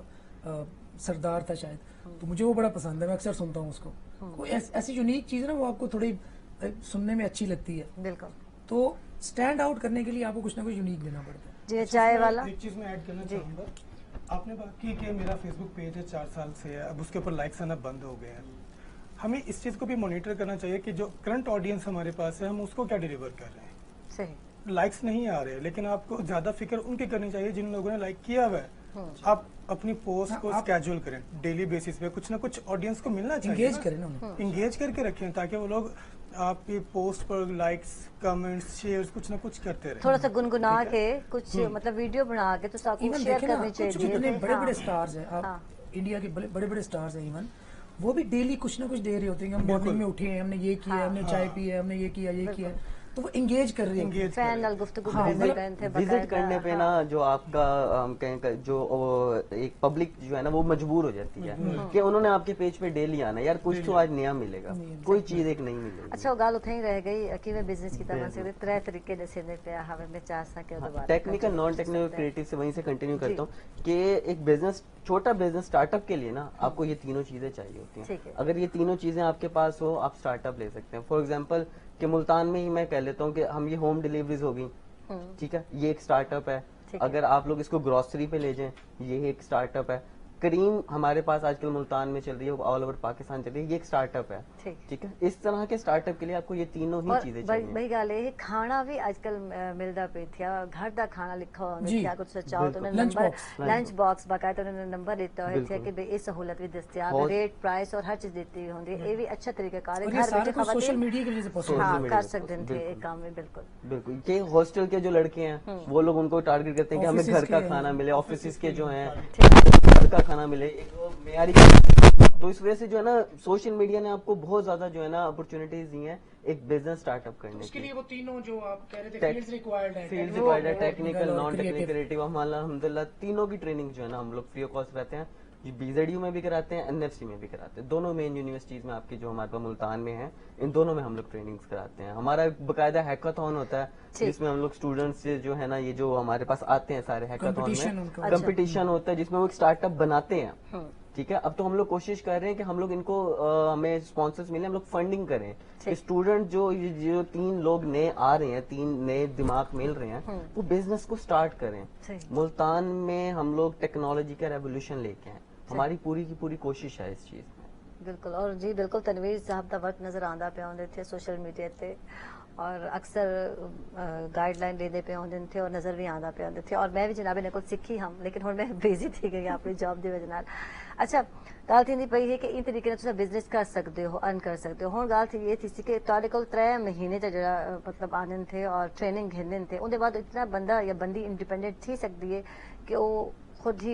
Speaker 2: सरदार था शायद, तो मुझे वो बड़ा पसंद है, मैं अक्सर सुनता हूँ उसको। कोई ऐसी यूनिक चीज है ना, वो आपको थोड़ी सुनने में अच्छी लगती है।
Speaker 1: बिल्कुल
Speaker 2: तो स्टैंड आउट करने के लिए आपको कुछ ना कुछ यूनिक देना पड़ता है।
Speaker 1: जी। चाय वाला
Speaker 6: एक चीज मैं ऐड करना चाहूंगा। आपने बात की कि मेरा फेसबुक पेज है 4 साल से है, अब उसके ऊपर लाइक्स आना बंद हो गए हैं। हमें इस चीज़ को भी मॉनिटर करना चाहिए कि जो करंट ऑडियंस हमारे पास है हम उसको क्या डिलीवर कर रहे हैं।
Speaker 1: सही।
Speaker 6: लाइक्स नहीं आ रहे, लेकिन आपको ज़्यादा फिक्र उनकी करनी चाहिए जिन लोगों ने लाइक किया हुआ है। आप अपनी पोस्ट को स्केड्यूल करें, डेली बेसिस पे कुछ ना कुछ ऑडियंस को मिलना चाहिए,
Speaker 2: इंगेज करें ना उन्हें,
Speaker 6: इंगेज करके रखें ताकि वो लोग आपकी पोस्ट पर लाइक्स, कमेंट्स, शेयर्स कुछ ना कुछ करते रहे।
Speaker 1: थोड़ा सा गुनगुना के कुछ मतलब वीडियो बना के तो सबको
Speaker 2: इवन
Speaker 1: शेयर
Speaker 2: देखें ना
Speaker 1: करनी
Speaker 2: कुछ
Speaker 1: चाहिए।
Speaker 2: कितने बड़े बड़े
Speaker 1: हाँ।
Speaker 2: स्टार्स हैं,
Speaker 1: हाँ।
Speaker 2: आप इंडिया के बड़े बड़े स्टार्स हैं, इवन वो भी डेली कुछ ना कुछ दे रहे होते हैं कि हम मॉर्निंग में उठे हैं, हमने ये किया है, हमने चाय पी है, हमने ये किया, ये किया, तो वो इंगेज कर रहे हैं।
Speaker 1: फैन नाल गुफ्तगू
Speaker 2: हाँ,
Speaker 1: करते रहते थे,
Speaker 5: विजिट
Speaker 1: बकायदा,
Speaker 5: करने पे ना जो आपका हम कहें कि जो एक पब्लिक जो है ना वो मजबूर हो जाती है कि उन्होंने आपके पेज पे डेली आना है, यार कुछ तो आज नया मिलेगा, कोई चीज एक नहीं मिलेगी।
Speaker 1: अच्छा वो गल उथे ही रह गई कि मैं बिजनेस की तरह से त्रै तरीके दसे ने पे हमें मैं चाह सके दोबारा
Speaker 5: टेक्निकल नॉन टेक्निकल क्रिएटिव से वहीं से कंटिन्यू करता हूँ कि एक बिजनेस, छोटा बिजनेस स्टार्टअप के लिए ना आपको ये तीनों चीजें चाहिए होती
Speaker 1: ठीक
Speaker 5: हैं।
Speaker 1: है।
Speaker 5: अगर ये तीनों चीजें आपके पास हो आप स्टार्टअप ले सकते हैं। फॉर एग्जांपल कि मुल्तान में ही मैं कह लेता हूँ कि हम ये होम डिलीवरीज होगी, ठीक है, ये एक स्टार्टअप है।
Speaker 1: ठीक है।
Speaker 5: अगर आप लोग इसको ग्रोसरी पे ले जाएं, ये एक स्टार्टअप है। करीम हमारे पास आजकल मुल्तान में चल रही है, ऑल ओवर पाकिस्तान चल रही है, ये एक स्टार्टअप है।
Speaker 1: ठीक।
Speaker 5: ठीक है, इस तरह के स्टार्टअप के लिए आपको ये तीनों ही
Speaker 1: और
Speaker 5: चीजें
Speaker 1: बड़ी
Speaker 5: चाहिए।
Speaker 1: बड़ी गल है खाना भी आजकल मिलदा पे थी, घर दा खाना लिखा हुआ
Speaker 2: जी,
Speaker 1: क्या कुछ चाहो तो उन्होंने
Speaker 2: lunch
Speaker 1: number
Speaker 2: box.
Speaker 1: Lunch box बाकायदा उन्होंने नंबर देता है
Speaker 5: बिल्कुल।
Speaker 1: कि भाई ये सहूलत भी दस्तियाब है,
Speaker 5: बहुत-
Speaker 1: रेट प्राइस और हर चीज देती होंदी है। ये भी अच्छा तरीका कार है,
Speaker 2: और ये
Speaker 1: घर
Speaker 2: सारा
Speaker 1: बैठे
Speaker 2: कुछ सोशल
Speaker 1: खवातीन
Speaker 2: मीडिया की वजह से पॉसिबल
Speaker 1: हाँ
Speaker 5: मीडिया
Speaker 1: कर
Speaker 5: से
Speaker 1: सकते थे
Speaker 5: बिल्कुल।
Speaker 1: एक काम में। बिल्कुल
Speaker 5: बिल्कुल, कि हॉस्टल के जो लड़के हैं वो लोग उनको टारगेट करते हैं कि हमें
Speaker 2: ऑफिसेज
Speaker 5: घर का
Speaker 2: के-
Speaker 5: खाना मिले, ऑफिस के जो हैं घर का खाना मिले, एक वो मेयारी। तो इस वजह से जो है ना सोशल मीडिया ने आपको बहुत ज्यादा जो है ना अपॉर्चुनिटीज दी हैं एक बिजनेस स्टार्टअप करने
Speaker 2: उसके
Speaker 5: के
Speaker 2: लिए
Speaker 5: लिए।
Speaker 2: वो तीनों जो आप कह रहे थे
Speaker 5: Tech-
Speaker 2: फील्ड्स रिक्वायर्ड है,
Speaker 5: फील्ड
Speaker 2: technical,
Speaker 5: रिक्वायर्ड है, टेक्निकल,
Speaker 2: और
Speaker 5: नॉन टेक्निकल,
Speaker 2: creative।
Speaker 5: क्रिएटिव, हम अल्हम्दुलिल्लाह तीनों की ट्रेनिंग जो है ना हम लोग फ्री ऑफ कॉस्ट रहते हैं। बीजेडयू में भी कराते हैं, एनएफसी में भी कराते हैं, दोनों मेन यूनिवर्सिटीज में आपकी जो हमारे पास मुल्तान में है, इन दोनों में हम लोग ट्रेनिंग्स कराते हैं। हमारा एक बकायदा हैकाथॉन होता है जिसमें हम लोग स्टूडेंट्स से जो है ना ये जो हमारे पास आते हैं सारे हैकाथॉन
Speaker 2: Competition
Speaker 5: में
Speaker 2: उनका।
Speaker 5: कंपटीशन होता है जिसमें वो एक स्टार्टअप बनाते हैं। ठीक है, अब तो हम लोग कोशिश कर रहे हैं कि हम लोग इनको हमें स्पॉन्सर्स मिले, हम लोग फंडिंग करें कि स्टूडेंट जो 3 लोग नए आ रहे हैं, 3 नए दिमाग मिल रहे हैं, वो बिजनेस को स्टार्ट करें।
Speaker 1: सही।
Speaker 5: मुल्तान में हम लोग टेक्नोलॉजी का रेवोल्यूशन लेके आए, हमारी पूरी की पूरी कोशिश है इस चीज में।
Speaker 1: बिल्कुल। और जी बिल्कुल तनवीर साहब का वर्क नज़र आंदा पे आंदे थे सोशल मीडिया पे और अक्सर गाइडलाइन लेंदे पे आंदे थे और नज़र भी आंदा पे आंदे थे और मैं भी जनाबे ने कुछ सीखी हम, लेकिन हुण मैं बिजी थी गई अपनी जॉब दी वजह नाल। अच्छा गल थी पई है कि इन तरीके नाल तुसीं बिजनेस कर सकते हो, अर्न कर सकते हो। हुण गल थी ये थी सी कि तुहाडे कोल 3 महीने दा जेड़ा मतलब आनंद थे और ट्रेनिंग घिनन थे, उनके बाद इतना बंदा या बंदी इंडिपेंडेंट थी सकती है कि वो खुद ही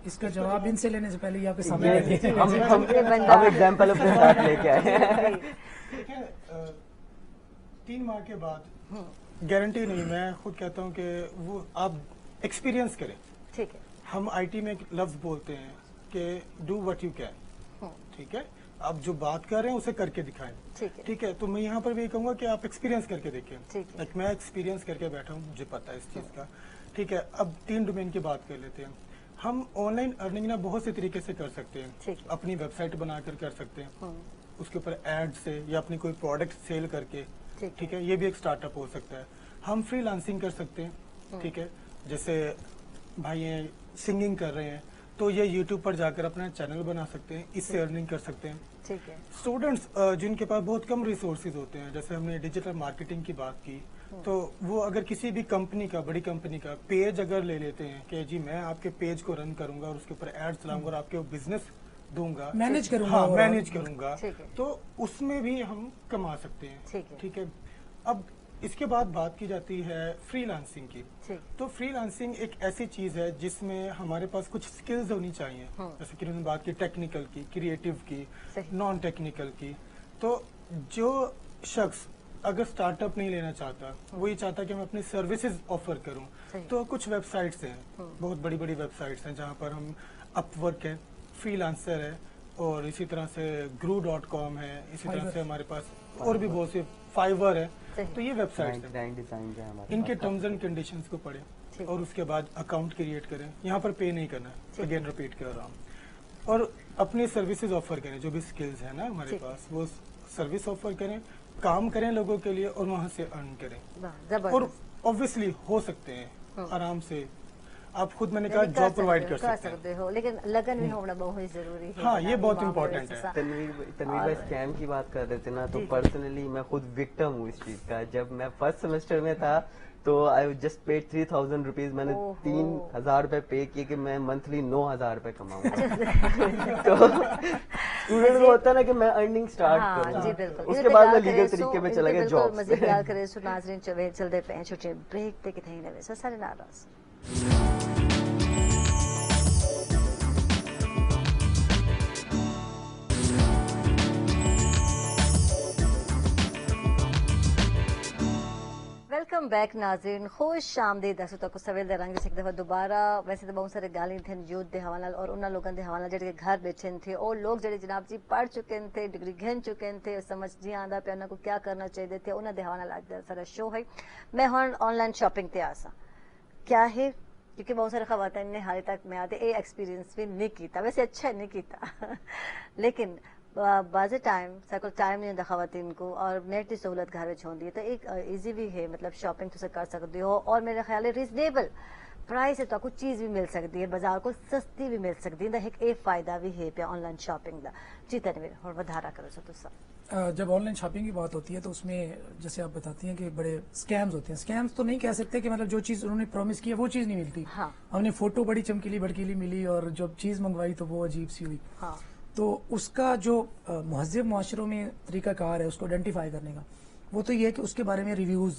Speaker 2: इसका जवाब इनसे लेने से पहले ही आपके सामने
Speaker 5: ये
Speaker 2: रख दिया।
Speaker 5: हम एग्जाम्पल अपने साथ लेके आए हैं।
Speaker 6: देखिए 3 माह के बाद गारंटी नहीं, मैं खुद कहता हूँ कि वो आप एक्सपीरियंस करें।
Speaker 1: ठीक है।
Speaker 6: हम आईटी में एक लफ्ज बोलते हैं कि डू व्हाट यू कैन, ठीक है, आप जो बात कर रहे हैं उसे करके दिखाएं।
Speaker 1: ठीक है।
Speaker 6: ठीक है, तो मैं यहाँ पर भी कहूँगा कि आप एक्सपीरियंस करके देखें।
Speaker 1: ठीक है।
Speaker 6: लाइक मैं एक्सपीरियंस करके बैठा हूँ, मुझे पता है इस चीज़ का। ठीक है, अब 3 डोमेन की बात कर लेते हैं। हम ऑनलाइन अर्निंग ना बहुत से तरीके से कर सकते हैं।
Speaker 1: ठीक है।
Speaker 6: अपनी वेबसाइट बनाकर कर सकते हैं, उसके ऊपर एड से या अपनी कोई प्रोडक्ट सेल करके।
Speaker 1: ठीक है।
Speaker 6: ठीक है, ये भी एक स्टार्टअप हो सकता है। हम फ्रीलांसिंग कर सकते हैं। ठीक है, जैसे भाई ये सिंगिंग कर रहे हैं तो ये यूट्यूब पर जाकर अपना चैनल बना सकते हैं, इससे अर्निंग कर सकते हैं।
Speaker 1: ठीक है।
Speaker 6: स्टूडेंट्स जिनके पास बहुत कम रिसोर्सेज होते हैं, जैसे हमने डिजिटल मार्केटिंग की बात की, तो वो अगर किसी भी कंपनी का, बड़ी कंपनी का पेज अगर ले लेते हैं कि जी मैं आपके पेज को रन करूंगा और उसके ऊपर एड्स चलाऊंगा और आपके बिजनेस दूंगा,
Speaker 2: मैनेज करूंगा।
Speaker 6: हाँ
Speaker 2: और-
Speaker 6: मैनेज करूंगा,
Speaker 1: ठीक है।
Speaker 6: तो उसमें भी हम कमा सकते हैं।
Speaker 1: ठीक है।
Speaker 6: ठीक है, अब इसके बाद बात की जाती है फ्रीलांसिंग की।
Speaker 1: ठीक।
Speaker 6: तो फ्रीलांसिंग एक ऐसी चीज है जिसमें हमारे पास कुछ स्किल्स होनी चाहिए, जैसे कि उन्होंने बात की टेक्निकल की, क्रिएटिव की,
Speaker 1: सही।
Speaker 6: नॉन टेक्निकल की। तो जो शख्स अगर स्टार्टअप नहीं लेना चाहता, वो ये चाहता कि मैं अपनी सर्विसेज ऑफर करूं,
Speaker 1: सही।
Speaker 6: तो कुछ वेबसाइट्स हैं, बहुत बड़ी बड़ी वेबसाइट्स हैं जहां पर हम अपवर्क है, फ्रीलांसर है और इसी तरह से gru.com है, इसी तरह
Speaker 2: Fiverr।
Speaker 6: से हमारे पास और भी बहुत से फाइवर है।
Speaker 1: सही।
Speaker 6: तो ये वेबसाइट्स हैं,
Speaker 5: 99 डिजाइन जो है हमारे
Speaker 6: इनके
Speaker 5: पास।
Speaker 6: टर्म्स एंड कंडीशंस को पढ़ें
Speaker 1: ठीक।
Speaker 6: और उसके बाद अकाउंट क्रिएट करें। यहाँ पर पे नहीं करना है, अगेन रिपीट कर रहा हूँ। और अपनी सर्विसेज ऑफर करें, जो भी स्किल्स है ना हमारे
Speaker 1: ठीक।
Speaker 6: पास, वो सर्विस ऑफर करें, काम करें लोगों के लिए और वहाँ से अर्न करें।
Speaker 1: वाह,
Speaker 6: और
Speaker 1: जबरदस्त।
Speaker 6: ऑब्वियसली हो सकते हैं आराम से। आप खुद मैंने कहा जॉब प्रोवाइड कर सकते
Speaker 1: सकते हो, लेकिन लगन भी होना बहुत जरूरी है।
Speaker 6: हाँ, ये बहुत इम्पोर्टेंट है।
Speaker 5: तनवीर भाई स्कैम की बात कर रहे थे ना, तो पर्सनली मैं खुद विक्टिम हूँ इस चीज का। जब मैं फर्स्ट सेमेस्टर में था तो आई जस्ट पेड 3000 रुपीज, मैंने 3000 रुपए पे किए कि मैं मंथली 9000 रुपए कमाऊंगा। तो स्टूडेंट को होता है ना कि मैं अर्निंग स्टार्ट करूँ,
Speaker 1: जी बिल्कुल।
Speaker 5: उसके बाद मैं लीगल तरीके पे चला गया जॉब।
Speaker 1: मजीद ख्याल करे सो नाज़रीन चलते पे छोटे ब्रेक पे किथे नवे सो सारे नाराज। वेलकम बैक नाज़रीन, खुश आमदीद दसो तक सवेल दे रंग एक दफ़ा दोबारा। वैसे तो बहुत सारे गाली थे यूथ के हवाले और उन्होंने लोगों के हवाले जेडे घर बैठे थे और लोग जेडे जनाब जी पढ़ चुके थे, डिग्री घिन चुके थे, समझ नहीं आता पे उन्होंने को क्या करना चाहिए थे, उन्होंने हवाले आज सारा शो है। मैं हुण ऑनलाइन शॉपिंग ते आसा क्या है, क्योंकि बहुत सारे खवातीन ने हाल तक मैं आते ये एक्सपीरियंस भी नहीं किया, वैसे अच्छा नहीं किया लेकिन बाज़ टाइम सारे टाइम नहीं होता खवातीन को और नेट की सहूलत घर में होती है तो एक ईजी भी है, मतलब शॉपिंग तुम कर सकते हो और मेरे ख्याल है रीजनेबल प्राइस है तो कुछ चीज़ भी मिल सकती है, बाजार को सस्ती भी मिल सकती है। एक ये फायदा भी है पे ऑनलाइन शॉपिंग का। जी तनवीर और वधारा करो सो तुसा।
Speaker 2: जब ऑनलाइन शॉपिंग की बात होती है तो उसमें जैसे आप बताती हैं कि बड़े स्कैम्स होते हैं। स्कैम्स तो नहीं कह सकते कि मतलब जो चीज़ उन्होंने प्रॉमिस किया वो चीज़ नहीं मिलती।
Speaker 1: हाँ।
Speaker 2: हमने फोटो बड़ी चमकीली भड़कीली मिली और जब चीज़ मंगवाई तो वो अजीब सी हुई।
Speaker 1: हाँ।
Speaker 2: तो उसका जो महज़ब मुआशरों में तरीकाकार है उसको आइडेंटिफाई करने का, वो तो ये है कि उसके बारे में रिव्यूज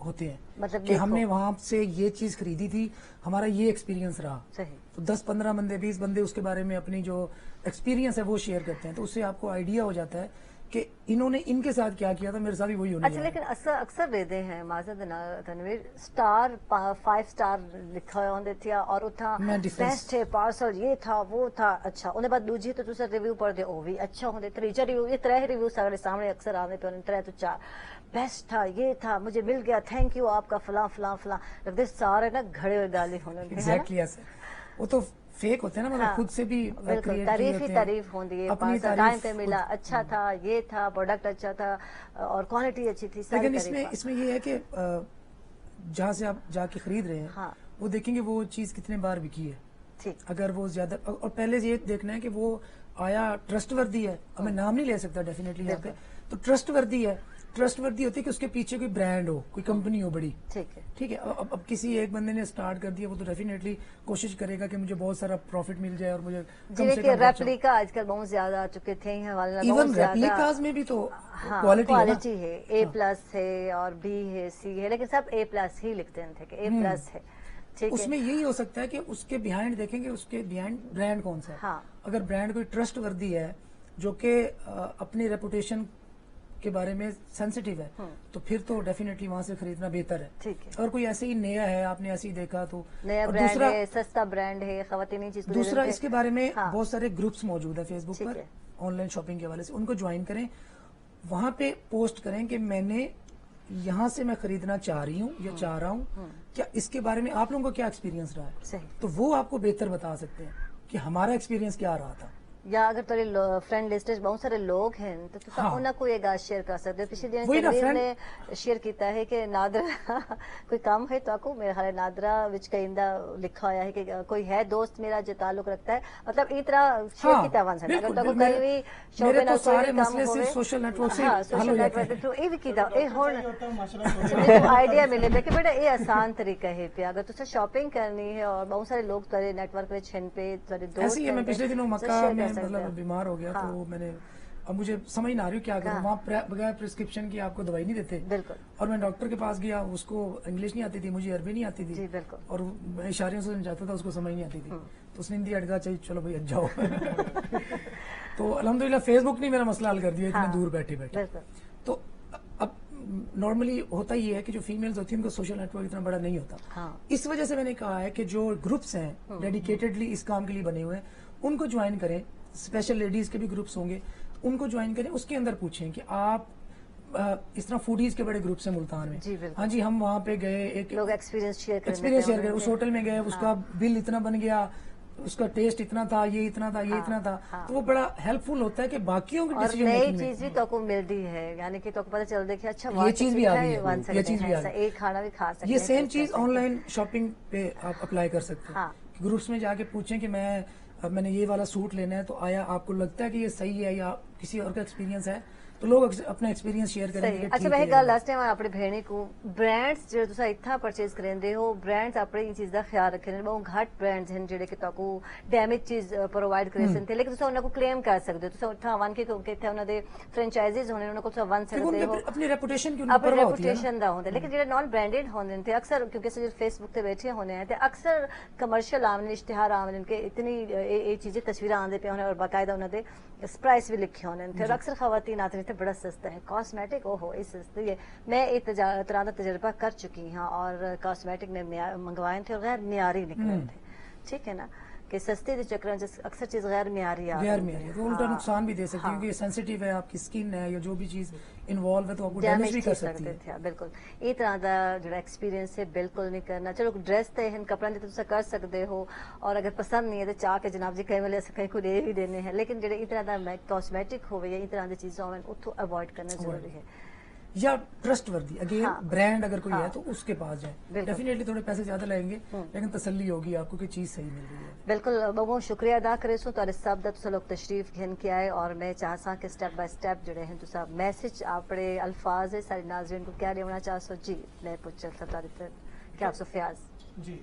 Speaker 2: होते हैं,
Speaker 1: मतलब
Speaker 2: कि हमने वहां से ये चीज खरीदी थी, हमारा ये एक्सपीरियंस रहा।
Speaker 1: सही।
Speaker 2: तो 10-15 बंदे 20 बंदे उसके बारे में अपनी जो एक्सपीरियंस है वो शेयर करते हैं, तो उससे आपको आइडिया हो जाता है कि इन्होंने इनके साथ क्या किया था, मेरे साथ भी वही होने
Speaker 1: अच्छा, लेकिन अक्सर देते हैं माजद तनवीर स्टार 5 स्टार लिखा होंगे थे और उठा बेस्ट है पार्सल ये था वो था। अच्छा उन्हें बाद दूजी तो तुम रिव्यू पढ़ते ओ भी अच्छा होंगे, तीजा रिव्यू ये 3 रिव्यू सारे सामने अक्सर आने पे 3 तो 4 बेस्ट था, ये था, मुझे मिल गया, थैंक यू आपका फलां फलां फलां, लगते सारे ना घड़े हुए गाली होने।
Speaker 2: एग्जैक्टली ऐसे वो तो फेक होते हैं ना, मतलब
Speaker 1: हाँ,
Speaker 2: खुद से भी
Speaker 1: बिल्कुल तारीफ ही तारीफ होती है, टाइम पे मिला, अच्छा था, ये था, प्रोडक्ट अच्छा था और क्वालिटी अच्छी थी।
Speaker 2: लेकिन इसमें ये है कि जहाँ से आप जाके खरीद रहे हैं
Speaker 1: हाँ।
Speaker 2: वो देखेंगे वो चीज कितने बार बिकी है।
Speaker 1: ठीक।
Speaker 2: अगर वो ज्यादा, और पहले ये देखना है कि वो आया ट्रस्टवर्दी है, अब मैं नाम नहीं ले सकता डेफिनेटली यहाँ पे, तो ट्रस्टवर्दी है। ट्रस्टवर्दी होती है कि उसके पीछे कोई ब्रांड हो, कोई कंपनी हो बड़ी।
Speaker 1: ठीक है।
Speaker 2: ठीक है। अब किसी एक बंदे ने स्टार्ट कर दिया, वो तो डेफिनेटली कोशिश करेगा कि मुझे बहुत सारा प्रॉफिट मिल जाए और मुझे कम से कम
Speaker 1: रेप्लिका आजकल बहुत ज्यादा आ चुके थे,
Speaker 2: इवन रेप्लिकाज में भी तो
Speaker 1: क्वालिटी है, A+ है और B है, C है, लेकिन सब A+ ही लिखते थे कि A+ है। ठीक
Speaker 2: उसमें यही हो सकता है कि उसके बिहाइंड देखेंगे, उसके बिहाइंड ब्रांड कौन सा है।
Speaker 1: हाँ।
Speaker 2: अगर ब्रांड कोई ट्रस्टवर्दी है जो कि अपनी रेपुटेशन के बारे में सेंसिटिव है तो फिर तो डेफिनेटली वहां से खरीदना बेहतर है।
Speaker 1: ठीक है।
Speaker 2: अगर कोई ऐसे ही नया है, आपने ऐसे ही देखा तो
Speaker 1: नया ब्रांड है, सस्ता ब्रांड है, खवातीनी चीज।
Speaker 2: दूसरा इसके बारे में बहुत सारे ग्रुप्स मौजूद है फेसबुक पर ऑनलाइन शॉपिंग के हवाले से, उनको ज्वाइन करें, वहां पे पोस्ट करें कि मैंने यहाँ से मैं खरीदना चाह रही हूँ या चाह रहा हूँ, क्या इसके बारे में आप लोगों को क्या एक्सपीरियंस रहा है।
Speaker 1: सही।
Speaker 2: तो वो आपको बेहतर बता सकते हैं कि हमारा एक्सपीरियंस क्या रहा था।
Speaker 1: या अगर तेरे फ्रेंड लिस्ट में बहुत सारे लोग हैं तो तुम
Speaker 2: हाँ।
Speaker 1: उन्हें कोई एक शेयर कर सकते हो। पिछले दिन
Speaker 2: वही ना,
Speaker 1: तनवीर ने शेयर किया है कि नादरा कोई काम है तो आपको मेरे ख्याल नादरा विच कइंदा लिखा हुआ है कि कोई है दोस्त मेरा जो ताल्लुक रखता है, मतलब इस तरह शेयर किया वन से अगर तो कहीं भी
Speaker 2: मेरे तो सारे मसले सिर्फ सोशल नेटवर्क से हल हो जाते हैं।
Speaker 1: तो ये भी किया ए हुन आइडिया मिले पे कि बेटा ये आसान तरीका है पे अगर तुझे शॉपिंग करनी है और बहुत सारे लोग तेरे नेटवर्क पे छिन पे तेरे दोस्त
Speaker 2: ऐसे ही मैं पिछले दिनों मक्का में मतलब बीमार हो गया।
Speaker 1: हाँ।
Speaker 2: तो मैंने, अब मुझे समझ ना आ रही क्या करूं, वहाँ बगैर प्रिस्क्रिप्शन की आपको दवाई नहीं देते।
Speaker 1: बिल्कुल।
Speaker 2: और मैं डॉक्टर के पास गया, उसको इंग्लिश नहीं आती थी, मुझे अरबी नहीं आती थी।
Speaker 1: जी बिल्कुल।
Speaker 2: और मैं इशारियों से समझाता था, उसको समझ नहीं आती थी, तो उसने हिंदी अटका चाहिए, चलो भाई जाओ तो अल्हम्दुलिल्लाह फेसबुक ने मेरा मसला हल कर दिया इतने दूर बैठे बैठे। तो अब नॉर्मली होता ही है कि जो फीमेल्स होती हैं उनका सोशल नेटवर्क इतना बड़ा नहीं होता।
Speaker 1: हाँ।
Speaker 2: इस वजह से मैंने कहा है कि जो ग्रुप्स हैं डेडिकेटेडली इस काम के लिए बने हुए हैं उनको ज्वाइन करें। स्पेशल लेडीज के भी ग्रुप्स होंगे, उनको ज्वाइन करें। उसके अंदर पूछें कि आप इस तरह फूडीज के बड़े ग्रुप्स हैं मुल्तान में।
Speaker 1: जी
Speaker 2: हाँ जी, हम वहाँ पे गए, एक
Speaker 1: लोग एक्सपीरियंस शेयर
Speaker 2: करें, उस होटल में गए, उसका बिल इतना बन गया, اس کا ٹیسٹ اتنا تھا, یہ اتنا تھا, یہ اتنا تھا, تو وہ بڑا ہیلپ فل ہوتا ہے کہ باقیوں کی
Speaker 1: اور
Speaker 2: ڈیسیجن
Speaker 1: نئی
Speaker 2: میکنگ
Speaker 1: چیز بھی تو کو ملتی ہے, یعنی کہ تو کو پتہ چل دے کہ اچھا
Speaker 2: یہ چیز بھی آ گئی ہے,
Speaker 1: بن
Speaker 2: یہ
Speaker 1: سکتے
Speaker 2: چیز بھی
Speaker 1: ہیں,
Speaker 2: آ گئی.
Speaker 1: ایک کھانا بھی کھا سکتے ہیں.
Speaker 2: یہ سیم چیز آن لائن شاپنگ پہ آپ اپلائی کر سکتے ہیں.
Speaker 1: ہاں.
Speaker 2: گروپس میں جا کے پوچھیں کہ میں نے یہ والا سوٹ لینا ہے, تو آیا آپ کو لگتا ہے کہ یہ صحیح ہے یا کسی اور کا ایکسپیرینس ہے, تو لوگ اپنا ایکسپیرینس شیئر کریں گے.
Speaker 1: اچھا وہی گل دستے ہیں اپنی بہنی کو, برانڈس جو تسا اتنا پرچیز کرتے ہو, برانڈس اپنی چیز کا خیال رکھتے بہت گھٹ برانڈس ہیں جہے کہ تک ڈیمیج چیز پرووائڈ کرے سکتے, لیکن تصا انہوں کو کلیم کر سکتے ہو, تصا اتنا ون کے کیونکہ اتنے انہوں نے فرینچائزیز ہونے انہوں کو تصا ون سکتے ہو,
Speaker 2: اپنی ریپوٹیشن کی
Speaker 1: اپنی ریپوٹیشن کا ہوتا ہے. لیکن جہاں نان برانڈیڈ ہوتے ہیں اکثر کیونکہ صرف فیس بک سے بیٹھے ہونے ہیں, اکثر کمرشل آمنے اشتہار آمنے کہ اتنی یہ چیزیں تصویر آتے پہ ہونے اور باقاعدہ انہوں نے پرائس بھی لکھے ہونے تھے, اور اکثر خواتین آتے تھے بڑا سستا ہے کاسمیٹک, اوہو یہ سستی ہے. میں ایک طرح کا تجربہ کر چکی ہوں اور کاسمیٹک میں منگوائے تھے اور غیر معیاری نکلے تھے. ٹھیک ہے نا, کہ سستے کے چکر میں اکثر چیز غیر معیاری آ
Speaker 2: غیر معیاری تو الٹا نقصان بھی دے سکتی ہے, کیونکہ یہ سینسیٹیو ہے, آپ کی اسکن ہے یا جو بھی چیز انوالو ہے تو آپ کو ڈیمیج بھی کر سکتی ہے.
Speaker 1: بالکل یہ طرح کا جو ایکسپیرینس ہے بالکل نہیں کرنا. چلو ڈریس تو ان کپڑے کی تو کر سکتے ہو, اور اگر پسند نہیں ہے تو چاہ کے جناب جی کئی ویلے کہیں کو دے بھی دینے ہیں, لیکن جہاں اس طرح کا کاسمیٹک ہو یا اس طرح کی چیزیں ہو اتوں اوائڈ کرنا ضروری ہے.
Speaker 2: یا ٹرسٹ وردی اگین برانڈ اگر کوئی ہے تو اس کے پاس جائیں, ڈیفینیٹلی تھوڑے پیسے زیادہ لگیں گے لیکن تسلی ہوگی آپ کو کہ چیز صحیح مل رہی ہے.
Speaker 1: بالکل بہت شکریہ ادا کرے سو تو سب کا تصا لوگ تشریف گھن کے آئے, اور میں چاہسا کہ اسٹیپ بائی اسٹیپ جڑے ہیں تو میسج اپنے الفاظ ہے سارے ناظرین کو کیا دینا چاہ سو. جی میں پوچھ سکتا کیا آپ فیاض.
Speaker 6: جی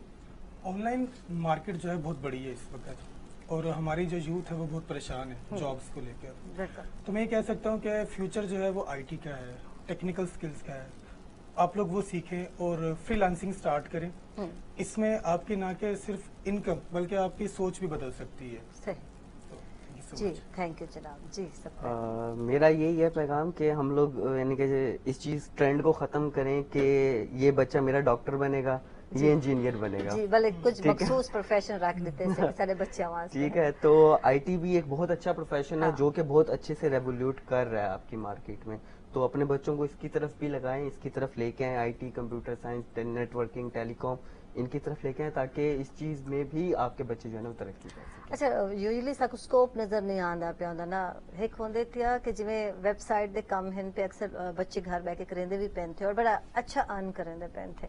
Speaker 6: آن لائن مارکیٹ جو ہے بہت بڑی ہے اس وقت, اور ہماری جو یوتھ ہے وہ بہت پریشان ہے جابس کو لے کر. تو میں یہ کہہ سکتا ہوں کہ فیوچر جو ہے وہ آئی ٹی کا ہے, ٹیکنیکل سکلز کا ہے. آپ لوگ وہ سیکھیں اور فری لانسنگ سٹارٹ کریں. اس میں آپ کی نہ کہ صرف انکم بلکہ آپ کی سوچ بھی بدل سکتی ہے.
Speaker 1: جی تھینک یو جناب. جی سب
Speaker 5: میرا یہی ہے پیغام کہ ہم لوگ یعنی کہ اس چیز ٹرینڈ کو ختم کریں کہ یہ بچہ میرا ڈاکٹر بنے گا, یہ انجینئر بنے گا.
Speaker 1: جی بلے کچھ مخصوص پروفیشن رکھ دیتے ہیں سارے بچے آواز.
Speaker 5: ٹھیک ہے, تو آئی ٹی بھی ایک بہت اچھا پروفیشن ہے جو کہ بہت اچھے سے ریولیوٹ کر رہا ہے آپ کی مارکیٹ میں. تو اپنے بچوں کو اس کی طرف بھی لگائیں, اس کی طرف لے کے آئیں, I T, computer science, networking, telecom, ان کی طرف لے کے آئیں تاکہ اس چیز میں بھی آپ کے بچے جو ہے نا وہ ترقی کر سکیں.
Speaker 1: اچھا یوزلی ساکو سکوپ نظر نہیں آتا پیا ہوندا نا, ایک ہوندے تھیا کہ جویں ویب سائٹ دے کم ہن پہ اکثر بچے گھر بیٹھ کے کریندے بھی پین تھے اور بڑا اچھا ارن کریندے پین تھے.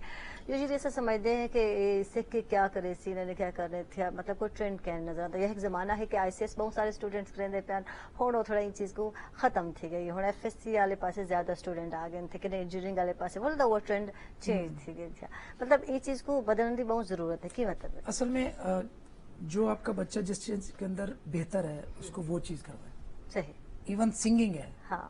Speaker 1: یوزلی ایسا سمجھتے ہیں کہ سیکھ کے کیا کرے سی, انہوں نے کیا کرنے تھیا, مطلب کوئی ٹرینڈ کہنے نظر آتا. یہ ایک زمانہ ہے کہ آئی سی ایس بہت سارے اسٹوڈنٹس کریندے پین, ہوں وہ تھوڑا ان چیز کو ختم تھی گئی. ہوں ایف ایس سی والے پاسے زیادہ اسٹوڈنٹ آ گئے تھے کہ انجینئرنگ والے پاسے بولتا وہ ٹرینڈ چینج تھی گئی تھا. مطلب یہ چیز کو بدلنے کی بہت ضرورت ہے. کی مطلب
Speaker 2: اصل میں جو آپ کا بچہ جس چیز کے اندر بہتر ہے اس کو وہ چیز کروائے.
Speaker 1: صحیح.
Speaker 2: ایون سنگنگ ہے,
Speaker 1: ہاں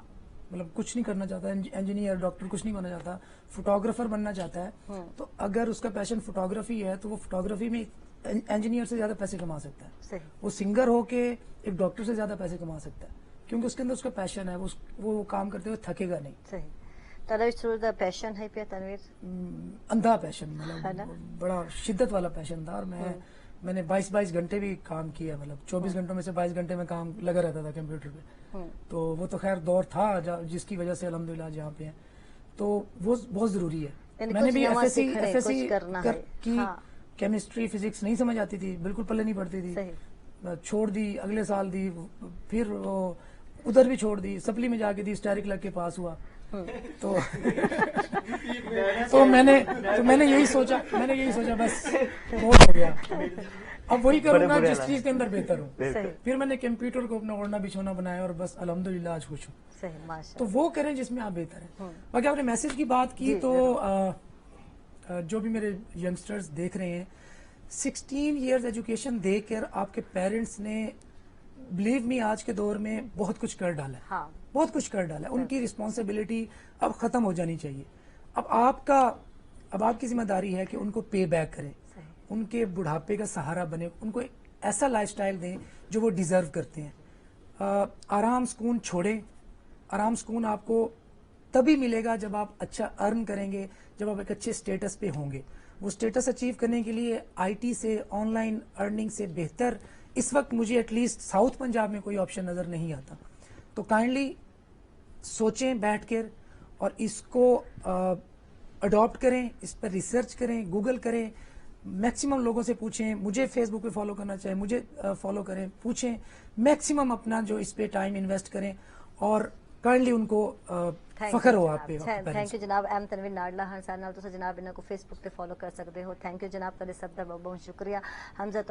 Speaker 2: مطلب کچھ نہیں کرنا چاہتا, انجینئر ڈاکٹر کچھ نہیں بننا چاہتا, فوٹوگرافر بننا چاہتا ہے, تو اگر اس کا پیشن فوٹوگرافی ہے تو وہ فوٹوگرافی میں انجینئر سے زیادہ پیسے کما سکتا ہے. وہ سنگر ہو کے ایک ڈاکٹر سے زیادہ پیسے کما سکتا ہے کیونکہ اس کے اندر اس کا پیشن ہے, وہ کام کرتے ہوئے تھکے گا نہیں.
Speaker 1: صحیح. تنویر تھرو دا پیشن ہے پیا تنویر,
Speaker 2: اندھا پیشن, مطلب بڑا شدت والا پیشن تھا. اور میں نے 22 گھنٹے بھی کام کیا, مطلب 24 گھنٹوں میں سے 22 گھنٹے میں کام لگا رہتا تھا کمپیوٹر پہ. تو وہ تو خیر دور تھا جس کی وجہ سے الحمدللہ آج یہاں پہ ہیں, تو وہ بہت ضروری ہے. میں نے بھی ایف ایس سی کی کیمسٹری فزکس نہیں سمجھ آتی تھی, بالکل پلے نہیں پڑتی تھی, چھوڑ دی, اگلے سال دی, پھر وہ ادھر بھی چھوڑ دی, سپلی میں جا کے دی, اسٹیرک لگ کے پاس ہوا. تو میں نے یہی سوچا بس بہت ہو گیا, اب وہی کروں گا جس چیز کے اندر بہتر ہوں. پھر میں نے کمپیوٹر کو اپنا اوڑھنا بچھونا بنایا اور بس الحمدللہ آج خوش ہوں. تو وہ کریں جس میں آپ بہتر ہیں. باقی آپ نے میسج کی بات کی تو جو بھی میرے ینگسٹرز دیکھ رہے ہیں, 16 ایئرز ایجوکیشن دے کر آپ کے پیرنٹس نے بلیو می آج کے دور میں بہت کچھ کر ڈالا ہے, بہت کچھ کر ڈالا ہے. ان کی رسپانسبلٹی اب ختم ہو جانی چاہیے. اب آپ کی ذمہ داری ہے کہ ان کو پے بیک کریں, ان کے بڑھاپے کا سہارا بنے, ان کو ایسا لائف سٹائل دیں جو وہ ڈیزرو کرتے ہیں. آرام سکون چھوڑیں. آرام سکون آپ کو تبھی ملے گا جب آپ اچھا ارن کریں گے, جب آپ ایک اچھے سٹیٹس پہ ہوں گے. وہ سٹیٹس اچیو کرنے کے لیے آئی ٹی سے, آن لائن ارننگ سے بہتر اس وقت مجھے ایٹ لیسٹ ساؤتھ پنجاب میں کوئی آپشن نظر نہیں آتا. تو کائنڈلی سوچیں بیٹھ کر اور اس کو اڈاپٹ کریں, اس پر ریسرچ کریں, گوگل کریں, मैक्सिमम लोगों से पूछें, मुझे फेसबुक पे फॉलो करना चाहे मुझे फॉलो करें, पूछें, मैक्सिमम अपना जो इस पे टाइम इन्वेस्ट करें और काइंडली उनको फखर हो आप पे।
Speaker 1: थैंक यू जनाब एम तनवीर नाडला हर साल नाल तुसा जनाब इन्हां को फेसबुक ते फॉलो कर सकते हो। थैंक यू जनाब, तुहाडे सब दा बहुत बहुत शुक्रिया। हमजा